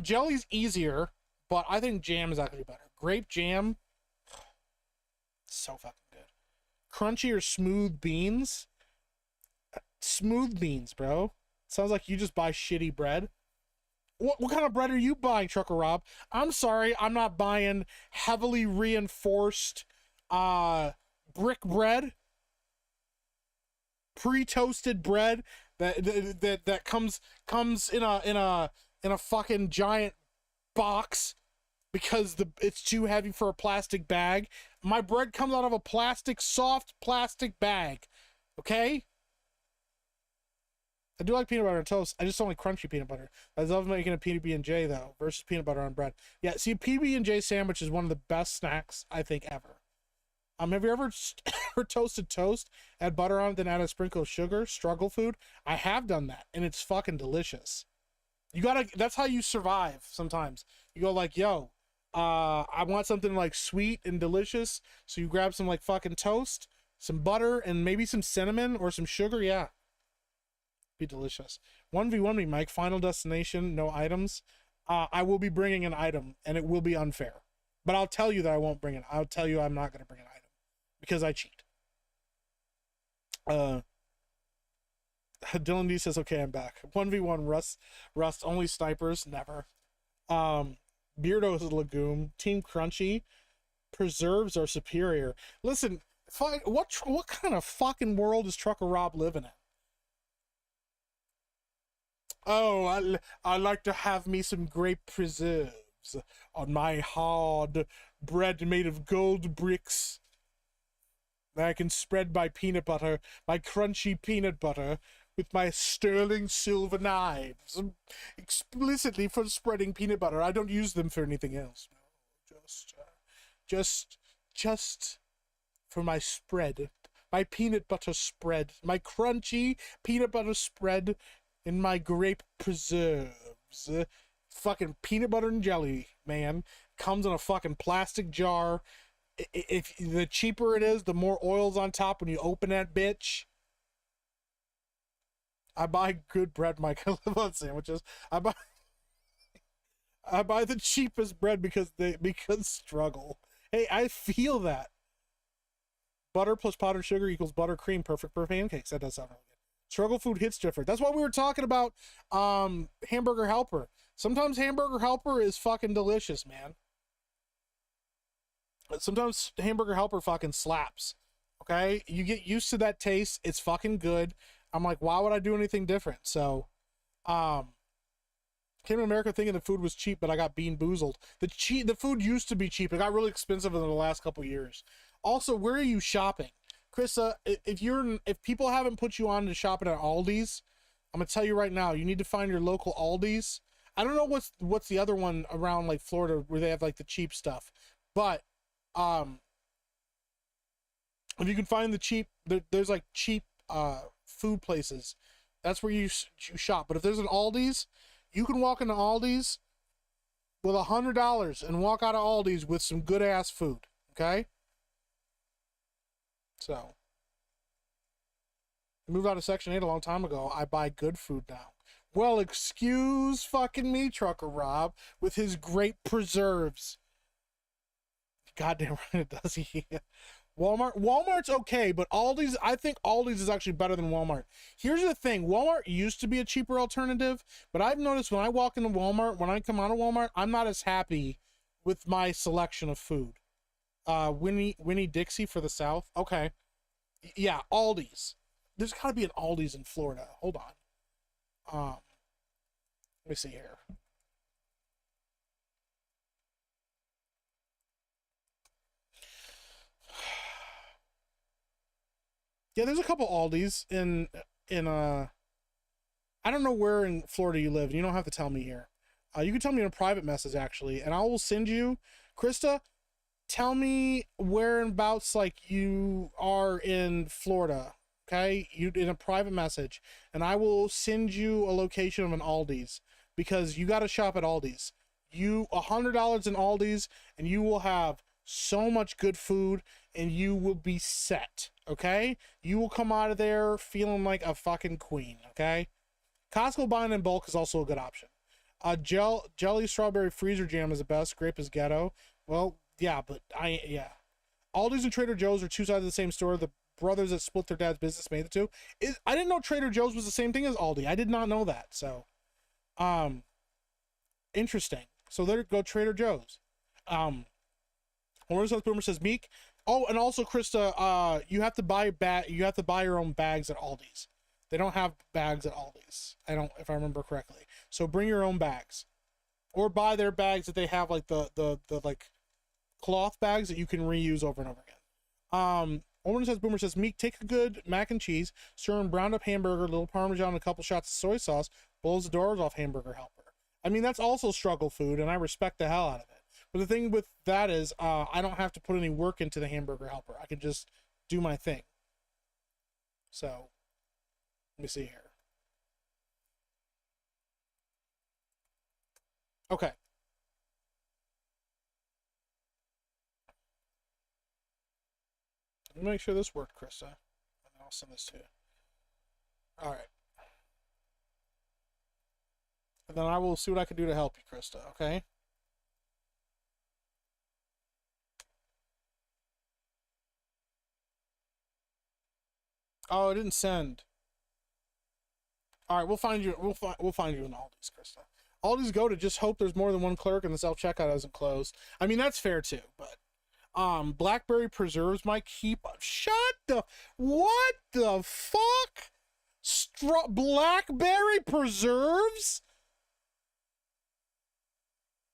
Jelly's easier, but I think jam is actually better. Grape jam, so fucking good. Crunchy or smooth beans? Smooth beans, bro. Sounds like you just buy shitty bread. What kind of bread are you buying, Trucker Rob? I'm sorry, I'm not buying heavily reinforced brick bread, pre-toasted bread that comes in a fucking giant box because it's too heavy for a plastic bag. My bread comes out of a soft plastic bag. Okay? I do like peanut butter on toast. I just don't like crunchy peanut butter. I love making a PB&J though versus peanut butter on bread. Yeah, see, PB&J sandwich is one of the best snacks I think ever. Have you ever toasted toast, add butter on it, then add a sprinkle of sugar? Struggle food? I have done that, and it's fucking delicious. That's how you survive sometimes. You go like, yo, I want something like sweet and delicious, so you grab some like fucking toast, some butter, and maybe some cinnamon or some sugar, yeah. Be delicious. 1v1 me, Mike. Final destination, no items. I will be bringing an item, and it will be unfair. But I'll tell you that I won't bring it. I'll tell you I'm not going to bring an item. Because I cheat. Dylan D says, okay, I'm back. 1v1 Rust, only snipers, never. Beardo is a legume. Team Crunchy. Preserves are superior. Listen, what kind of fucking world is Trucker Rob living in? Oh, I like to have me some grape preserves on my hard bread made of gold bricks. I can spread my peanut butter, my crunchy peanut butter, with my sterling silver knives, explicitly for spreading peanut butter. I don't use them for anything else. No, just for my spread, my peanut butter spread, my crunchy peanut butter spread, in my grape preserves. Fucking peanut butter and jelly, man, comes in a fucking plastic jar. If the cheaper it is, the more oil's on top when you open that bitch. I buy good bread, Mike. I live on sandwiches. I buy the cheapest bread because struggle. Hey, I feel that. Butter plus powdered sugar equals buttercream, perfect for pancakes. That does sound really good. Struggle food hits different. That's why we were talking about Hamburger Helper. Sometimes Hamburger Helper is fucking delicious, man. Sometimes Hamburger Helper fucking slaps. Okay? You get used to that taste. It's fucking good. I'm like, why would I do anything different? So, came to America thinking the food was cheap, but I got bean boozled. The food used to be cheap. It got really expensive in the last couple years. Also, where are you shopping? Krista, if people haven't put you on to shopping at Aldi's, I'm gonna tell you right now, you need to find your local Aldi's. I don't know what's the other one around like Florida where they have like the cheap stuff, but If you can find the cheap, there's like cheap food places. That's where you shop. But if there's an Aldi's, you can walk into Aldi's with $100 and walk out of Aldi's with some good ass food. Okay. So, I moved out of Section 8 a long time ago. I buy good food now. Well, excuse fucking me, Trucker Rob, with his great preserves. Goddamn right it does. Walmart's okay, but Aldi's, I think Aldi's is actually better than Walmart. Here's the thing. Walmart used to be a cheaper alternative, but I've noticed when I walk into Walmart, when I come out of Walmart, I'm not as happy with my selection of food. Winnie Dixie for the South. Okay. Yeah, Aldi's. There's got to be an Aldi's in Florida. Hold on. Let me see here. Yeah, there's a couple Aldi's in I don't know where in Florida you live. You don't have to tell me here. You can tell me in a private message actually, and I will send you, Krista. Tell me whereabouts like you are in Florida, okay? You in a private message, and I will send you a location of an Aldi's because you got to shop at Aldi's. You $100 in Aldi's, and you will have so much good food, and you will be set, okay? You will come out of there feeling like a fucking queen, okay? Costco buying in bulk is also a good option. Jelly strawberry freezer jam is the best. Grape is ghetto. Well, yeah, but Aldi's and Trader Joe's are two sides of the same store. The brothers that split their dad's business made the two. I didn't know Trader Joe's was the same thing as Aldi. I did not know that. So, interesting. So there go Trader Joe's. Homer South Boomer says Meek. Oh, and also Krista, you have to buy your own bags at Aldi's. They don't have bags at Aldi's. If I remember correctly. So bring your own bags, or buy their bags that they have, like the like cloth bags that you can reuse over and over again. Homer Says Boomer says Meek, take a good mac and cheese, stir in browned up hamburger, little Parmesan, and a couple shots of soy sauce, blows the doors off Hamburger Helper. I mean, that's also struggle food, and I respect the hell out of it. But the thing with that is, I don't have to put any work into the Hamburger Helper. I can just do my thing. So, let me see here. Okay. Let me make sure this worked, Krista. And I'll send this to you. All right. And then I will see what I can do to help you, Krista, okay? Oh, it didn't send. All right, we'll find you. We'll find you in Aldi's, Krista. Aldi's go to just hope there's more than one clerk and the self checkout isn't closed. I mean, that's fair too, but blackberry preserves might keep. Shut the. What the fuck? Blackberry preserves?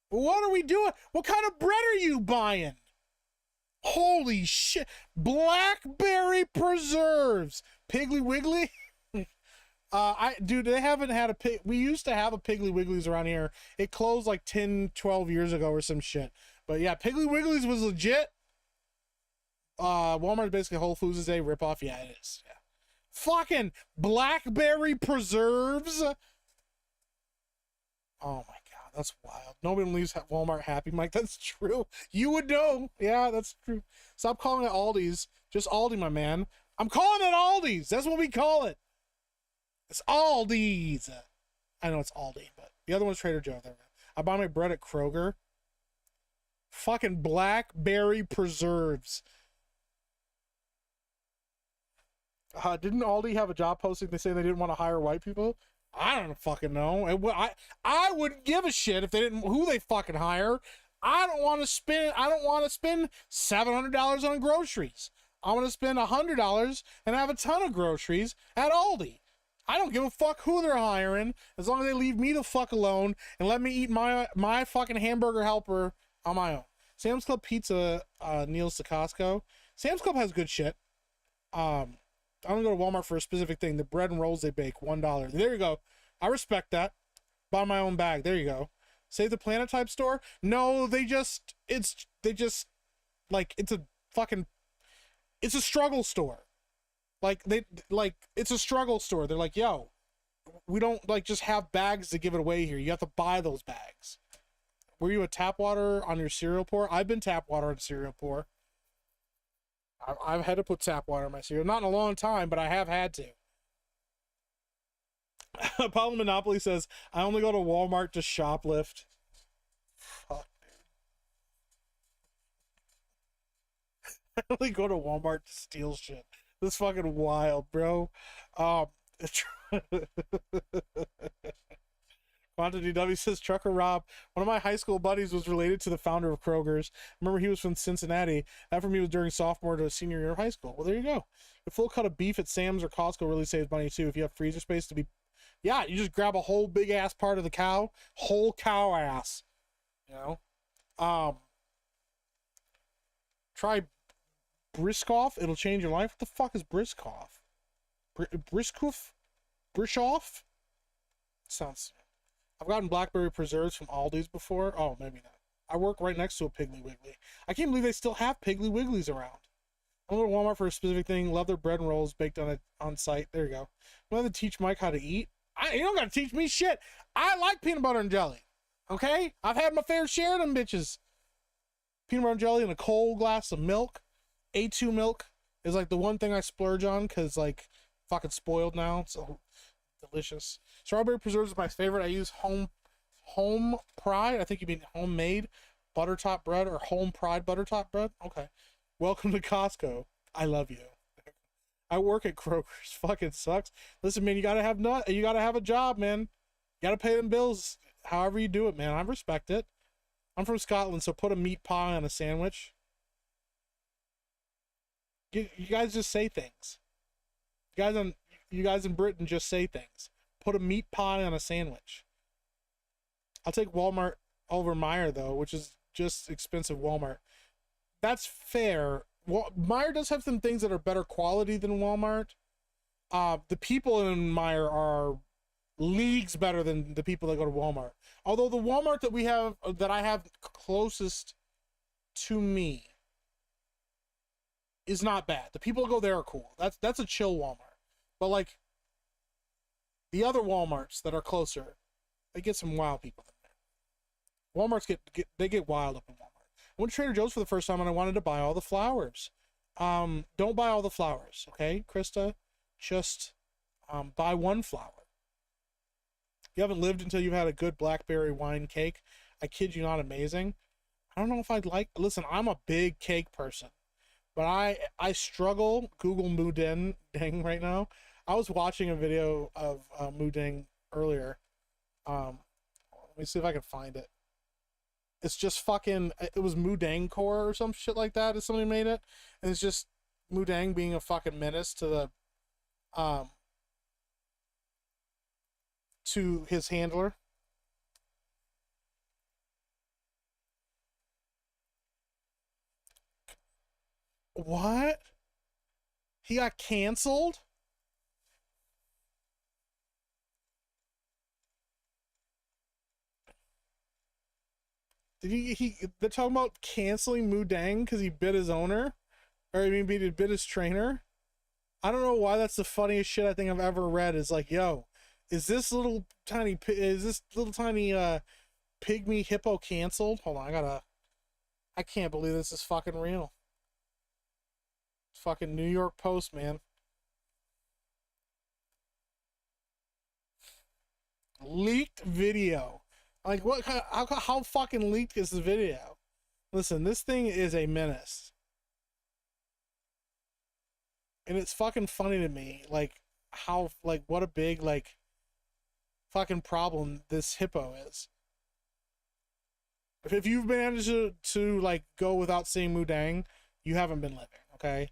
What are we doing? What kind of bread are you buying? Holy shit. Blackberry preserves. Piggly Wiggly? Dude, they haven't had we used to have a Piggly Wiggly's around here. It closed like 10, 12 years ago or some shit. But yeah, Piggly Wiggly's was legit. Walmart's basically Whole Foods is a ripoff. Yeah, it is. Yeah. Fucking blackberry preserves. Oh my god, that's wild. Nobody leaves Walmart happy, Mike. That's true. You would know. Yeah, that's true. Stop calling it Aldi's. Just Aldi, my man. I'm calling it Aldi's. That's what we call it. It's Aldi's. I know it's Aldi, but the other one's Trader Joe. There we go. I buy my bread at Kroger. Fucking blackberry preserves. Didn't Aldi have a job posting? They say they didn't want to hire white people. I don't fucking know. I wouldn't give a shit if they didn't. Who they fucking hire? I don't want to spend $700 on groceries. I want to spend $100 and have a ton of groceries at Aldi. I don't give a fuck who they're hiring, as long as they leave me the fuck alone and let me eat my fucking Hamburger Helper on my own. Sam's Club pizza kneels to Costco. Sam's Club has good shit. I don't go to Walmart for a specific thing. The bread and rolls they bake, $1. There you go. I respect that. Buy my own bag. There you go. Save the Planet type store? No, it's a fucking. It's a struggle store. Like it's a struggle store. They're like, yo, we don't like just have bags to give it away here. You have to buy those bags. Were you a tap water on your cereal pour? I've been tap water on cereal pour. I've had to put tap water in my cereal. Not in a long time, but I have had to. Paulo Monopoly says, I only go to Walmart to shoplift. Fuck, dude. I only go to Walmart to steal shit. This is fucking wild, bro. Quantity W says, Trucker Rob, one of my high school buddies was related to the founder of Kroger's. Remember, he was from Cincinnati. That for me was during sophomore to senior year of high school. Well, there you go. The full cut of beef at Sam's or Costco really saves money too. If you have freezer space to be, yeah, you just grab a whole big ass part of the cow, whole cow ass, you know. Try Briskoff. It'll change your life. What the fuck is Briskoff? Briskoff? Brischoff? Sounds. I've gotten blackberry preserves from Aldi's before. Oh, maybe not. I work right next to a Piggly Wiggly. I can't believe they still have Piggly Wigglies around. I'm going to Walmart for a specific thing. Love their bread and rolls baked on site. There you go. I'm going to teach Mike how to eat. You don't got to teach me shit. I like peanut butter and jelly. Okay? I've had my fair share of them bitches. Peanut butter and jelly and a cold glass of milk. A2 milk is like the one thing I splurge on because like fucking spoiled now. So delicious. Strawberry preserves is my favorite. I use home pride. I think you mean homemade butter top bread or home pride butter top bread. Okay. Welcome to Costco. I love you. I work at Kroger's. Fucking sucks. Listen, man, you gotta have a job, man. You gotta pay them bills. However you do it, man. I respect it. I'm from Scotland, so put a meat pie on a sandwich. You guys just say things. You guys in Britain just say things. Put a meat pie on a sandwich. I'll take Walmart over Meijer though, which is just expensive Walmart. That's fair. Meijer does have some things that are better quality than Walmart. The people in Meijer are leagues better than the people that go to Walmart. Although the Walmart that I have closest to me is not bad. The people that go there are cool. That's a chill Walmart. But like the other Walmarts that are closer, they get some wild people in there. Walmarts get wild up in Walmart. I went to Trader Joe's for the first time and I wanted to buy all the flowers. Don't buy all the flowers, okay, Krista? Just buy one flower. You haven't lived until you've had a good blackberry wine cake. I kid you not, amazing. I don't know if I'd like. Listen, I'm a big cake person, but I struggle. Google Mouding right now. I was watching a video of Mouding earlier. Let me see if I can find it. It's just fucking. It was Moudang Core or some shit like that. If somebody made it, and it's just Moudang being a fucking menace to the to his handler. What? He got canceled? Did they're talking about canceling Moudang because he bit his owner? Or I mean, he bit his trainer? I don't know why that's the funniest shit I think I've ever read. Is like, yo, is this little tiny pygmy hippo canceled? Hold on, I can't believe this is fucking real. It's fucking New York Post, man. Leaked video. Like, what kind of, how fucking leaked is the video? Listen, this thing is a menace. And it's fucking funny to me, like, how, like, what a big, like, fucking problem this hippo is. If you've managed to like, go without seeing Moudang, you haven't been living, okay?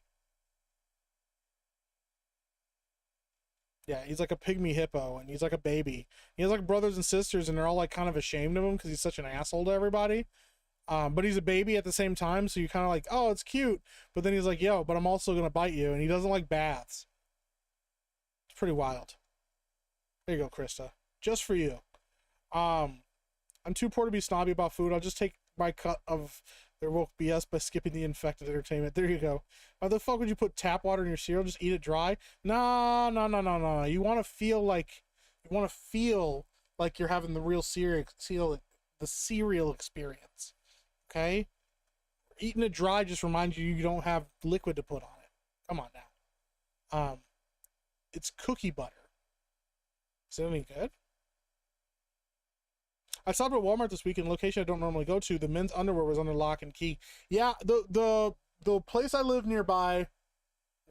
Yeah, he's like a pygmy hippo, and he's like a baby. He has like brothers and sisters, and they're all like kind of ashamed of him because he's such an asshole to everybody. But he's a baby at the same time, so you're kind of like, oh, it's cute. But then he's like, yo, but I'm also gonna bite you, and he doesn't like baths. It's pretty wild. There you go, Krista. Just for you. I'm too poor to be snobby about food. I'll just take my cut of They're woke BS by skipping the infected entertainment. There you go. Why the fuck would you put tap water in your cereal? Just eat it dry? No, no, no, no, no. You want to feel like you're having the real the cereal experience. Okay? Eating it dry just reminds you don't have liquid to put on it. Come on now. It's cookie butter. Is it any good? I stopped at Walmart this week in a location I don't normally go to. The men's underwear was under lock and key. Yeah, the place I live nearby,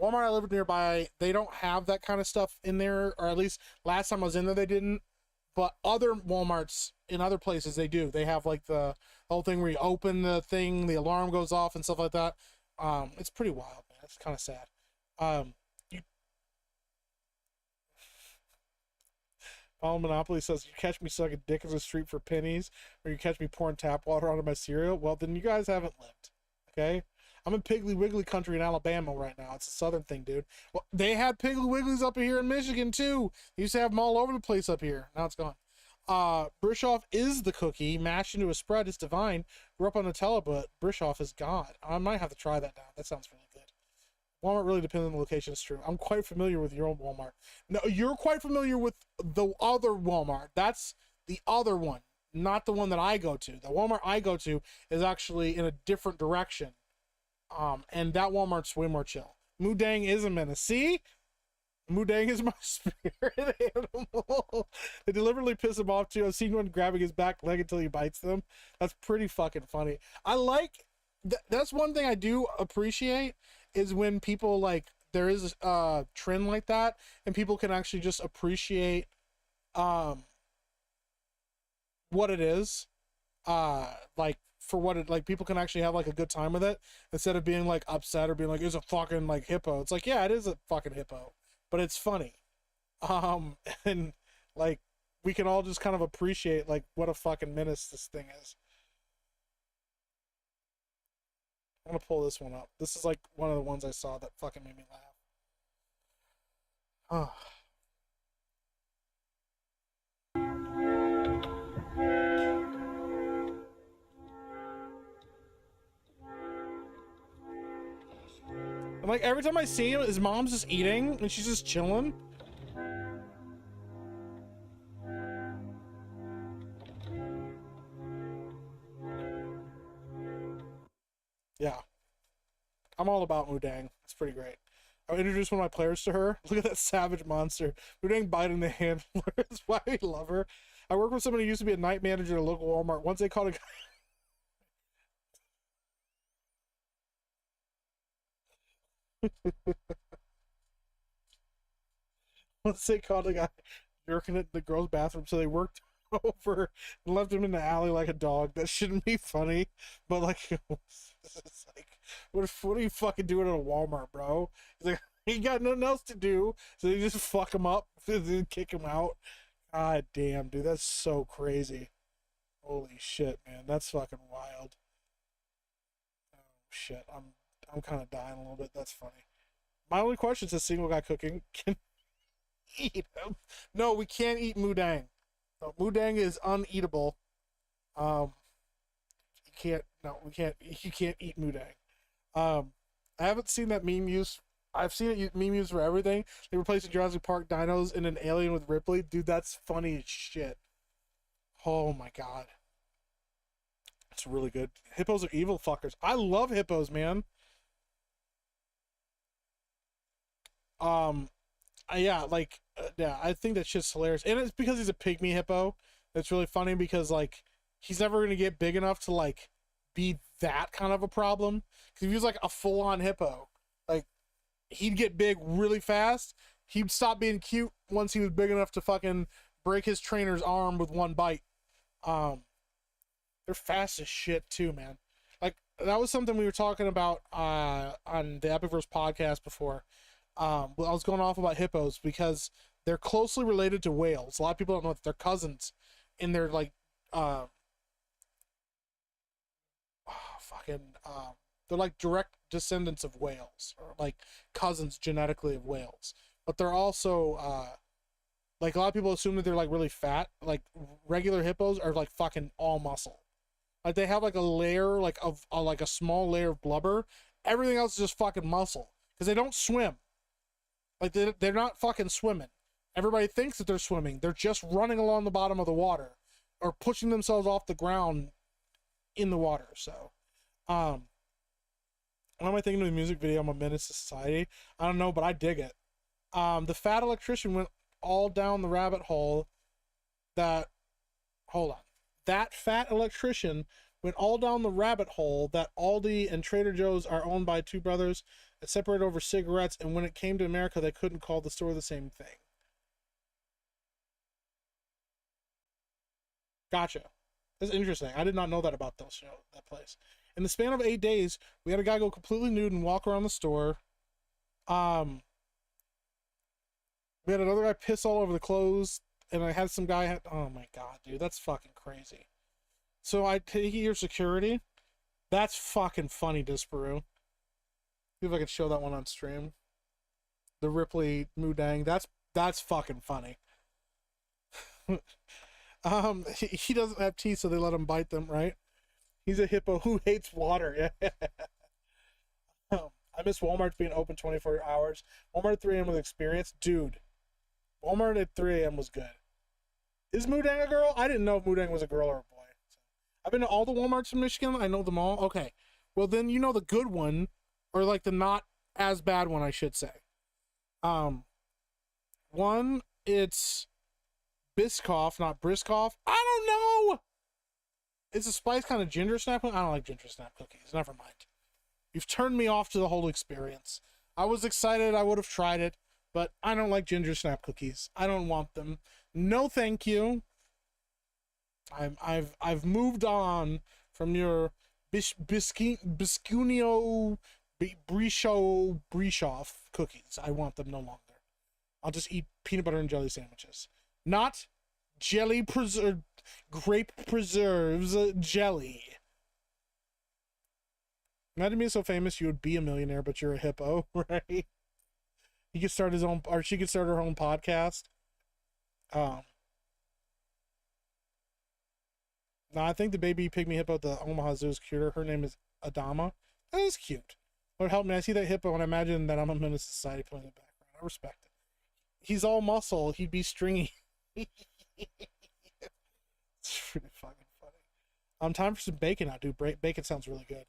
Walmart I live nearby, they don't have that kind of stuff in there, or at least last time I was in there they didn't. But other Walmarts in other places they do. They have like the whole thing where you open the thing, the alarm goes off and stuff like that. It's pretty wild, man. It's kind of sad. Follow Monopoly says, you catch me sucking dick in the street for pennies, or you catch me pouring tap water onto my cereal. Well, then you guys haven't lived. Okay? I'm in Piggly Wiggly country in Alabama right now. It's a southern thing, dude. Well, they had Piggly Wigglies up here in Michigan, too. They used to have them all over the place up here. Now it's gone. Bischoff is the cookie. Mashed into a spread. It's divine. Grew up on Nutella, but Bischoff is God. I might have to try that now. That sounds really good. Walmart really depends on the location. It's true. I'm quite familiar with your own Walmart. No, you're quite familiar with the other Walmart. That's the other one, not the one that I go to. The Walmart I go to is actually in a different direction. And that Walmart's way more chill. Mudang is a menace. See? Mudang is my spirit animal. They deliberately piss him off too. I've seen one grabbing his back leg until he bites them. That's pretty fucking funny. I like that's one thing I do appreciate is when people like there is a trend like that and people can actually just appreciate what it is. Like for what it like people can actually have like a good time with it instead of being like upset or being like it's a fucking like hippo. It's like, yeah, it is a fucking hippo, but it's funny. And like we can all just kind of appreciate like what a fucking menace this thing is. I'm gonna pull this one up. This is like one of the ones I saw that fucking made me laugh. Oh. And like every time I see him, his mom's just eating and she's just chilling. Yeah. I'm all about Mudang. It's pretty great. I'll introduce one of my players to her. Look at that savage monster. Mudang biting the handler. That's why we love her. I work with someone who used to be a night manager at a local Walmart. Once they caught a guy. Once they caught a guy jerking at the girl's bathroom, so they worked over and left him in the alley like a dog. That shouldn't be funny, but like, it's like what are you fucking doing at a Walmart, bro? He's like, he got nothing else to do, so you just fuck him up and kick him out. God damn, dude, that's so crazy. Holy shit, man, that's fucking wild. Oh shit, I'm kind of dying a little bit. That's funny. My only question is: single guy cooking can eat him? No, we can't eat Mudang. No, Mudang is uneatable. You can't. No, we can't. You can't eat Mudang. I haven't seen that meme used. I've seen it meme used for everything. They replaced the Jurassic Park dinos in an alien with Ripley. Dude, that's funny as shit. Oh my god. It's really good. Hippos are evil fuckers. I love hippos, man. Yeah, like, yeah, I think that shit's hilarious. And it's because he's a pygmy hippo. It's really funny because, like, he's never going to get big enough to, like, be that kind of a problem. Because if he was, like, a full-on hippo, like, he'd get big really fast. He'd stop being cute once he was big enough to fucking break his trainer's arm with one bite. They're fast as shit, too, man. Like, that was something we were talking about on the Epicverse podcast before. I was going off about hippos because they're closely related to whales. A lot of people don't know that they're cousins, and they're like, they're like direct descendants of whales, or like cousins genetically of whales. But they're also, like a lot of people assume that they're like really fat. Like regular hippos are like fucking all muscle. Like they have like a layer like of like a small layer of blubber. Everything else is just fucking muscle because they don't swim. Like they're not fucking swimming. Everybody thinks that they're swimming. They're just running along the bottom of the water or pushing themselves off the ground in the water. So, what am I thinking of the music video? I'm a menace to society. I don't know, but I dig it. The fat electrician went all down the rabbit hole that, hold on. That fat electrician went all down the rabbit hole that Aldi and Trader Joe's are owned by two brothers that separate over cigarettes, and when it came to America, they couldn't call the store the same thing. Gotcha. That's interesting. I did not know that about that place. In the span of 8 days, we had a guy go completely nude and walk around the store. We had another guy piss all over the clothes, and I had some guy. Oh my god, dude, that's fucking crazy. So I take your security. That's fucking funny, Disparu. See if I can show that one on stream. The Ripley Mudang. That's fucking funny. He doesn't have teeth, so they let him bite them, right? He's a hippo who hates water. Yeah. I miss Walmart being open 24 hours. Walmart at 3 a.m. with experience. Dude, Walmart at 3 a.m. was good. Is Mudang a girl? I didn't know if Mudang was a girl or a boy. I've been to all the Walmarts in Michigan. I know them all. Okay. Well, then you know the good one, or like the not as bad one, I should say. One, it's Biscoff, not Briskoff. I don't know. It's a spice kind of ginger snap. I don't like ginger snap cookies. Never mind. You've turned me off to the whole experience. I was excited. I would have tried it, but I don't like ginger snap cookies. I don't want them. No, thank you. I've moved on from your Biscunio Brishoff cookies. I want them no longer. I'll just eat peanut butter and jelly sandwiches. Not grape preserves jelly. Imagine being so famous you would be a millionaire, but you're a hippo, right? He could start his own, or she could start her own podcast. No, I think the baby pygmy hippo at the Omaha Zoo is cuter. Her name is Adama. That is cute. Lord help me, I see that hippo and I imagine that I'm a menace to society playing in the background. I respect it. He's all muscle. He'd be stringy. It's pretty fucking funny. Time for some bacon now, dude. Bacon sounds really good.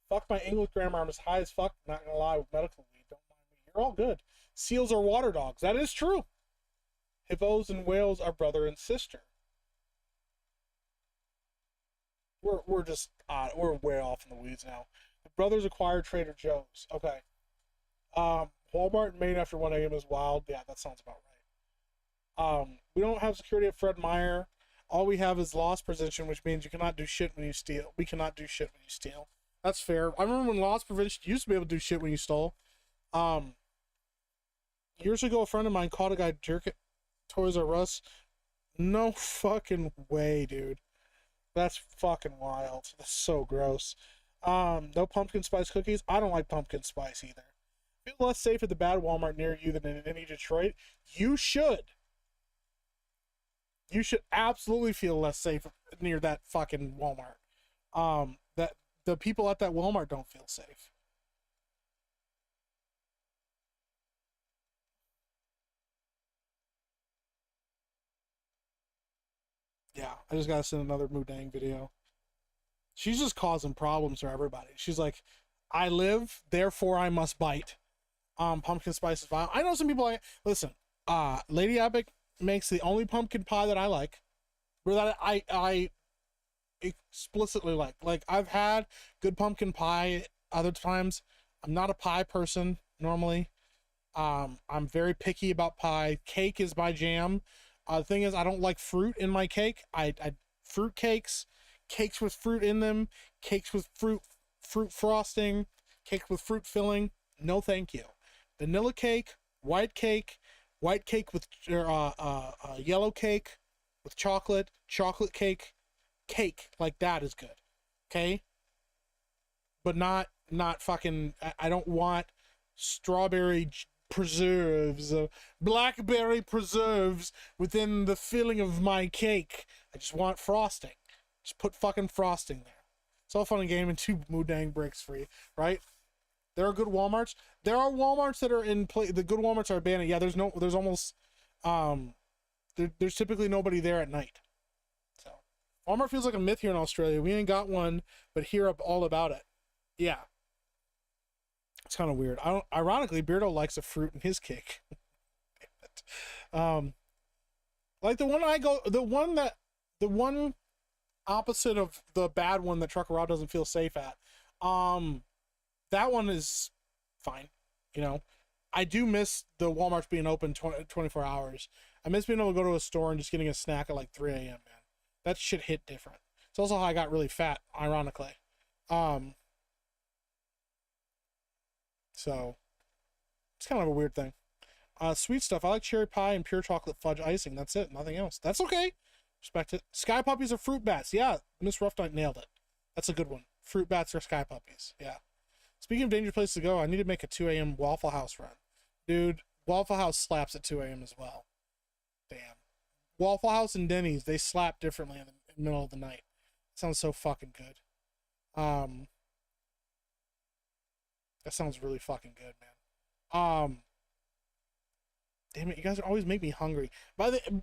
Fuck, my English grammar. I'm as high as fuck. Not gonna lie, with medical weed. Don't mind me. You're all good. Seals are water dogs. That is true. Hippos and whales are brother and sister. We're just we're way off in the weeds now. The brothers acquired Trader Joe's. Okay. Walmart in Maine after 1 a.m. is wild. Yeah, that sounds about right. We don't have security at Fred Meyer. All we have is loss prevention, which means you cannot do shit when you steal. We cannot do shit when you steal. That's fair. I remember when loss prevention used to be able to do shit when you stole. Years ago, a friend of mine caught a guy jerking Toys R Us. No fucking way, dude. That's fucking wild. That's so gross. No pumpkin spice cookies. I don't like pumpkin spice either. Feel less safe at the bad Walmart near you than in any Detroit. You should. You should absolutely feel less safe near that fucking Walmart. That the people at that Walmart don't feel safe. Yeah, I just gotta send another Mudang video. She's just causing problems for everybody. She's like, I live, therefore I must bite. Pumpkin spice is vile. I know some people like, listen, Lady Epic makes the only pumpkin pie that I like, or that I explicitly like. Like, I've had good pumpkin pie other times. I'm not a pie person normally. I'm very picky about pie. Cake is my jam. The thing is, I don't like fruit in my cake. I fruit cakes, cakes with fruit in them, cakes with fruit frosting, cakes with fruit filling. No, thank you. Vanilla cake, white cake with yellow cake with chocolate cake like that is good. Okay, but not fucking. I don't want strawberry preserves, blackberry preserves within the filling of my cake. I just want frosting. Just put fucking frosting there. It's all fun and game until Moodang breaks free, right? There are good Walmarts. There are Walmarts that are in play. The good Walmarts are abandoned. Yeah, there's almost, there's typically nobody there at night. So Walmart feels like a myth here in Australia. We ain't got one, but hear all about it. Yeah. It's kind of weird. Ironically, Beardo likes a fruit in his cake. Like the one opposite of the bad one that Trucker Rob doesn't feel safe at. That one is fine. You know, I do miss the Walmarts being open 24 hours. I miss being able to go to a store and just getting a snack at like 3 a.m., man. That shit hit different. It's also how I got really fat, ironically. So it's kind of a weird thing. Sweet stuff. I like cherry pie and pure chocolate fudge icing. That's it. Nothing else. That's okay. Respect it. Sky puppies are fruit bats. Yeah, Miss Rough Night nailed it. That's a good one. Fruit bats are sky puppies. Yeah. Speaking of dangerous places to go, I need to make a 2 a.m. Waffle House run. Dude, Waffle House slaps at 2 a.m. as well. Damn. Waffle House and Denny's, they slap differently in the middle of the night. Sounds so fucking good. That sounds really fucking good, man. Damn it, you guys always make me hungry.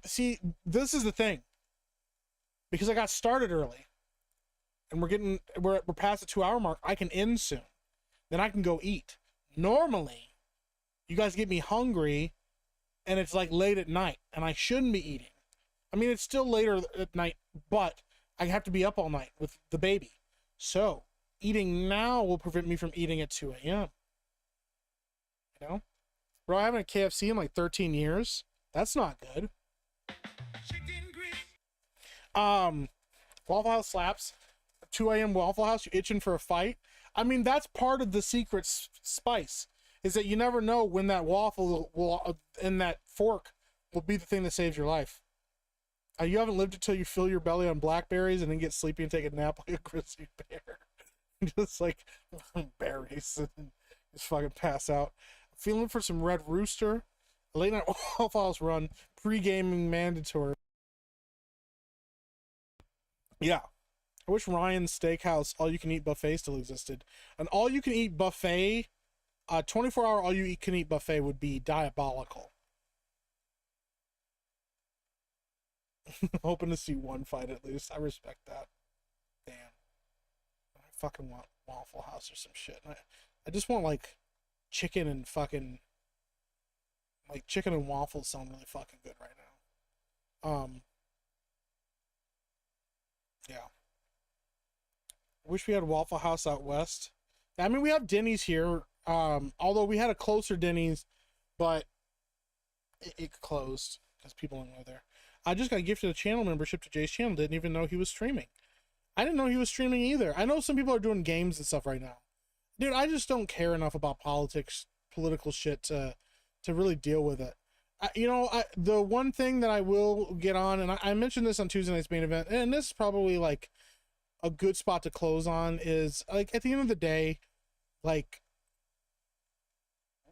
See, this is the thing. Because I got started early, and we're past the 2 hour mark, I can end soon. Then I can go eat. Normally, you guys get me hungry, and it's like late at night, and I shouldn't be eating. I mean, it's still later at night, but I have to be up all night with the baby. So, eating now will prevent me from eating at 2 a.m. You know? Bro, I haven't had KFC in like 13 years. That's not good. Waffle House slaps. 2 a.m. Waffle House, you itching for a fight. I mean, that's part of the secret spice, is that you never know when that waffle will and that fork will be the thing that saves your life. You haven't lived until you fill your belly on blackberries and then get sleepy and take a nap like a grizzly bear. Just like berries and just fucking pass out. Feeling for some Red Rooster. A late night Waffle House run. Pre-gaming mandatory. Yeah. I wish Ryan's Steakhouse all-you-can-eat buffet still existed. An all-you-can-eat buffet, 24-hour all-you-can-eat buffet would be diabolical. Hoping to see one fight at least. I respect that. Damn. I fucking want Waffle House or some shit. I just want, like, chicken and fucking... Like, chicken and waffles sound really fucking good right now. Yeah. I wish we had Waffle House out west. I mean, we have Denny's here. Although we had a closer Denny's, but it closed because people don't go there. I just got gifted a channel membership to Jay's channel. Didn't even know he was streaming. I didn't know he was streaming either. I know some people are doing games and stuff right now. Dude, I just don't care enough about political shit to really deal with it. The one thing that I will get on, and I mentioned this on Tuesday night's main event, and this is probably like a good spot to close on, is like at the end of the day, like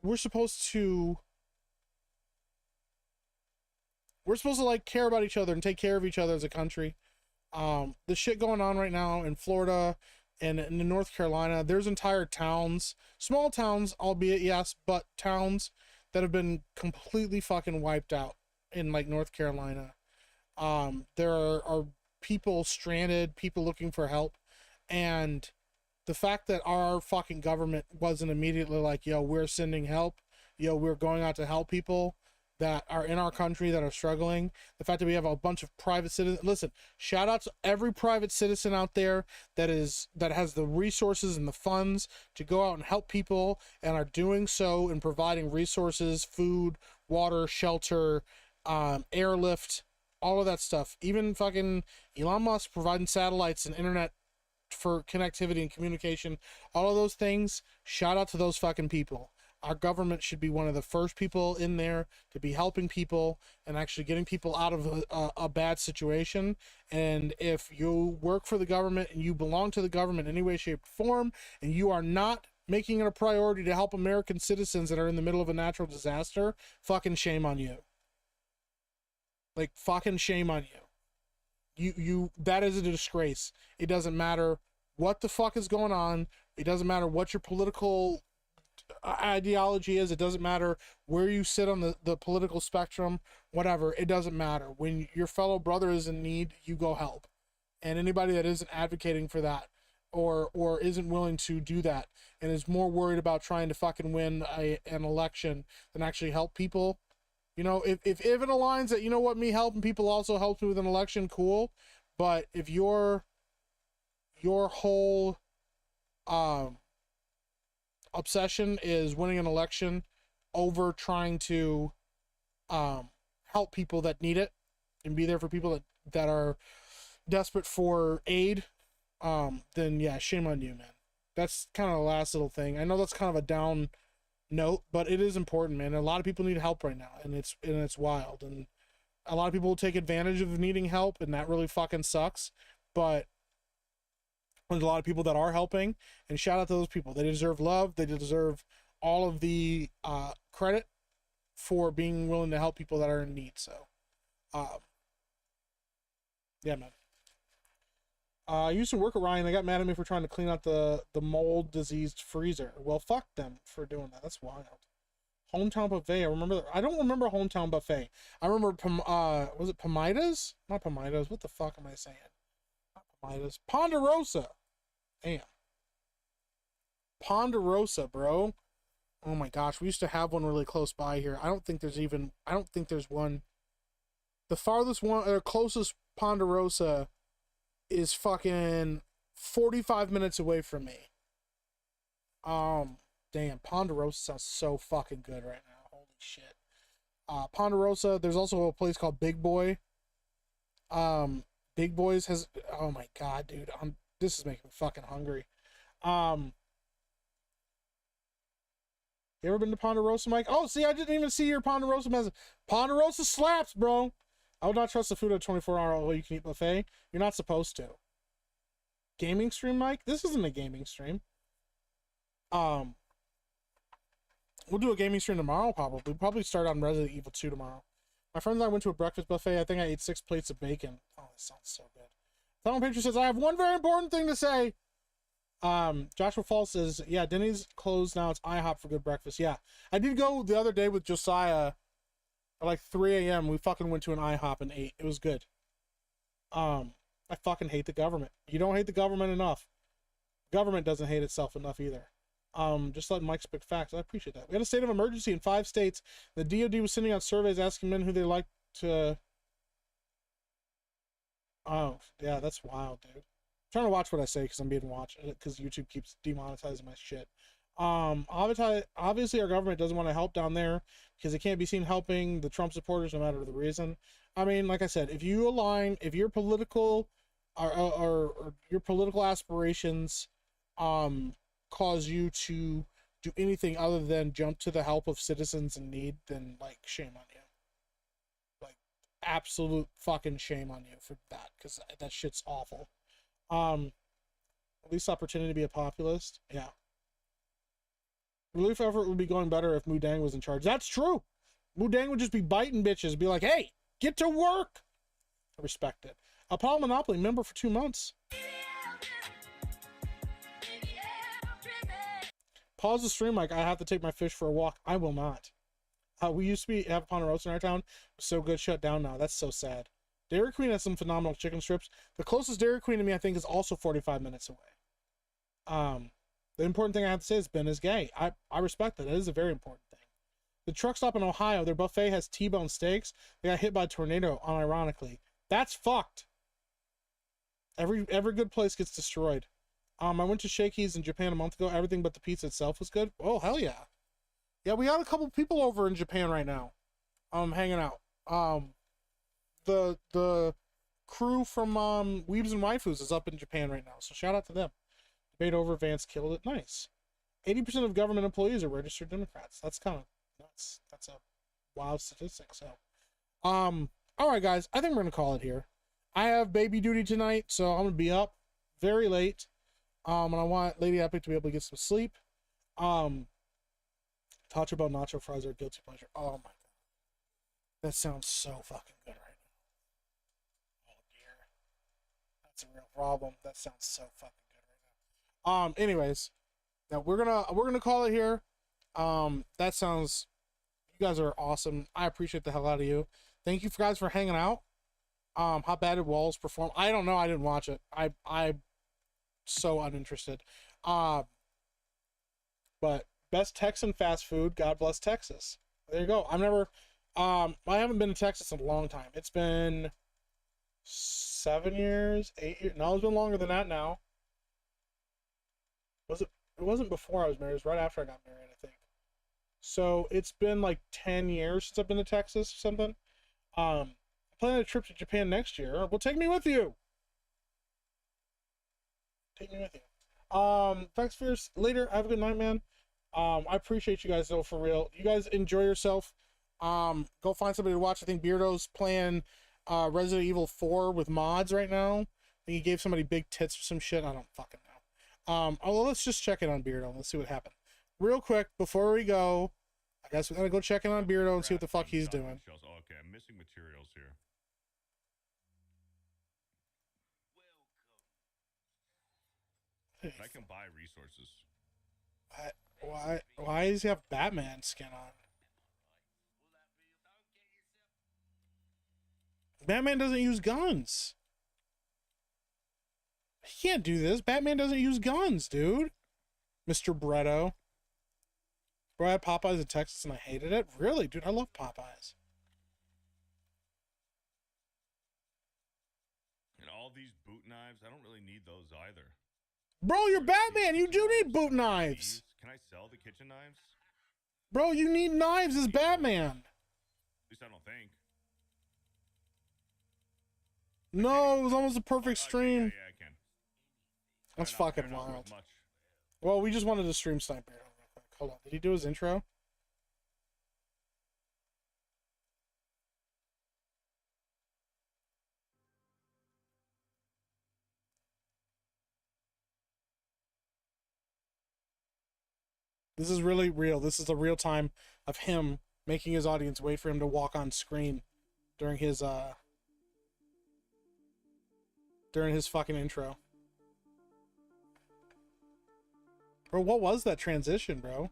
we're supposed to like care about each other and take care of each other as a country. The shit going on right now in Florida and in North Carolina, there's entire towns, small towns, albeit yes, but towns that have been completely fucking wiped out in like North Carolina. There are people stranded, people looking for help, and the fact that our fucking government wasn't immediately like, yo, we're sending help, yo, we're going out to help people that are in our country that are struggling. The fact that we have a bunch of private citizens. Listen, shout out to every private citizen out there that has the resources and the funds to go out and help people and are doing so and providing resources, food, water, shelter, airlift, all of that stuff. Even fucking Elon Musk providing satellites and internet for connectivity and communication, all of those things. Shout out to those fucking people. Our government should be one of the first people in there to be helping people and actually getting people out of a bad situation. And if you work for the government and you belong to the government in any way, shape, or form, and you are not making it a priority to help American citizens that are in the middle of a natural disaster, fucking shame on you. Like, fucking shame on you. That is a disgrace. It doesn't matter what the fuck is going on. It doesn't matter what your political ideology is. It doesn't matter where you sit on the political spectrum, whatever. It doesn't matter. When your fellow brother is in need, you go help. And anybody that isn't advocating for that or isn't willing to do that and is more worried about trying to fucking win an election than actually help people, you know, if it aligns that, you know what, me helping people also helps me with an election, cool. But if your whole obsession is winning an election over trying to help people that need it and be there for people that are desperate for aid, then yeah, shame on you, man. That's kind of the last little thing. I know that's kind of a down note, but it is important, man. A lot of people need help right now, and it's wild, and a lot of people will take advantage of needing help, and that really fucking sucks. But there's a lot of people that are helping, and shout out to those people. They deserve love. They deserve all of the credit for being willing to help people that are in need. So yeah, man. I used to work at Ryan. They got mad at me for trying to clean out the mold diseased freezer. Well, fuck them for doing that. That's wild. Hometown buffet. I don't remember Hometown buffet. I remember was it Pomidas? Not Pomidas. What the fuck am I saying? Not Pomidas. Ponderosa. Damn. Ponderosa, bro. Oh my gosh, we used to have one really close by here. I don't think there's one. The farthest one, or closest Ponderosa is fucking 45 minutes away from me. Damn, Ponderosa sounds so fucking good right now. Holy shit. Ponderosa, there's also a place called Big Boy. Big Boys has, oh my god, dude, this is making me fucking hungry. You ever been to Ponderosa, Mike? Oh, see, I didn't even see your Ponderosa message. Ponderosa slaps, bro. I would not trust the food at a 24-hour all-you-can-eat buffet. You're not supposed to. Gaming stream, Mike? This isn't a gaming stream. We'll do a gaming stream tomorrow, probably. We'll probably start on Resident Evil 2 tomorrow. My friends and I went to a breakfast buffet. I think I ate 6 plates of bacon. Oh, that sounds so good. Final Picture says, I have one very important thing to say. Joshua Falls says, yeah, Denny's closed now. It's IHOP for good breakfast. Yeah. I did go the other day with Josiah at like 3 a.m. We fucking went to an IHOP and ate. It was good. I fucking hate the government. You don't hate the government enough. Government doesn't hate itself enough either. Just letting Mike spit facts. I appreciate that. We had a state of emergency in 5 states. The DOD was sending out surveys asking men who they like to. Oh, yeah, that's wild, dude. I'm trying to watch what I say because I'm being watched because YouTube keeps demonetizing my shit. Obviously our government doesn't want to help down there because they can't be seen helping the Trump supporters no matter the reason. I mean, like I said, if your political or your political aspirations cause you to do anything other than jump to the help of citizens in need, then like shame on you. Like absolute fucking shame on you for that, because that shit's awful. At least opportunity to be a populist. Yeah. Relief effort would be going better if Mudang was in charge. That's true. Mudang would just be biting bitches, be like, hey, get to work. I respect it. Apollo Monopoly member for 2 months. Pause the stream, like I have to take my fish for a walk. I will not. We used to have Ponderosa in our town. It was so good, shut down now. That's so sad. Dairy Queen has some phenomenal chicken strips. The closest Dairy Queen to me, I think, is also 45 minutes away. The important thing I have to say is Ben is gay. I respect that. It is a very important thing. The truck stop in Ohio, their buffet has T-bone steaks. They got hit by a tornado, unironically. That's fucked. Every good place gets destroyed. I went to Shakey's in Japan a month ago. Everything but the pizza itself was good. Oh, hell yeah. Yeah, we got a couple people over in Japan right now. Hanging out. The crew from Weebs and Waifus is up in Japan right now, so shout out to them. Debate over Vance killed it. Nice. 80% of government employees are registered Democrats. That's kind of nuts. That's a wild statistic. So, all right, guys, I think we're gonna call it here. I have baby duty tonight, so I'm gonna be up very late. And I want Lady Epic to be able to get some sleep. Taco Bell nacho fries are guilty pleasure. Oh my god, that sounds so fucking good right now. Oh dear, that's a real problem. That sounds so fucking good right now. Anyways, now we're gonna call it here. That sounds. You guys are awesome. I appreciate the hell out of you. Thank you guys for hanging out. How bad did Walls perform? I don't know. I didn't watch it. I'm so uninterested. But best Texan fast food. God bless Texas. There you go. I haven't been to Texas in a long time. It's been 7 years, 8 years. No, it's been longer than that now. It wasn't before I was married. It was right after I got married, I think. So it's been like 10 years since I've been to Texas or something. I'm planning a trip to Japan next year. Well, take me with you. Take me with you. Thanks for later. Have a good night, man. I appreciate you guys though, for real. You guys enjoy yourself. Go find somebody to watch. I think Beardo's playing Resident Evil 4 with mods right now. I think he gave somebody big tits or some shit. I don't fucking know. Well, let's just check in on Beardo. Let's see what happened. Real quick, before we go, I guess we gotta go check in on Beardo and see what the fuck he's doing. Okay, I'm missing materials here. I can buy resources. Why does he have Batman skin on? Batman doesn't use guns. He can't do this. Batman doesn't use guns, dude. Mr. Bretto. Bro, I had Popeyes in Texas and I hated it. Really, dude, I love Popeyes. And all these boot knives, I don't really need those either. Bro, you're Batman. You do need boot knives. Can I sell the kitchen knives? Bro, you need knives as Batman. At least I don't think. No, it was almost a perfect stream. Yeah, I can. That's Fair enough, fucking fair enough, wild. much. Well, we just wanted to stream Sniper real quick. Hold on. Did he do his intro? This is really real. This is the real time of him making his audience wait for him to walk on screen during his fucking intro. Bro, what was that transition, bro?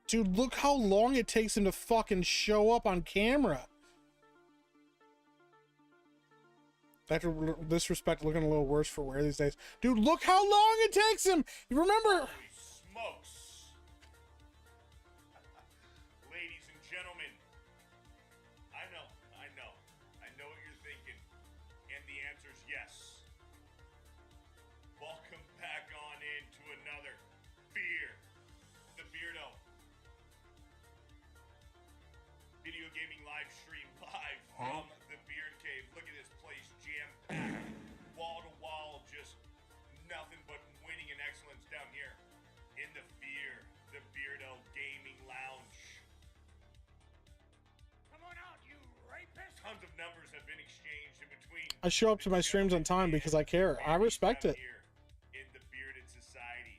Dude, look how long it takes him to fucking show up on camera. Back to disrespect, looking a little worse for wear these days. Dude, look how long it takes him. You remember? Holy smokes. Ladies and gentlemen, I know what you're thinking, and the answer's yes. Welcome back on into another Beer, the Beardo video gaming live stream live from the Beard Cave. Look at this place, jam-packed, wall to wall, just nothing but winning and excellence down here in the Fear, the Beardo Gaming Lounge. Come on out, you rapist! Tons of numbers have been exchanged in between. I show up to my streams on time because I care. I respect it. Here in the Bearded Society.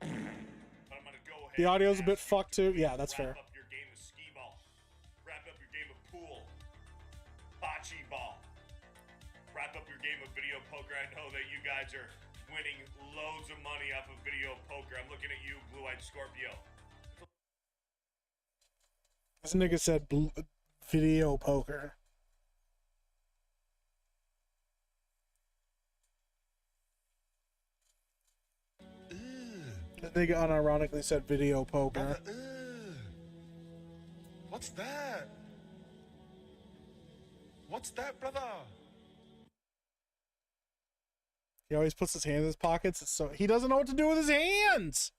But I'm gonna go ahead The audio's a and bit ask you fucked too. to Yeah, that's fair. Wrap up your game of skee ball. Wrap up your game of pool. Bocce ball. Wrap up your game of video poker. I know that you guys are winning loads of money off of video poker. I'm looking at you, Blue-Eyed Scorpio. This nigga said video poker. That nigga unironically said video poker. What's that? What's that, brother? He always puts his hands in his pockets. So he doesn't know what to do with his hands.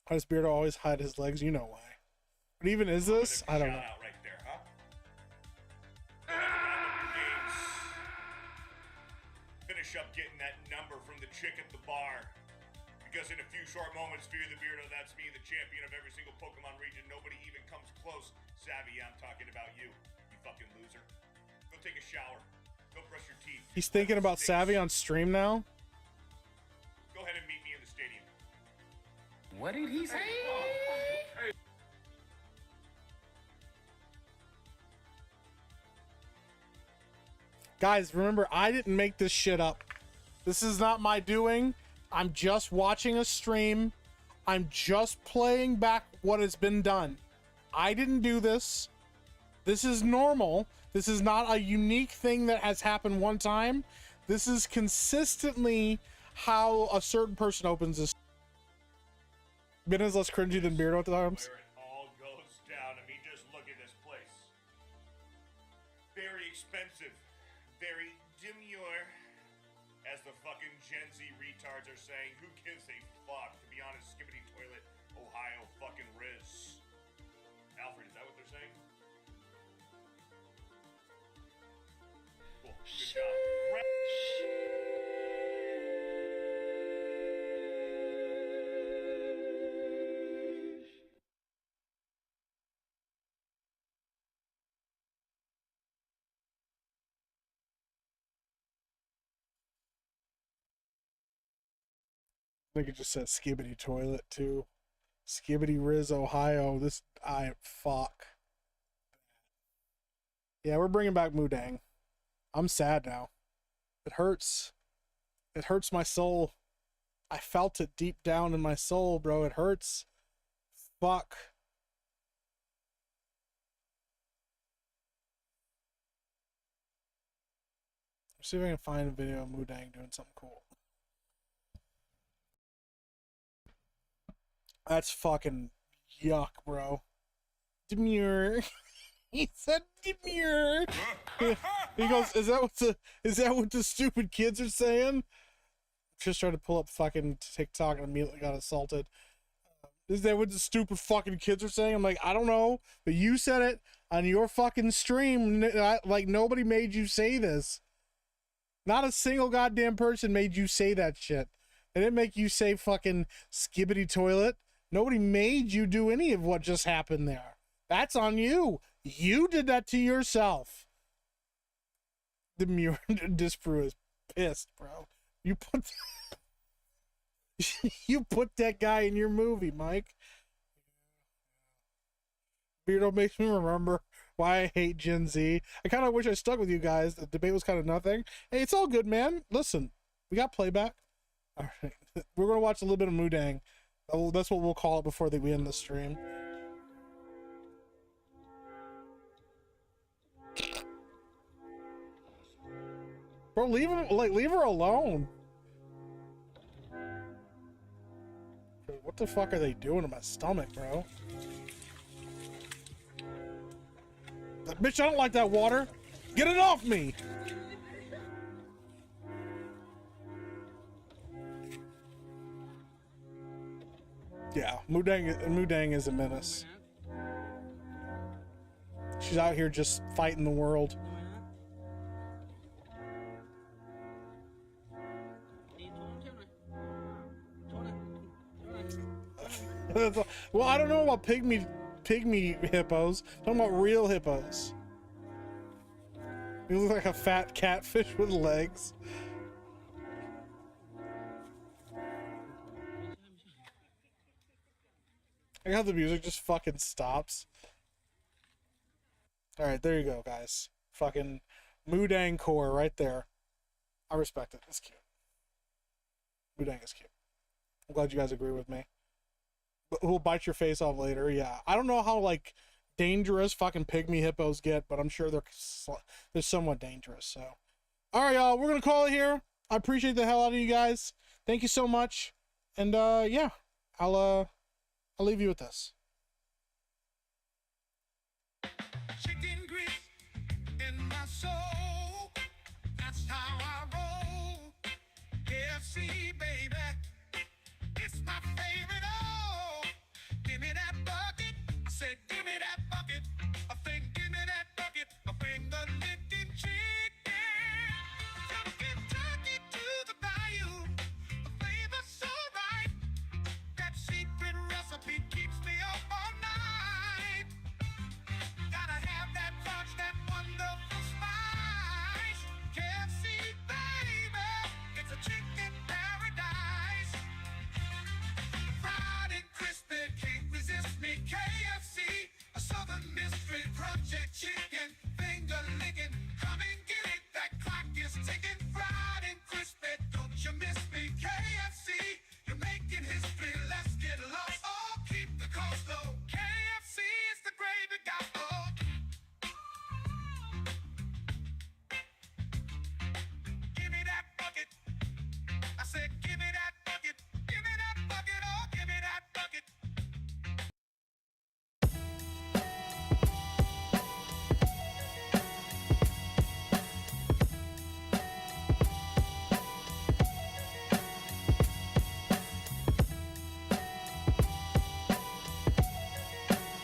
Why does Beardo always hide his legs? You know why. What even is this? I don't know. Shout out right there, huh? Go ahead and wrap up your games. Finish up getting that number from the chick at the bar. Because in a few short moments, Fear the Beardo, that's me, the champion of every single Pokemon region. Nobody even comes close. Savvy, I'm talking about you, you fucking loser. Go take a shower. Go brush your teeth. He's thinking about Savvy on stream now. Stadium. What did he say? Guys, remember, I didn't make this shit up. This is not my doing. I'm just watching a stream. I'm just playing back what has been done. I didn't do this. This is normal. This is not a unique thing that has happened one time. This is consistently how a certain person opens this. Ben is less cringy than Beardo at the times. Where it all goes down. I mean, just look at this place. Very expensive. Very demure. As the fucking Gen Z retards are saying, who gives a fuck? To be honest, skibbity toilet, Ohio fucking Riz. Alfred, is that what they're saying? Cool. Good job. I think it just says skibbity toilet too. Skibbity Riz, Ohio. Fuck. Yeah, we're bringing back Mudang. I'm sad now. It hurts. It hurts my soul. I felt it deep down in my soul, bro. It hurts. Fuck. Let's see if I can find a video of Mudang doing something cool. That's fucking yuck, bro. Demure. He said demure. He goes, is that what the stupid kids are saying? Just tried to pull up fucking TikTok and immediately got assaulted. Is that what the stupid fucking kids are saying? I'm like, I don't know, but you said it on your fucking stream. Like, nobody made you say this. Not a single goddamn person made you say that shit. They didn't make you say fucking skibbity toilet. Nobody made you do any of what just happened there. That's on you. You did that to yourself. The mirror disprove is pissed, bro. You put you put that guy in your movie, Mike. Beardo makes me remember why I hate Gen Z. I kind of wish I stuck with you guys. The debate was kind of nothing. Hey, it's all good, man. Listen, we got playback. All right, we're gonna watch a little bit of Mudang. That's what we'll call it before we end the stream. Bro, leave her alone. What the fuck are they doing to my stomach, bro? Bitch, I don't like that water. Get it off me. Yeah, Mudang is a menace. She's out here just fighting the world. Well, I don't know about pygmy hippos. I'm talking about real hippos. You look like a fat catfish with legs. I like how the music just fucking stops. Alright, there you go, guys. Fucking Mudang core right there. I respect it. It's cute. Mudang is cute. I'm glad you guys agree with me. But who'll bite your face off later? Yeah. I don't know how, like, dangerous fucking pygmy hippos get, but I'm sure they're somewhat dangerous, so. Alright, y'all. We're gonna call it here. I appreciate the hell out of you guys. Thank you so much. And, yeah. I'll leave you with this. Chicken grits in my soul. That's how I roll. KFC